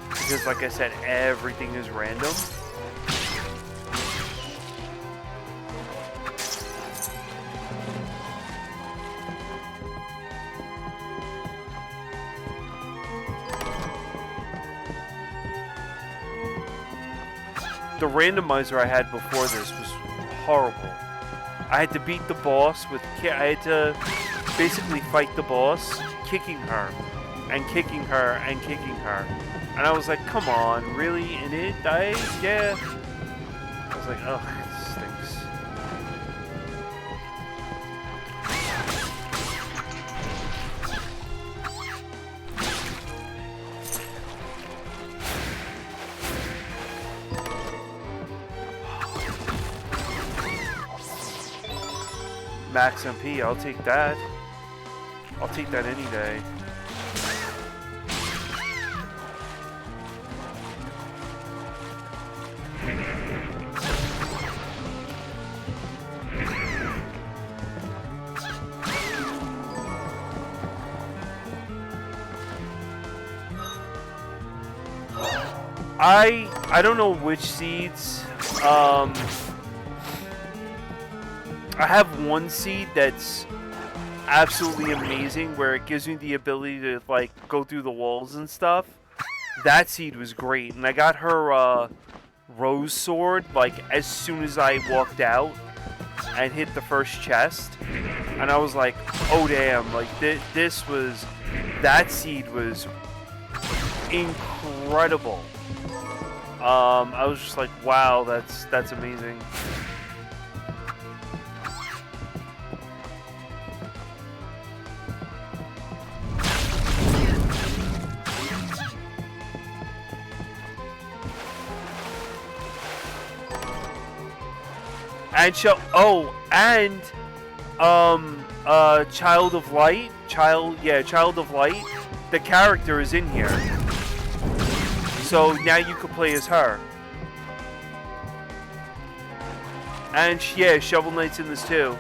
because, like I said, everything is random. The randomizer I had before this was horrible. I had to beat the boss with... I had to basically fight the boss, kicking her, and kicking her, and kicking her. And I was like, come on, really? And it died? Yeah. I was like, oh, it stinks. Max MP, I'll take that. I'll take that any day. I don't know which seeds. I have one seed that's absolutely amazing, where it gives me the ability to like go through the walls and stuff. That seed was great, and I got her rose sword like as soon as I walked out and hit the first chest, and I was like, oh damn, like that seed was incredible. I was just like, wow, that's amazing. And Child of Light, Child of Light, the character is in here. So now you could play as her. And yeah, Shovel Knight's in this too.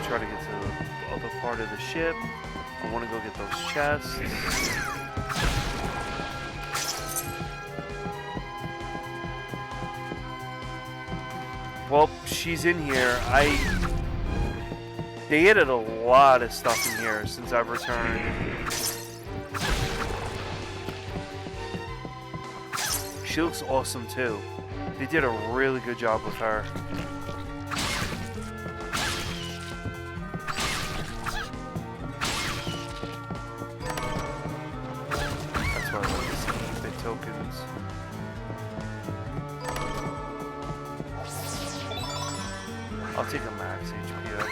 Try to get to the other part of the ship. I want to go get those chests. Well, she's in here. They added a lot of stuff in here since I've returned. She looks awesome too. They did a really good job with her. Tokens. I'll take a max HP up.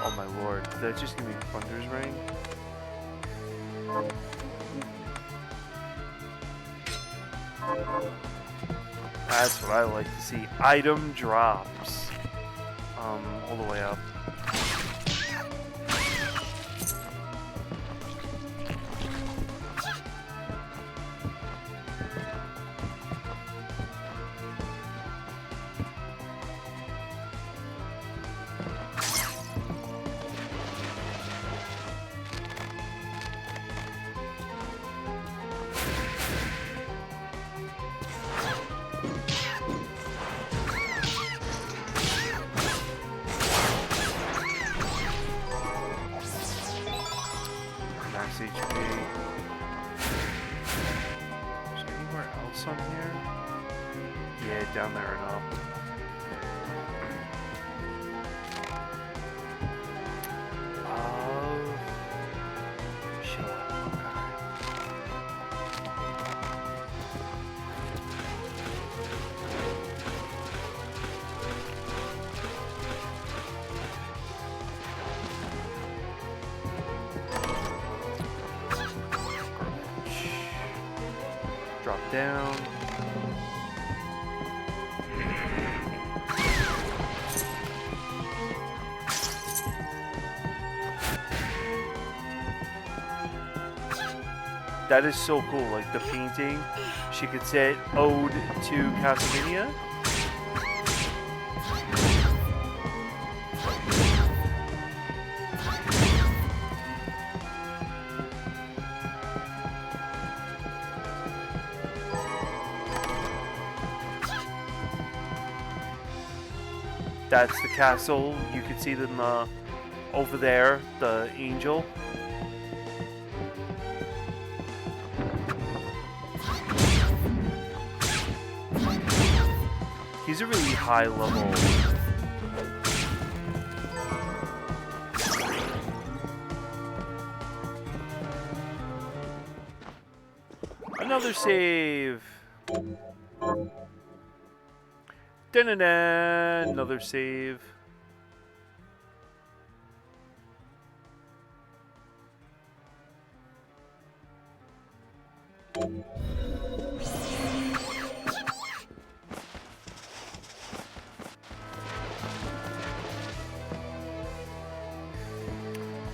Oh my lord, did that just give me Thunder's Ring? That's what I like to see. Item drops. All the way up. Max HP. Is there anywhere else on here? Yeah, down there and up. Shit. Drop down. That is so cool, like the painting. She could say Ode to Castlevania. That's the castle. You can see them over there, the angel. He's a really high level. Another save. Da-na-na, another save.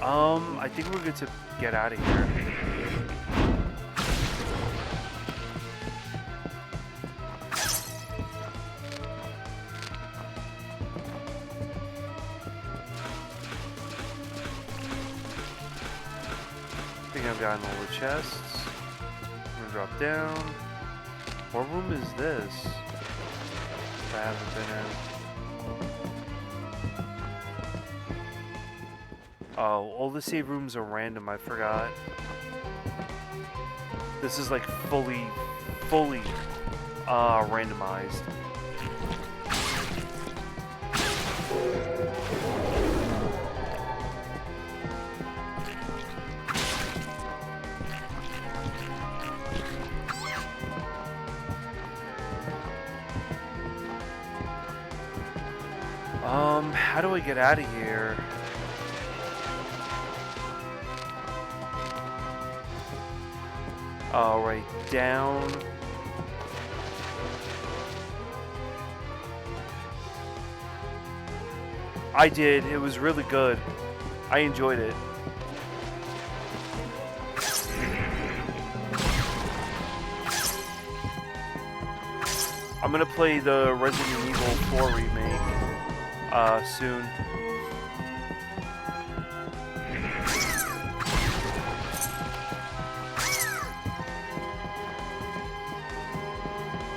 I think we're good to get out of here. I think I've gotten all the chests. I'm gonna drop down. What room is this? I haven't been in. Oh, all the save rooms are random, I forgot. This is like fully randomized. How do I get out of here? Oh, right down. I did. It was really good. I enjoyed it. I'm gonna play the Resident Evil 4 remake soon.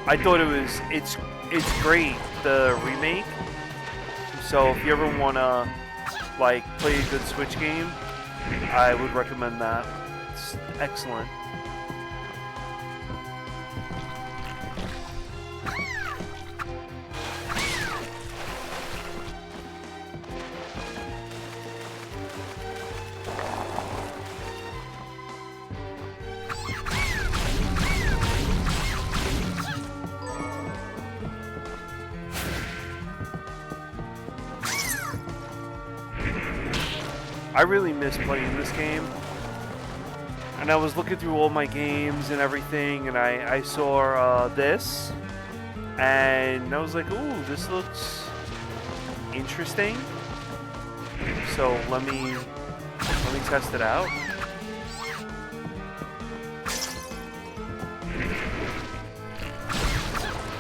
I thought it's great, the remake. So if you ever wanna like play a good Switch game, I would recommend that. It's excellent. I really miss playing this game, and I was looking through all my games and everything, and I saw this, and I was like, ooh, this looks interesting. So let me test it out.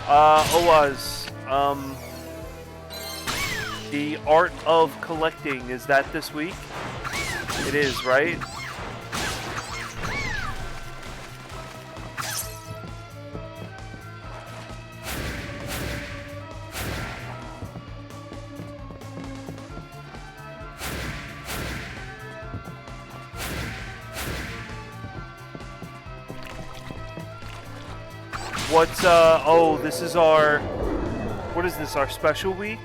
Oaz, the Art of Collecting, is that this week? It is, right? What's, oh, this is our, what is this, our special week?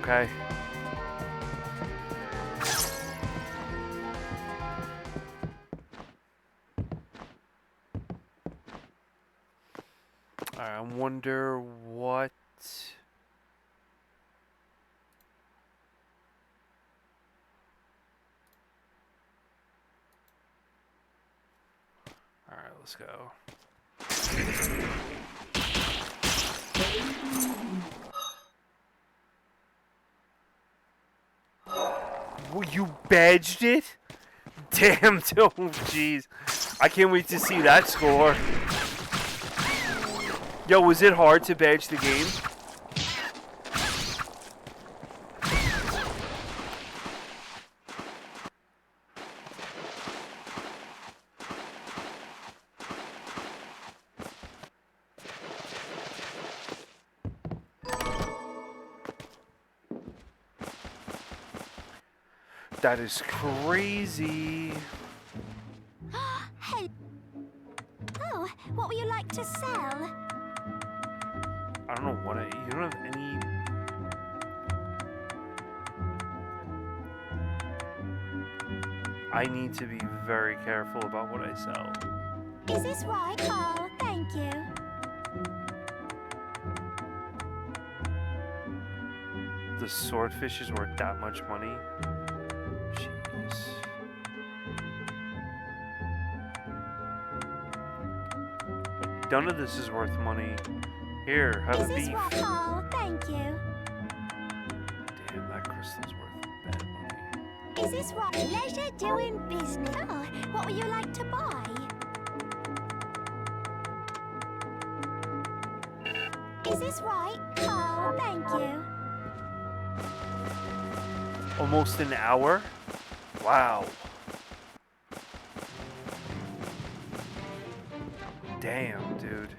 Okay. I wonder what... Alright, let's go. Well, you badged it? Damn, oh jeez. I can't wait to see that score. Yo, was it hard to badge the game? That is crazy. Hey. Oh, what would you like to sell? I don't know what you don't have any. I need to be very careful about what I sell. Is this right? Oh, thank you. the swordfish is worth that much money. Jeez. None of this is worth money. Here, have a Is this beef. right? Oh, thank you. Damn, that crystal's worth bad money. Is this right? Pleasure doing business. Oh, what would you like to buy? Is this right? Oh, thank you. Almost an hour? Wow. Damn, dude.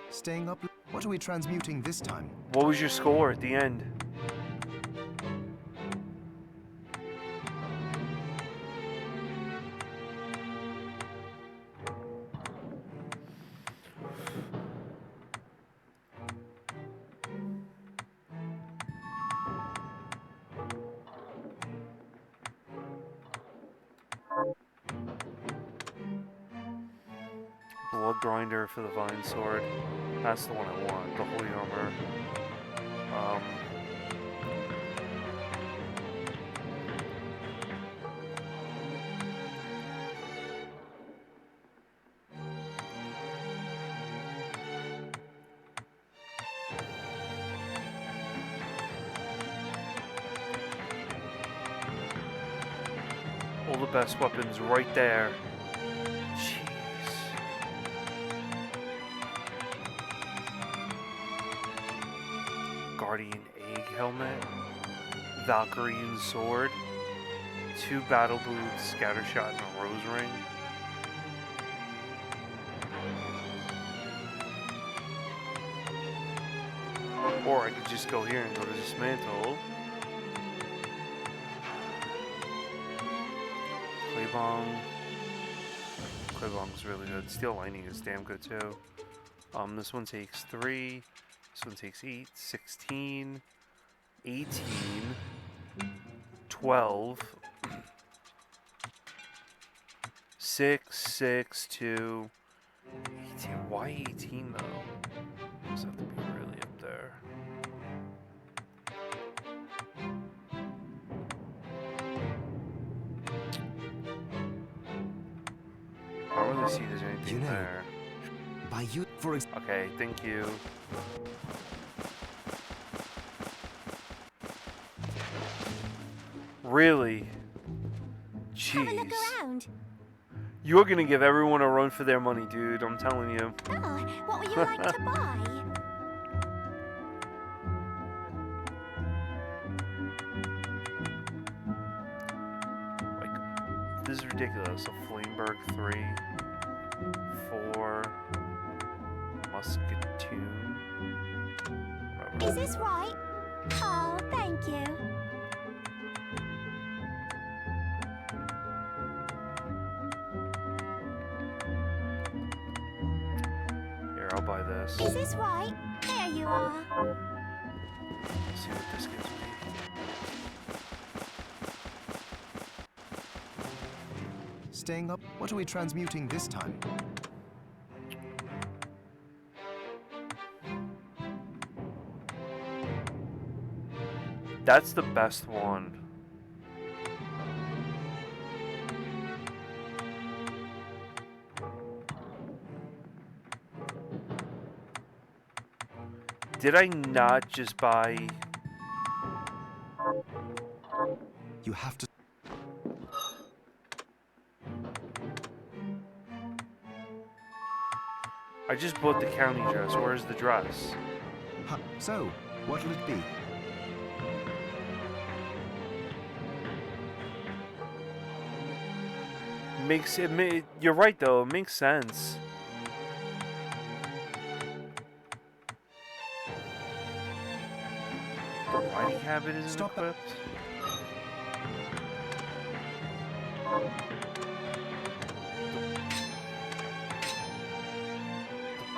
Staying up. What are we transmuting this time? What was your score at the end? Blood grinder for the vine sword. That's the one I want. The holy armor. All the best weapons right there. Jeez. Guardian egg helmet. Valkyrian sword. 2 battle boots, scattershot, and a rose ring. Or I could just go here and go to dismantle. Claybong's really good. Steel lining is damn good too. This one takes 3. This one takes 8, 16, 18, 12, 6, 6, 2, 18. Why 18 though? Does have to be really up there. I don't really see there's anything You know, there. By you, for example. Okay, thank you. Really? Have a look Jeez. around. You're gonna give everyone a run for their money, dude. I'm telling you. Oh, what would you like to buy? Like, this is ridiculous. A Flameberg 3, 4, Musketoon. Is this right? Oh, thank you. Here, I'll buy this. Is this right? There you are. Let's see what this gives me. Staying up. What are we transmuting this time? That's the best one. Did I not just buy... You have to. I just bought the county dress. Where's the dress? Huh. So, what'll it be? You're right though, it makes sense. The riding habit isn't Stop it. equipped.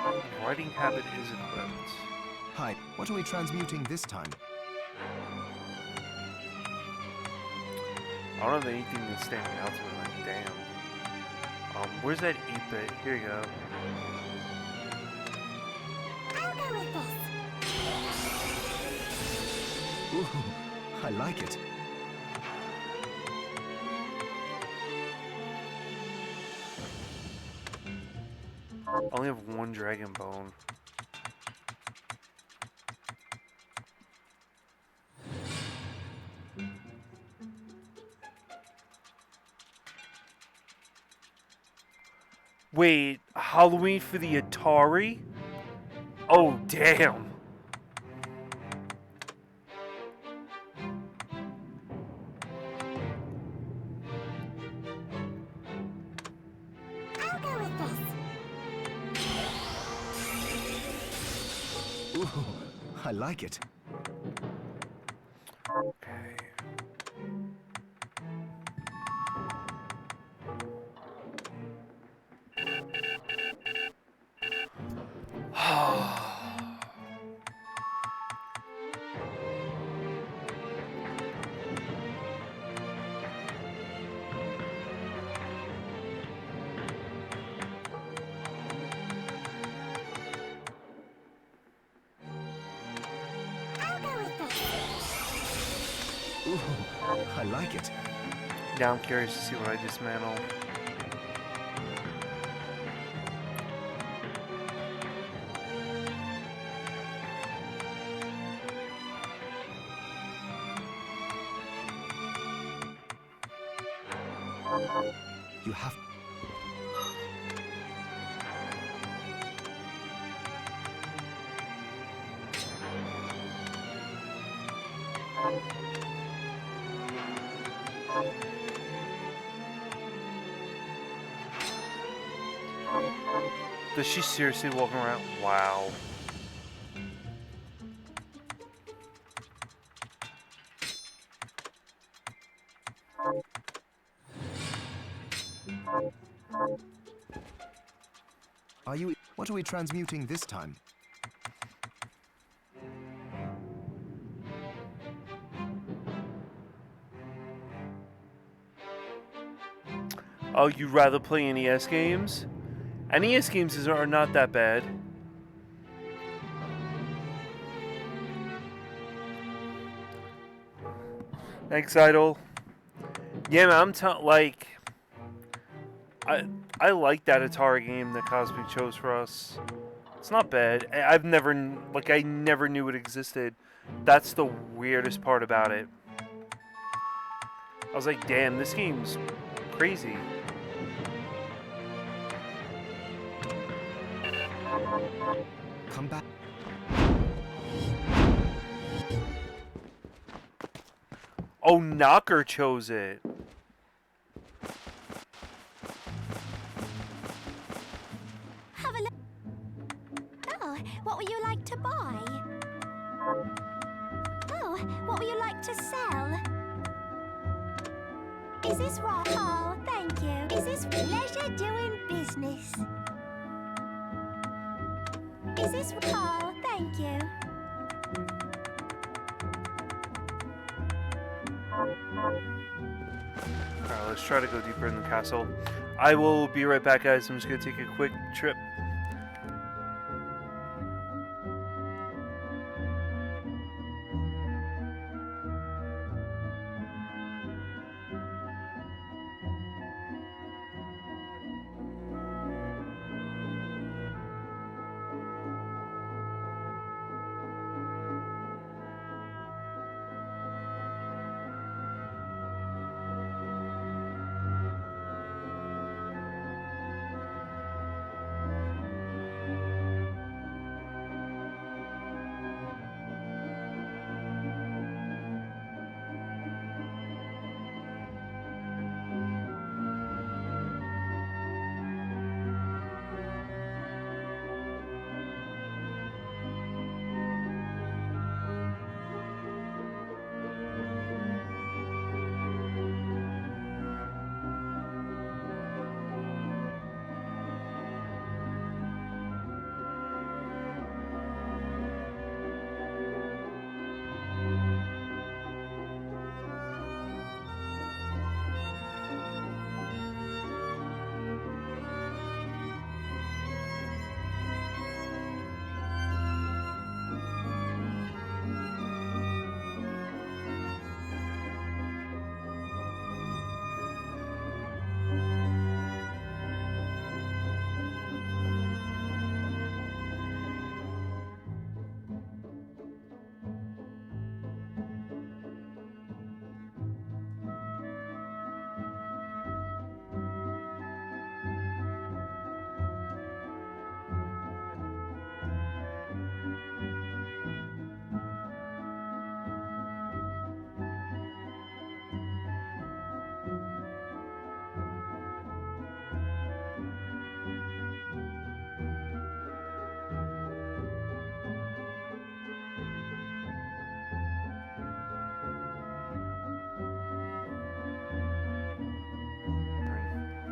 The riding habit is equipped. Hi. What are we transmuting this time? I don't have anything that's standing out to me, like, damn. Where's that 8-bit? Here you go. I'll go with this. Ooh, I like it. I only have one dragon bone. Wait, Halloween for the Atari? Oh, damn. I'll go with this. Ooh, I like it. Okay. I'll go with this. Ooh, I like it. Now I'm curious to see what I dismantle. You have... Does she seriously walk around? Wow. Are you... What are we transmuting this time? Oh, you'd rather play NES games? NES games are not that bad. Thanks, Idol. Yeah, man, like... I like that Atari game that Cosmic chose for us. It's not bad. I've never... Like, I never knew it existed. That's the weirdest part about it. I was like, damn, this game's crazy. Come back. Oh, Knocker chose it. Have a look. Oh, what would you like to buy? Oh, what would you like to sell? Is this right? Oh, thank you. Is this pleasure doing business? Is this... Oh, thank you. Alright, let's try to go deeper in the castle. I will be right back, guys. I'm just going to take a quick trip.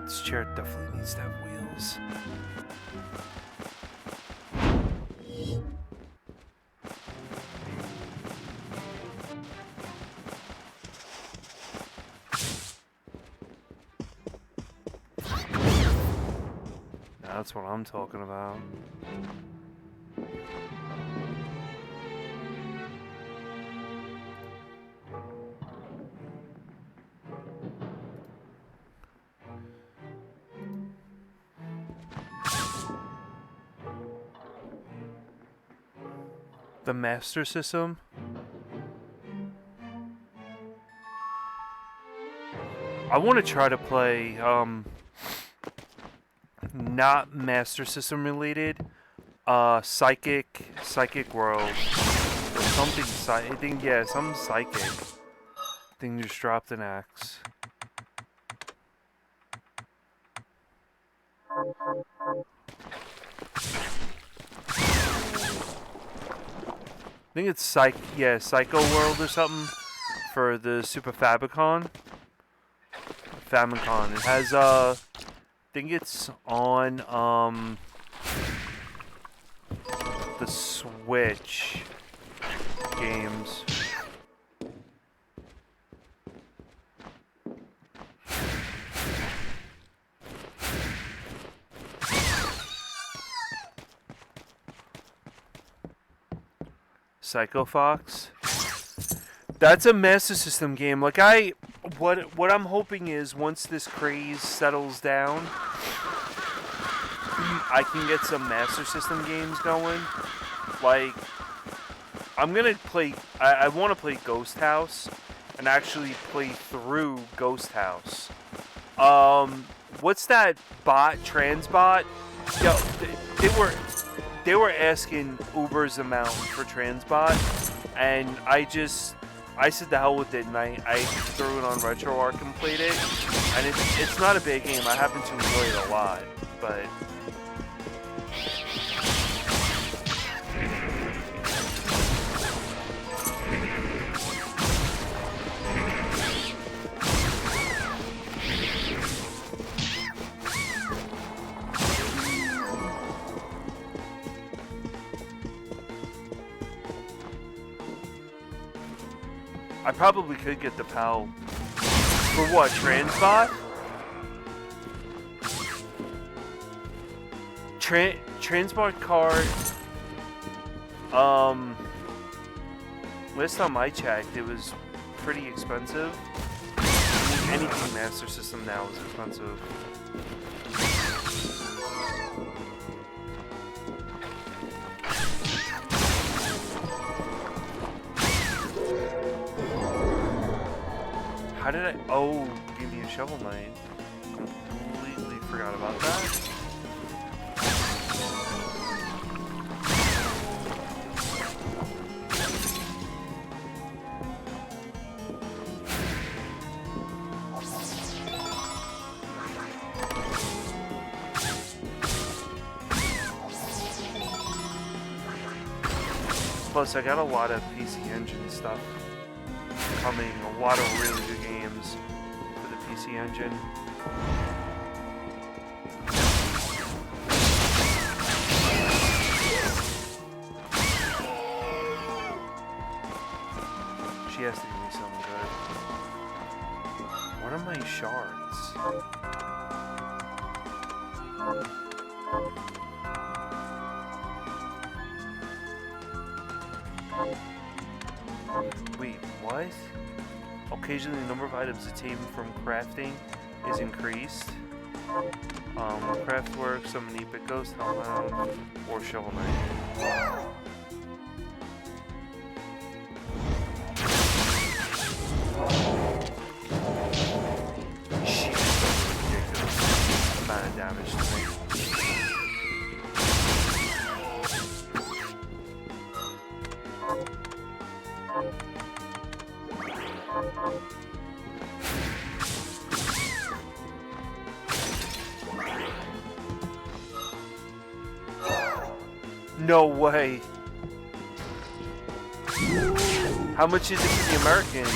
This chair definitely needs to have wheels. That's what I'm talking about. The Master System? I want to try to play, not Master System related, Psychic World, or something, I think, yeah, something Psychic. Thing just dropped an axe. I think it's Psycho World or something for the Super Famicom. It has I think it's on the Switch games. Psycho Fox. That's a Master System game. Like what I'm hoping is once this craze settles down, I can get some Master System games going. Like I'm gonna play. I want to play Ghost House and actually play through Ghost House. What's that bot? Transbot? Yo, they were asking Uber's amount for Transbot, and I said the hell with it, and I threw it on RetroArch and played it, and it's not a bad game. I happen to enjoy it a lot, but I probably could get the PAL. For what, Transbot? Transbot card, last time I checked, it was pretty expensive. I mean, anything Master System now is expensive. How did I... Oh, give me a Shovel Knight. Completely forgot about that. Plus, I got a lot of PC Engine stuff coming, a lot of really good games for the PC Engine. She has to give me something good. What are my shards? Wait, what? Occasionally the number of items attained from crafting is increased. Craftwork, summon Epic Ghost, Hellhound, or Shovel Knight. Shit, ridiculous amount of damage to me. No way. How much is it for the American?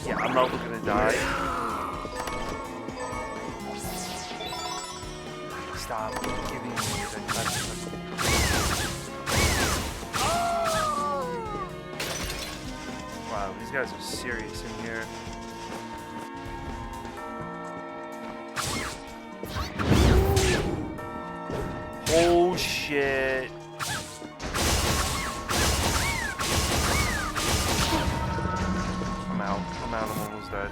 Yeah, I'm not looking to die. Stop giving me the touch. Wow, these guys are serious in here. Oh shit. I'm out, I'm almost dead.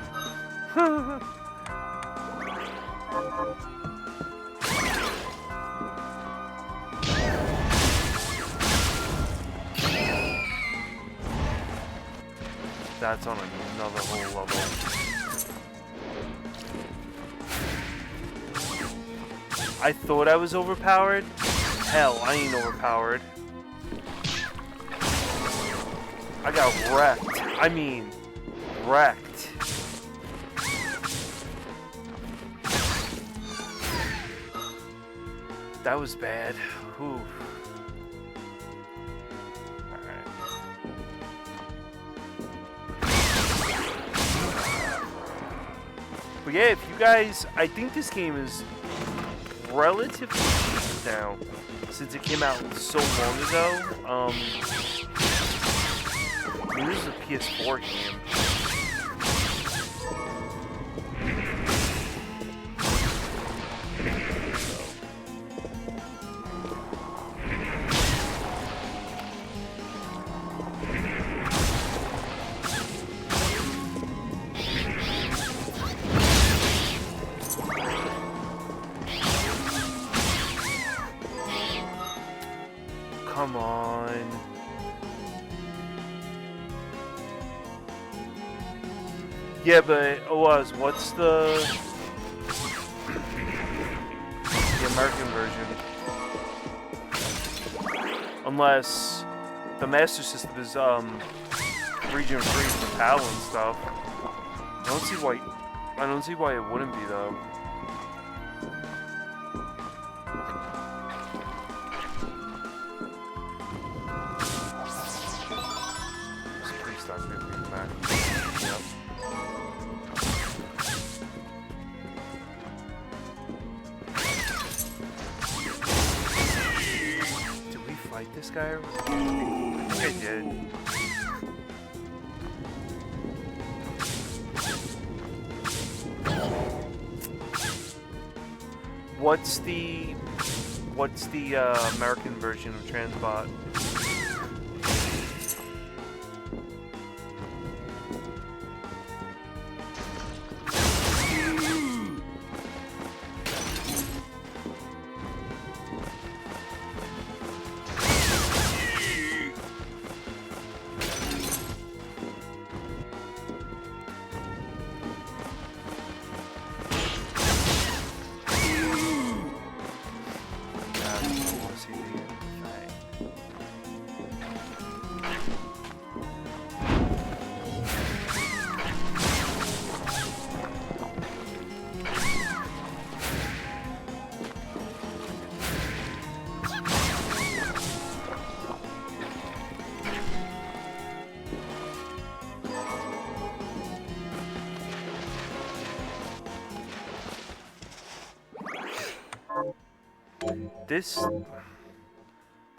That's on another whole level. I thought I was overpowered. Hell, I ain't overpowered. I got wrecked. I mean, wrecked. That was bad. Whew. Alright. But yeah, if you guys, I think this game is relatively cheap now, since it came out so long ago. I mean, this is a PS4 game. Come on. Yeah, but Oz, what's the American version? Unless the Master System is region free for PAL and stuff. I don't see why it wouldn't be though. This guy? I think I did. What's the American version of Transbot?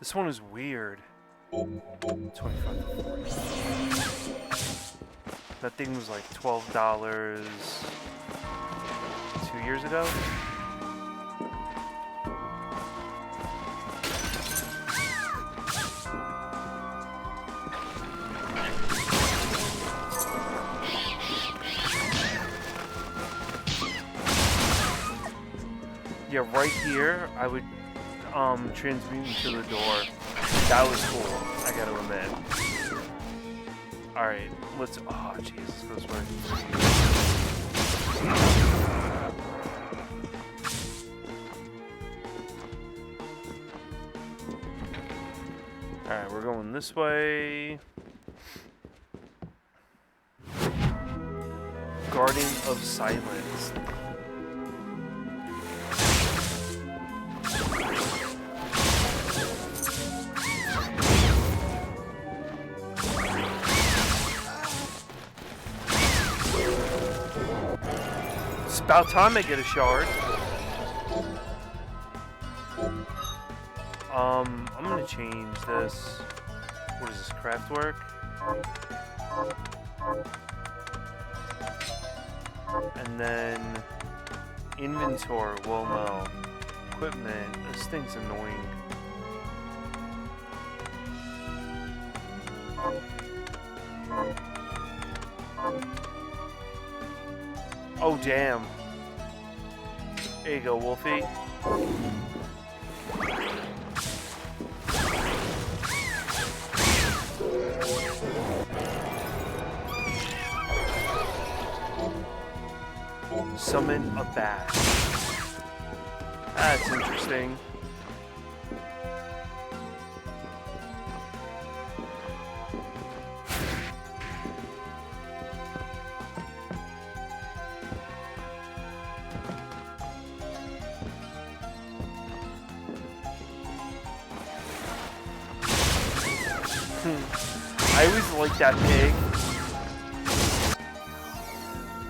This one is weird. 25 to 40. That thing was like $12 2 years ago. Yeah, right here, I would transmute into the door. That was cool, I gotta admit. Alright, let's... Oh, Jesus, this way. Alright, we're going this way. Guardian of Silence. About time I get a shard. I'm gonna change this. What is this, craft work? And then inventory, well no. Equipment, this thing's annoying. Oh damn. There you go, Wolfie. Summon a bat. That's interesting. I always like that pig.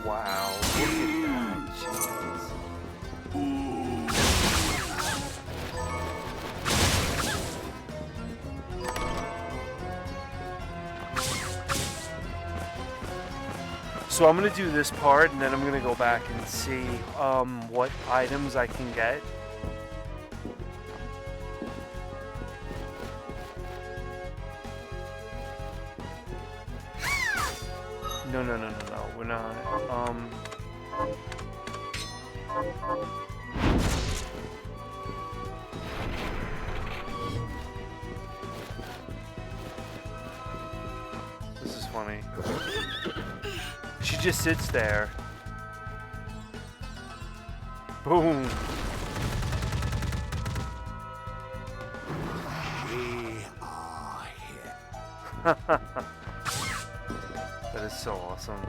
Wow, look at that. Jeez. So I'm gonna do this part, and then I'm gonna go back and see what items I can get. No, we're not. This is funny. She just sits there. Boom. We are here. That is so awesome.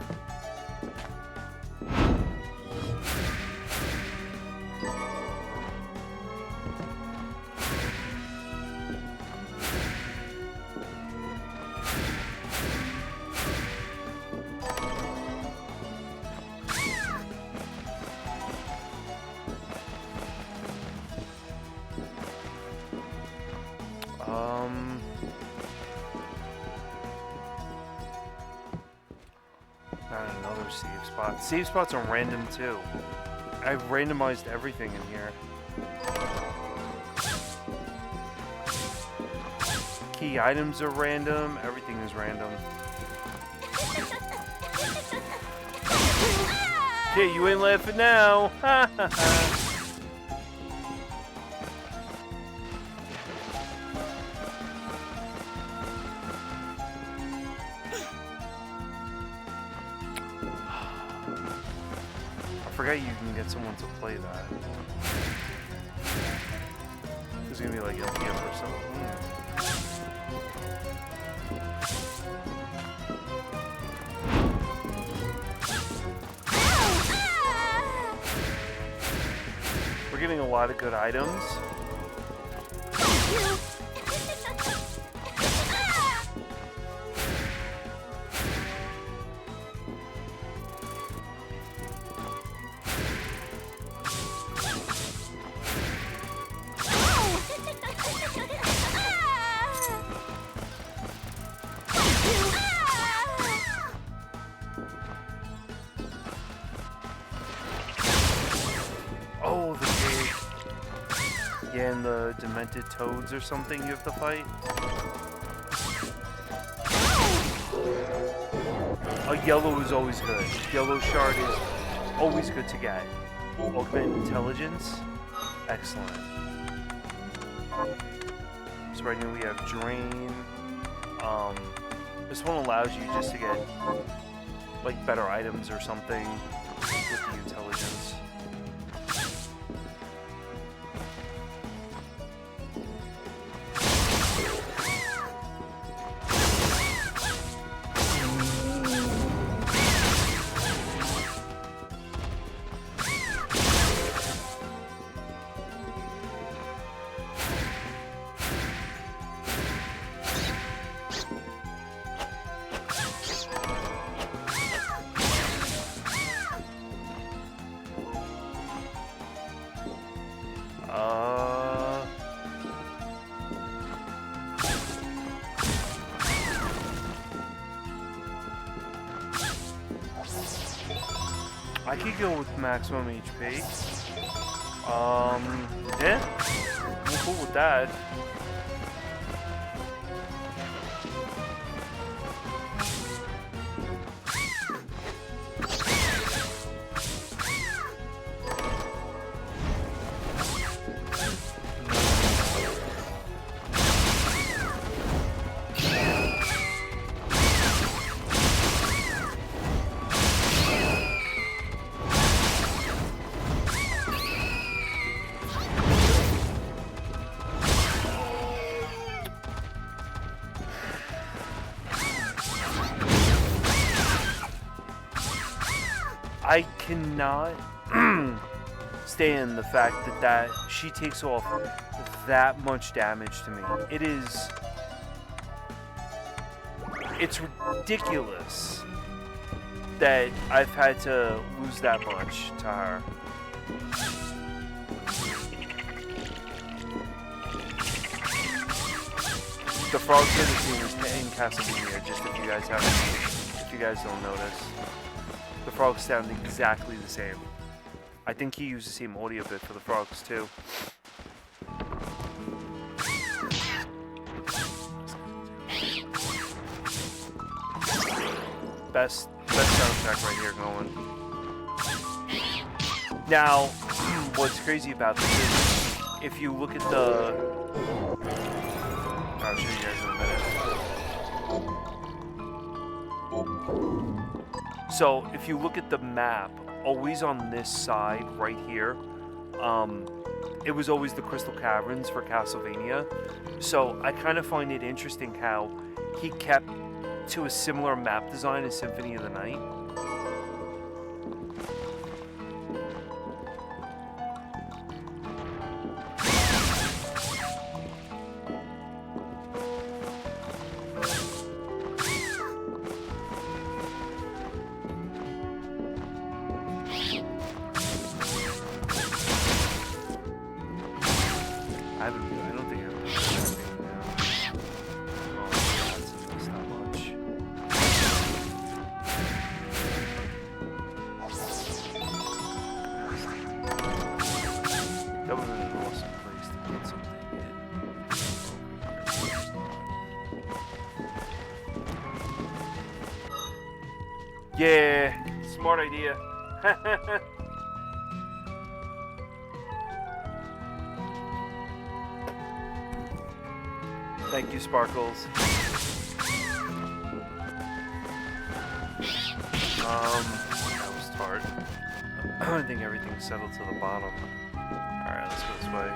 Not another save spot. Save spots are random too. I've randomized everything in here. Key items are random. Everything is random. Okay, you ain't laughing now. Ha ha ha. I forgot you can get someone to play that. There's gonna be like a gift or something. We're getting a lot of good items. Oh, the cave. Yeah, and the demented toads or something you have to fight. A yellow is always good. Yellow shard is always good to get. Augment intelligence. Excellent. So right now we have drain. This one allows you just to get like better items or something with the intelligence. I could go with maximum HP. Yeah. I'm cool with that. I cannot stand the fact that she takes off that much damage to me. It's ridiculous that I've had to lose that much to her. The frog scene is in Castlevania, just if you guys don't notice. The frogs sound exactly the same. I think he used the same audio bit for the frogs too. Best soundtrack right here going. Now, what's crazy about this is, if you look at the... I'll show you guys in a minute. So, if you look at the map, always on this side, right here, it was always the Crystal Caverns for Castlevania. So, I kind of find it interesting how he kept to a similar map design as Symphony of the Night. I don't think I've done anything now. Oh, that's not much. That would have been an awesome place to get something in. Yeah, smart idea. Thank you, Sparkles. That was hard. I think everything's settled to the bottom. Alright, let's go this way.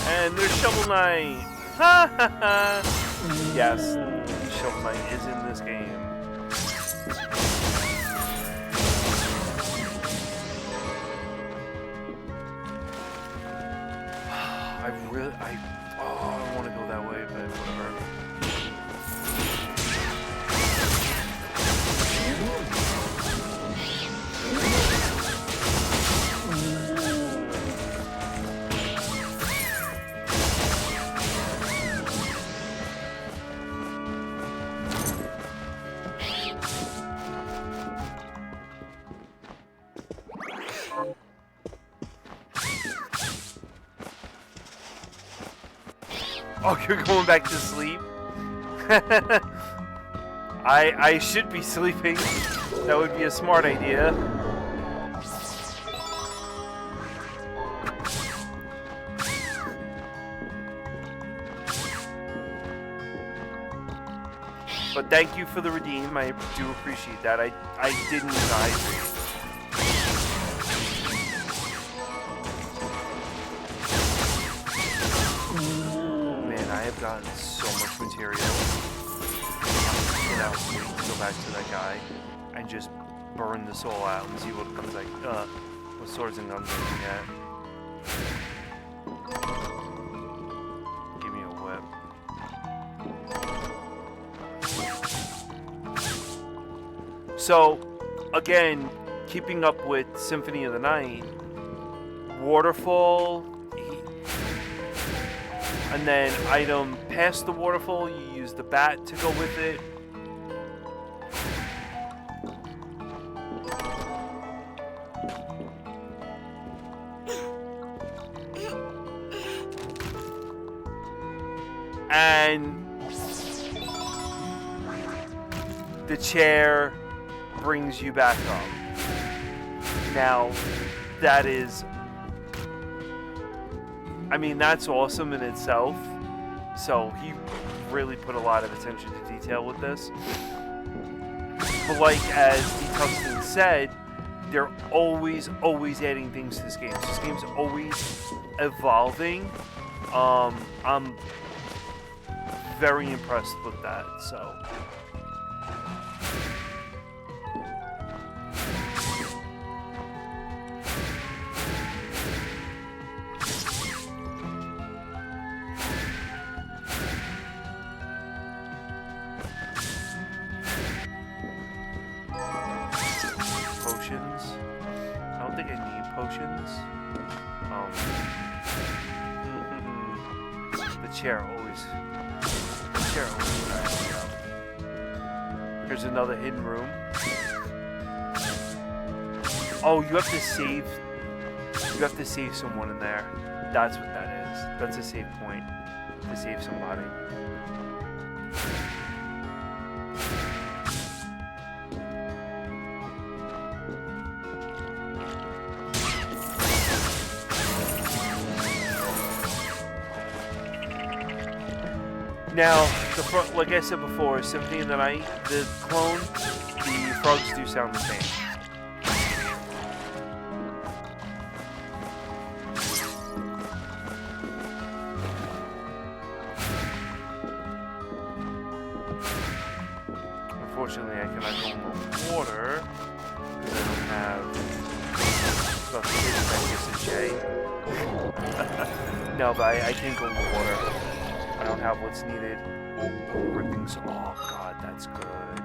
And there's Shovel Knight! Ha ha ha! Yes, Shovel Knight is in this game. I want to go that way, but whatever. Oh, you're going back to sleep? I should be sleeping. That would be a smart idea. But thank you for the redeem. I do appreciate that. I didn't die. I have gotten so much material. You know, wait to go back to that guy and just burn this all out and see what comes like. What swords and guns I can get. Give me a whip. So, again, keeping up with Symphony of the Night, Waterfall. And then item past the waterfall, you use the bat to go with it. And the chair brings you back up. Now, that is, I mean, that's awesome in itself. So he really put a lot of attention to detail with this. But like as D. Tuxton said, they're always adding things to this game. This game's always evolving. I'm very impressed with that, so. Potions. I don't think I need potions. The chair always cracks me up. Here's another hidden room. Oh, you have to save. You have to save someone in there. That's what that is. That's a save point to save somebody. Now, like I said before, Symphony of the Night, the clone, the frogs do sound the same. Unfortunately, I cannot go in the water because I don't have stuff to get J. No, but I can't go in the water. I don't have what's needed. Rippings. Oh god, that's good.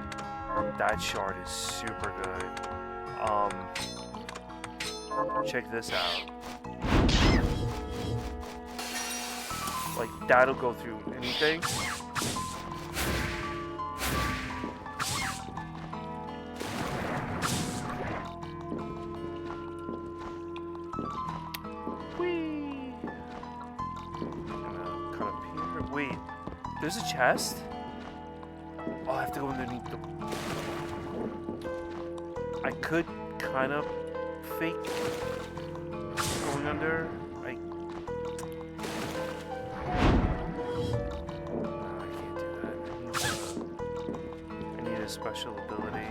That shard is super good. Check this out. Like, that'll go through anything. Wait, there's a chest? Oh, I have to go underneath the... I could kind of fake going under. No, I can't do that. I need a special ability.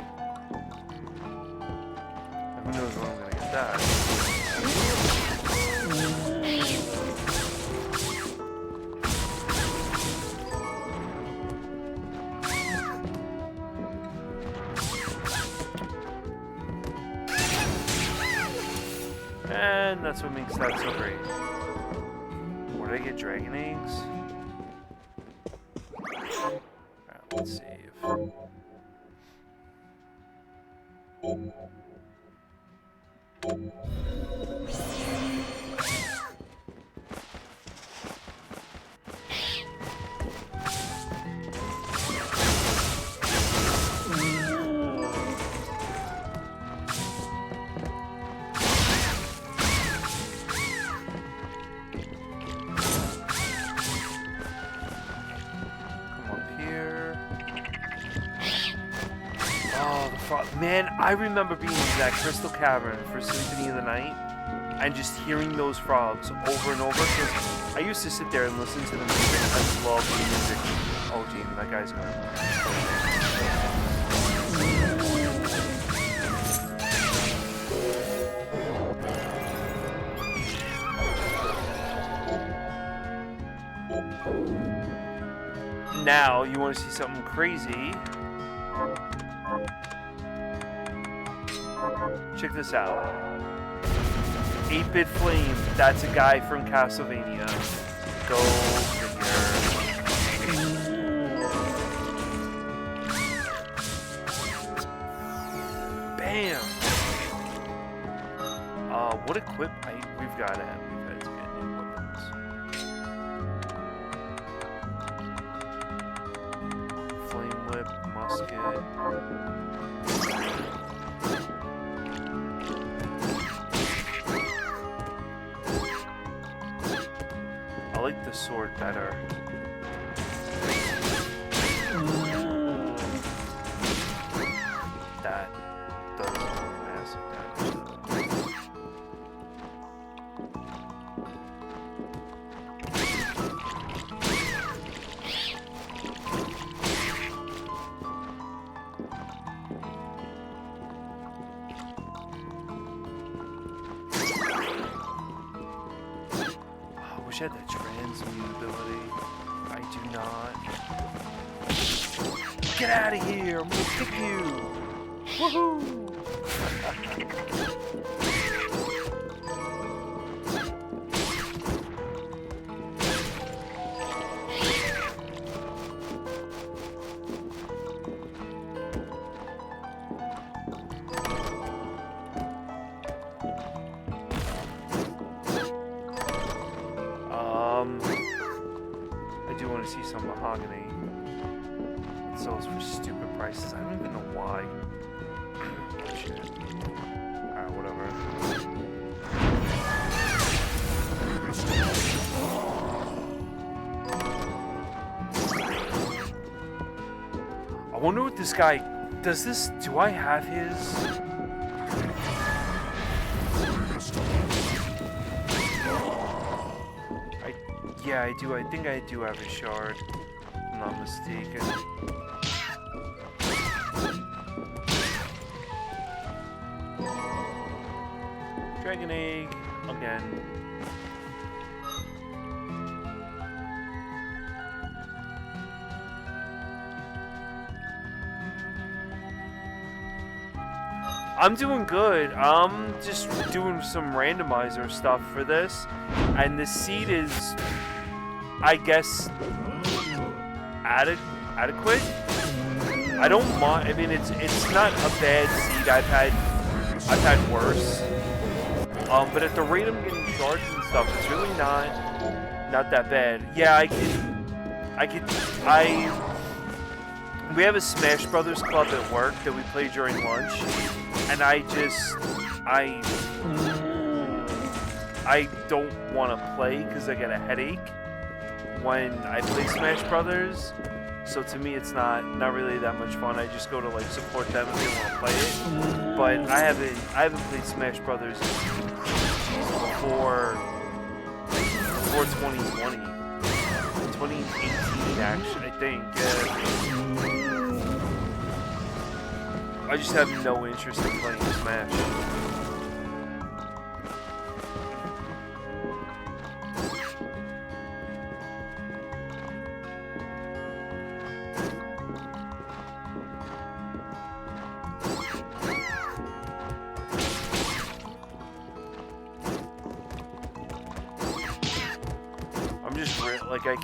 Who knows when I'm gonna get that? And that's what makes that so great. Where did I get dragon eggs? Alright, let's save. Man, I remember being in that crystal cavern for Symphony of the Night and just hearing those frogs over and over. Because I used to sit there and listen to the music. I love the music. Oh, gee, that guy's gonna... Now, you want to see something crazy? Check this out. 8-Bit Flame, that's a guy from Castlevania. Go figure. Bam! What we've got to get new weapons. good. I like the sword better. That does massive damage. I wish I had that transmute ability. I do not. Get out of here! I'm gonna kick you! Woohoo! I do want to see some mahogany. It sells for stupid prices. I don't even know why. Oh, shit. Alright, whatever. I wonder what this guy does. This? Do I have his? Yeah, I do. I think I do have his shard. If I'm not mistaken. Dragon egg again. I'm doing good. I'm just doing some randomizer stuff for this, and the seed is, I guess, adequate. I don't mind. I mean, it's not a bad seed. I've had worse. But at the rate I'm getting charged and stuff, it's really not that bad. Yeah, we have a Smash Brothers club at work that we play during lunch, and I don't want to play because I get a headache when I play Smash Brothers. So to me, it's not really that much fun. I just go to like support them if they want to play it. But I haven't played Smash Brothers before 2020, 2018 actually. I think. I just have no interest in playing Smash.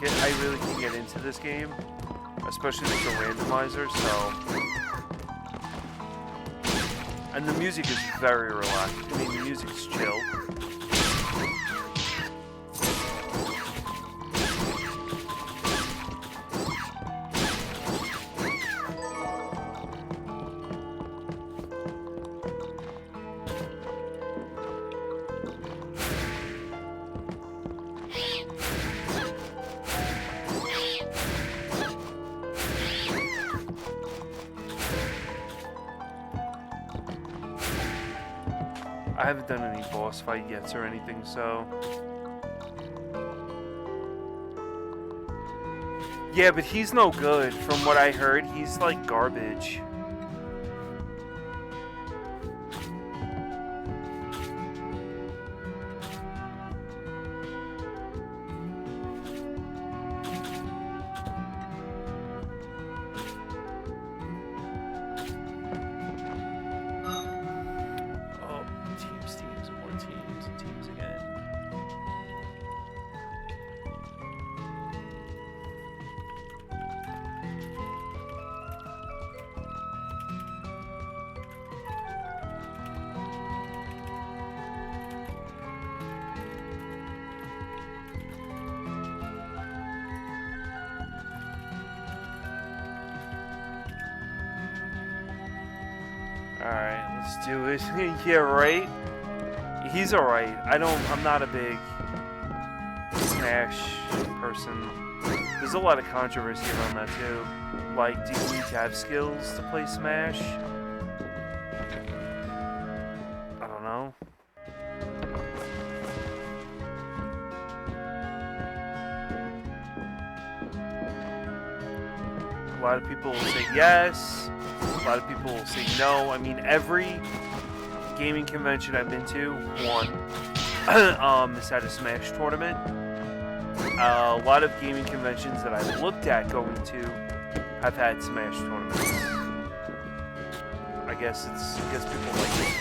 I really can get into this game, especially with the randomizer, so. And the music is very relaxed. I mean, the music is chill. I haven't done any boss fight yet or anything, so. Yeah, but he's no good. From what I heard, he's like garbage. Alright, let's do it. Yeah, right? He's alright. I'm not a big Smash person. There's a lot of controversy around that too. Like, do you need to have skills to play Smash? I don't know. A lot of people will say yes. A lot of people will say no. I mean, every gaming convention I've been to, one, has had a Smash tournament. A lot of gaming conventions that I've looked at going to have had Smash tournaments. I guess people like it.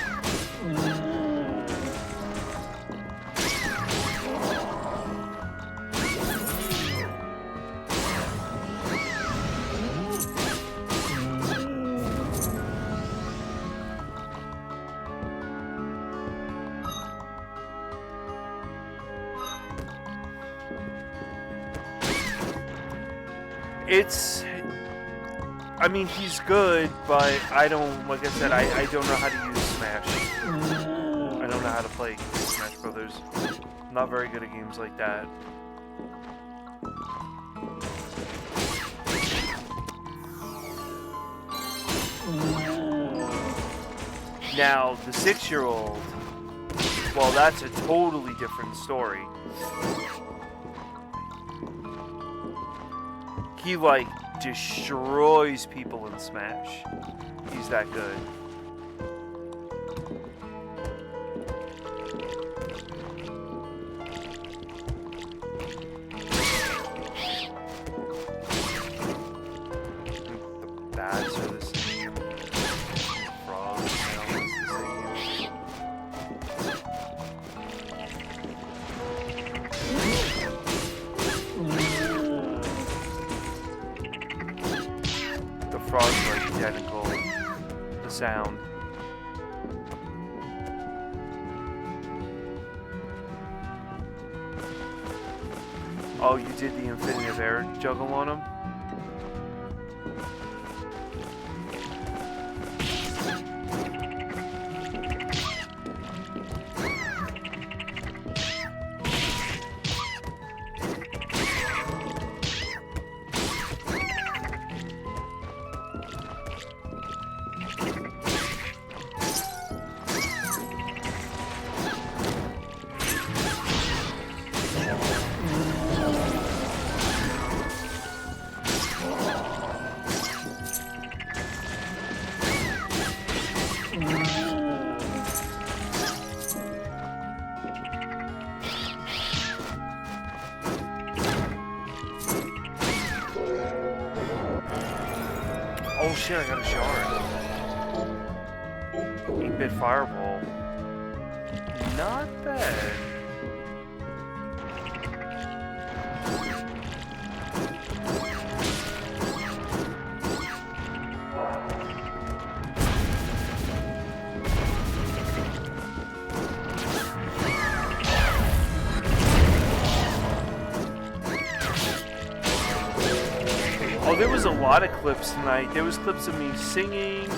I mean, he's good, but I don't, like I said, I don't know how to use Smash. I don't know how to play Smash Brothers. I'm not very good at games like that. Now, the 6-year-old, well, that's a totally different story. He, like, destroys people in Smash. He's that good. The bats are the same. Frogs sound is the same. The frogs are identical. The sound. Oh, you did the Infinity of Air juggle on him? Oh shit, I got a shard. 8-bit fireball. Not bad. Oh, there was a lot of clips tonight. There was clips of me singing.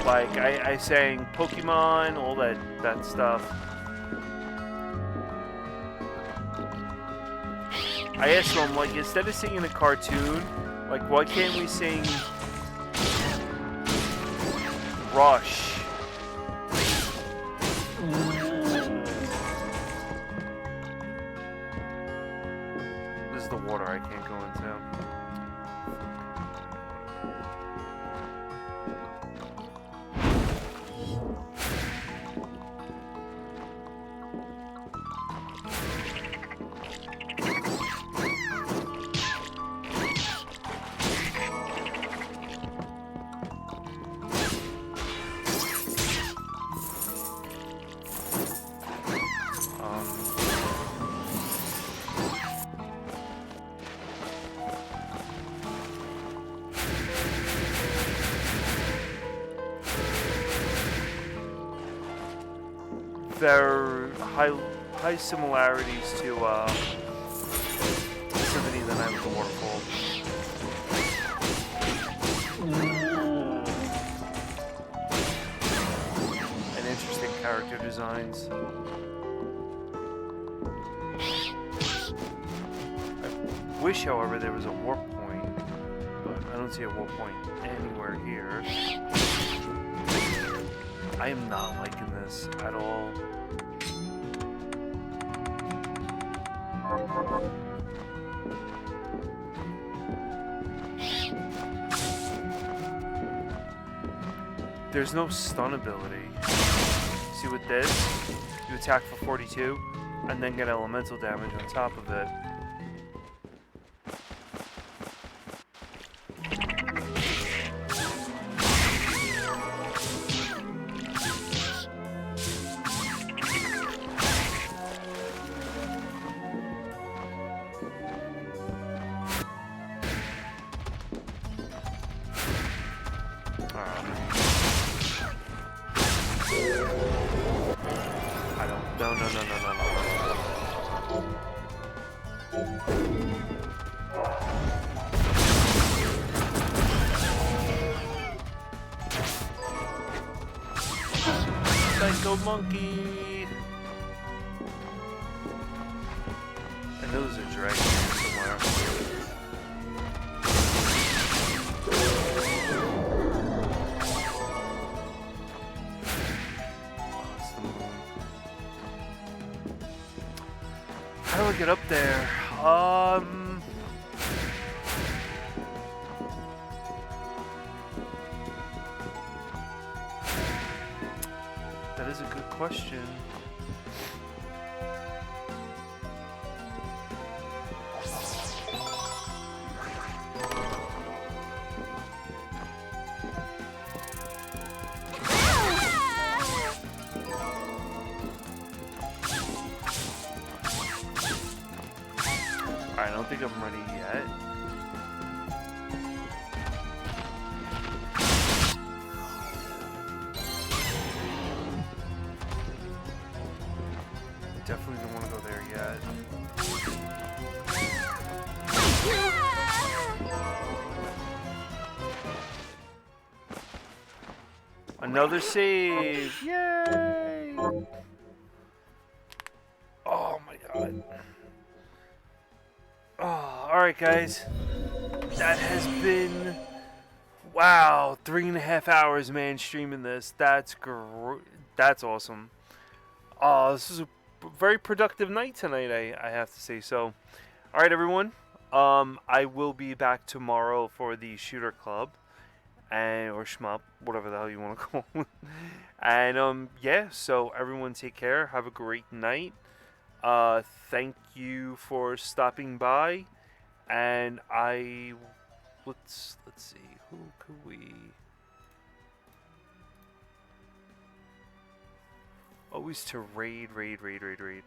Like, I sang Pokemon, all that stuff. I asked him, like, instead of singing a cartoon, like, why can't we sing Rush? This is the water I can't go into. There are high similarities to Symphony of the Night with the Waterfall. And interesting character designs. I wish, however, there was a warp point, but I don't see a warp point anywhere here. I am not liking this at all. There's no stun ability. See with this, you attack for 42 and then get elemental damage on top of it. Psycho monkey! I know there's a dragon here somewhere. Oh, it's the moon. How do I get up there? That is a good question. I don't think I'm ready yet. Definitely don't want to go there yet. Another save! Yay! Oh my god. Oh, alright guys. That has been... Wow, 3.5 hours, man, streaming this. That's that's awesome. Oh, this is a very productive night tonight, I have to say so. Alright everyone, I will be back tomorrow for the shooter club, and or shmup, whatever the hell you want to call it. And yeah, so everyone take care, have a great night. Thank you for stopping by, and let's see, who could we... Always to raid,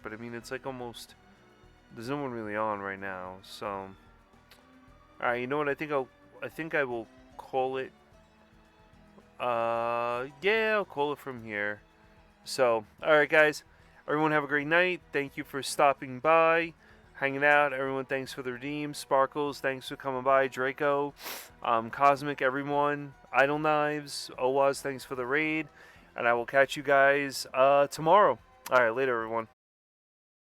but I mean, it's like almost, there's no one really on right now, so, alright, you know what, I think I will call it, yeah, I'll call it from here. So, alright guys, everyone have a great night, thank you for stopping by, hanging out, everyone thanks for the redeem, Sparkles, thanks for coming by, Draco, Cosmic, everyone, Idle Knives, Owaz, thanks for the raid. And I will catch you guys tomorrow. All right, later, everyone.